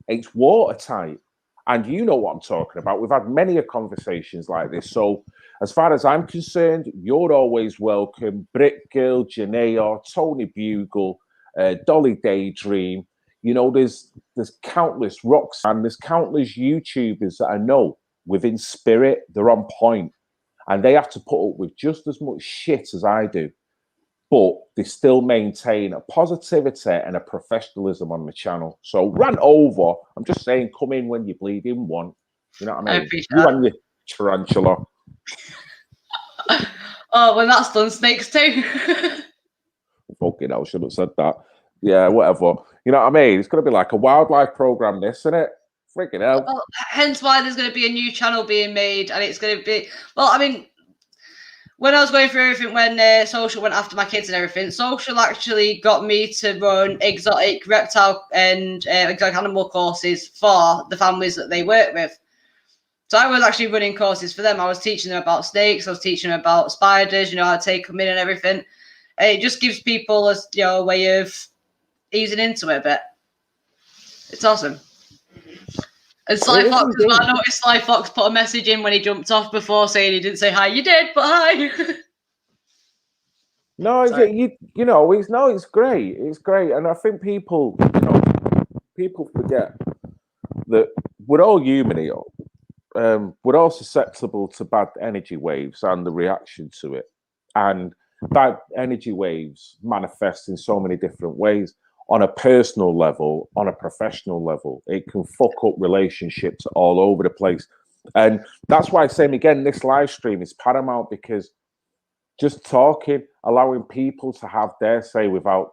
[SPEAKER 2] it's watertight. And you know what I'm talking about. We've had many conversations like this. So as far as I'm concerned, you're always welcome. Brit Girl, Janaea, Tony Bugle, Dolly Daydream. You know, there's countless rocks and there's countless YouTubers that I know within spirit. They're on point and they have to put up with just as much shit as I do. But they still maintain a positivity and a professionalism on the channel. So rant over. I'm just saying, come in when you bleeding want. You know what I mean?
[SPEAKER 6] I appreciate
[SPEAKER 2] you
[SPEAKER 6] that.
[SPEAKER 2] and your tarantula.
[SPEAKER 6] Oh, when that's done, snakes too.
[SPEAKER 2] Fucking hell, should have said that. Yeah, whatever. You know what I mean? It's going to be like a wildlife program, this, isn't it? Freaking hell.
[SPEAKER 6] Well, hence why there's going to be a new channel being made, and it's going to be, well, I mean, when I was going through everything, when Social went after my kids and everything, Social actually got me to run exotic reptile and exotic animal courses for the families that they work with. So I was actually running courses for them. I was teaching them about snakes. I was teaching them about spiders, you know, how to take them in and everything. And it just gives people a way of easing into it a bit. It's awesome. And Sly Fox as well. I noticed Sly Fox put a message in when he jumped off before saying he didn't say hi. You did, but hi.
[SPEAKER 2] No, it's great. It's great. And I think people forget that we're all human here. We're all susceptible to bad energy waves and the reaction to it. And bad energy waves manifest in so many different ways. On a personal level, on a professional level, it can fuck up relationships all over the place. And that's why, same again, this live stream is paramount, because just talking, allowing people to have their say without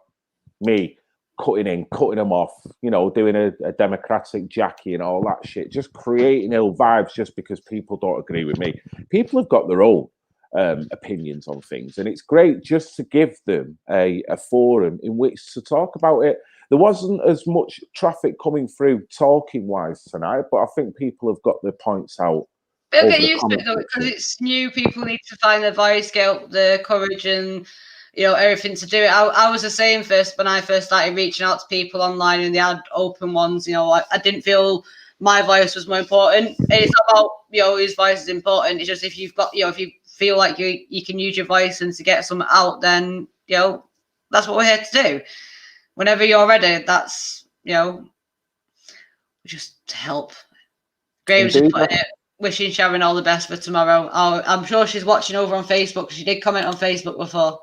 [SPEAKER 2] me cutting them off, you know, doing a democratic Jackie and all that shit, just creating ill vibes just because people don't agree with me. People have got their own opinions on things, and it's great just to give them a forum in which to talk about it. There wasn't as much traffic coming through talking wise tonight, but I think people have got their points out.
[SPEAKER 6] They'll get used to it though, because it's new. People need to find their voice, get up the courage and, you know, everything to do it. I was the same first when I first started reaching out to people online and they had open ones. You know, I didn't feel my voice was more important. It's not about, you know, whose voice is important. It's just if you've got, you know, if you feel like you can use your voice and to get something out, then, you know, that's what we're here to do. Whenever you're ready, that's, you know, just to help. Graham's just putting it, wishing Sharon all the best for tomorrow. I'm sure she's watching over on Facebook, because she did comment on Facebook before.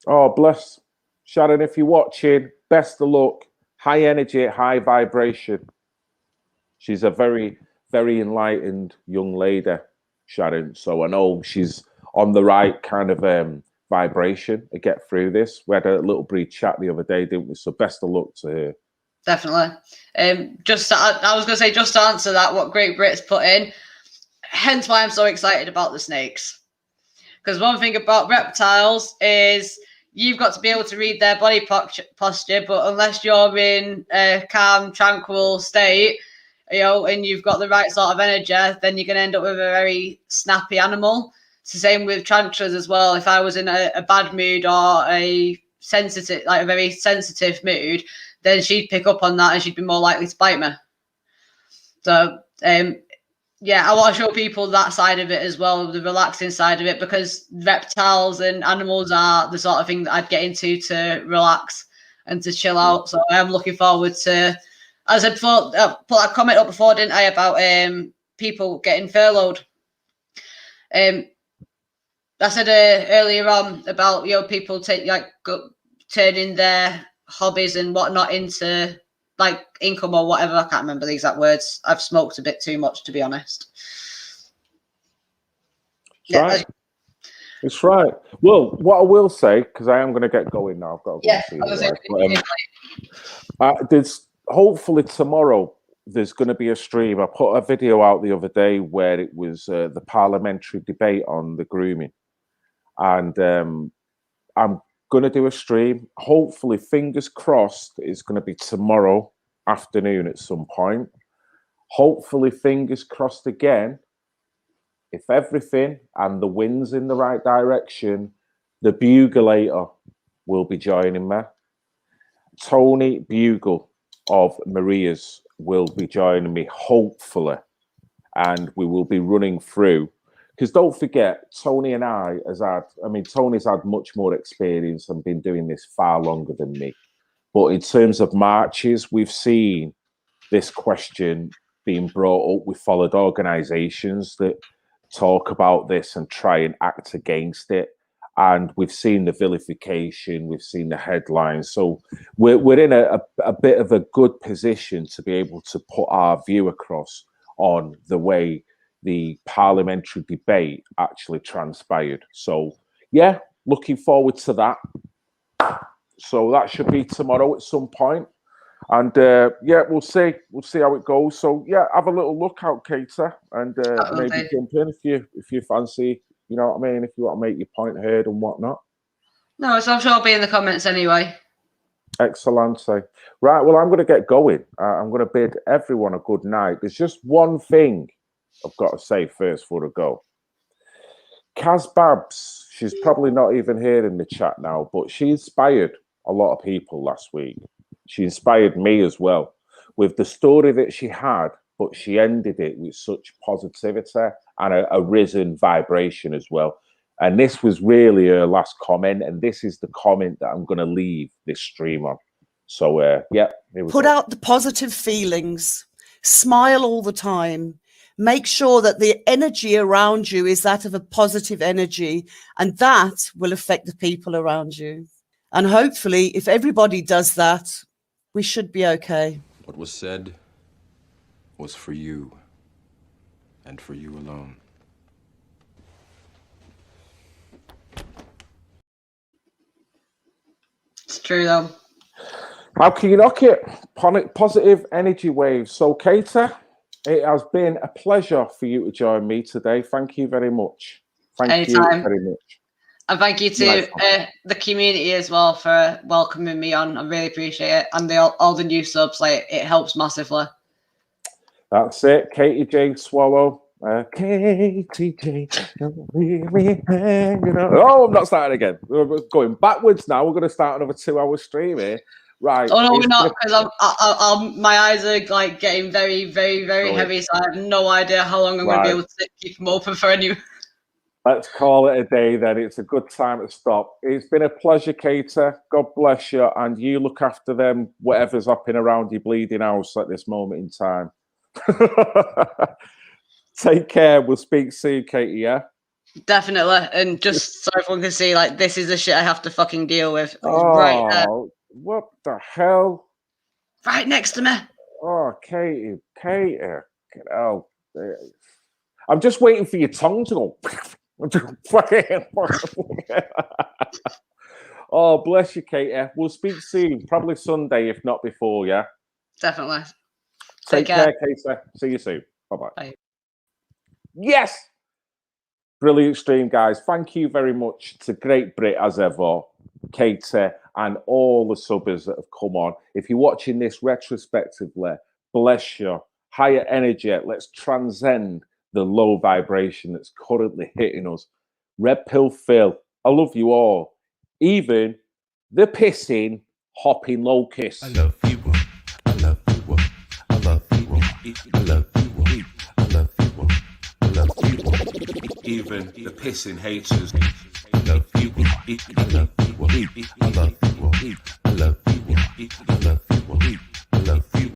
[SPEAKER 2] Oh, bless. Sharon, if you're watching, best of luck. High energy, high vibration. She's a very, very enlightened young lady, Sharon. So I know she's on the right kind of vibration to get through this. We had a little brief chat the other day, didn't we? So best of luck to her.
[SPEAKER 6] Definitely. I was going to say, just to answer that, what Great Brit's put in, hence why I'm so excited about the snakes. Because one thing about reptiles is you've got to be able to read their body posture, but unless you're in a calm, tranquil state, you know, and you've got the right sort of energy, then you're going to end up with a very snappy animal. It's the same with tarantulas as well. If I was in a bad mood or a very sensitive mood, then she'd pick up on that and she'd be more likely to bite me. So, yeah, I want to show people that side of it as well, the relaxing side of it, because reptiles and animals are the sort of thing that I'd get into to relax and to chill out. So I am looking forward to, as I before, put a comment up before, didn't I, about people getting furloughed. I said earlier on about, you know, people turning their hobbies and whatnot into like income or whatever. I can't remember the exact words. I've smoked a bit too much, to be honest.
[SPEAKER 2] Right. It's right. Well, what I will say, because I am going to get going now, I've got to go and see
[SPEAKER 6] I
[SPEAKER 2] the wife. There's hopefully tomorrow. There's going to be a stream. I put a video out the other day where it was the parliamentary debate on the grooming, and I'm going to do a stream. Hopefully, fingers crossed, it's going to be tomorrow afternoon at some point. Hopefully, fingers crossed again. If everything and the wind's in the right direction, the bugulator will be joining me. Tony Bugle of Maria's will be joining me, hopefully. And we will be running through. Because don't forget, Tony and I Tony's had much more experience and been doing this far longer than me. But in terms of marches, we've seen this question being brought up. We followed organisations that talk about this and try and act against it. And we've seen the vilification, we've seen the headlines. So we're in a bit of a good position to be able to put our view across on the way the parliamentary debate actually transpired. So, yeah, looking forward to that. So that should be tomorrow at some point. And yeah, we'll see how it goes. So yeah, have a little look out, Kater, and maybe jump in if you fancy. You know what I mean? If you want to make your point heard and whatnot.
[SPEAKER 6] No, so I'm sure I'll be in the comments anyway.
[SPEAKER 2] Excellent. Right, well, I'm going to get going. I'm going to bid everyone a good night. There's just one thing I've got to say first before I go. Kaz Babs, she's probably not even here in the chat now, but she inspired a lot of people last week. She inspired me as well with the story that she had, but she ended it with such positivity and a risen vibration as well. And this was really her last comment, and this is the comment that I'm going to leave this stream on. So, yeah.
[SPEAKER 11] Put out the positive feelings. Smile all the time. Make sure that the energy around you is that of a positive energy, and that will affect the people around you. And hopefully, if everybody does that, we should be okay.
[SPEAKER 12] What was said was for you, and for you alone.
[SPEAKER 6] It's true, though.
[SPEAKER 2] How can you knock it? Positive energy waves. So, Kater, it has been a pleasure for you to join me today. Thank you very much. Thank you very much.
[SPEAKER 6] And thank you to the community as well for welcoming me on. I really appreciate it. And all the new subs, like, it helps massively.
[SPEAKER 2] That's it. Katie J Swallow. Katie J. Oh, I'm not starting again. We're going backwards now. We're going to start another 2-hour stream here. Right.
[SPEAKER 6] Oh, no, we're not, because my eyes are like getting very, very, very heavy. So I have no idea how long I'm going to be able to keep them open for any.
[SPEAKER 2] Let's call it a day then. It's a good time to stop. It's been a pleasure, Kater. God bless you. And you look after them, whatever's hopping around your bleeding house at this moment in time. Take care. We'll speak soon, Katie, yeah?
[SPEAKER 6] Definitely. And just so everyone can see, like, this is the shit I have to fucking deal with.
[SPEAKER 2] Oh,
[SPEAKER 6] right there.
[SPEAKER 2] What the hell?
[SPEAKER 6] Right next to me.
[SPEAKER 2] Oh, Katie. Oh, I'm just waiting for your tongue to go. Oh, bless you, Katie. We'll speak soon, probably Sunday, if not before, yeah?
[SPEAKER 6] Definitely.
[SPEAKER 2] Take care, Katie. See you soon. Bye-bye.
[SPEAKER 6] Bye.
[SPEAKER 2] Yes! Brilliant stream, guys. Thank you very much to Great Brit as ever, Katie, and all the subbers that have come on. If you're watching this retrospectively, bless you. Higher energy. Let's transcend the low vibration that's currently hitting us. Red Pill Phil, I love you all. Even the pissing, hopping locust.
[SPEAKER 12] I love you. I love you. I love you. I love you. I love you. I love you. Even the pissing haters. I love you. I love you. I love you. I love you. I love you.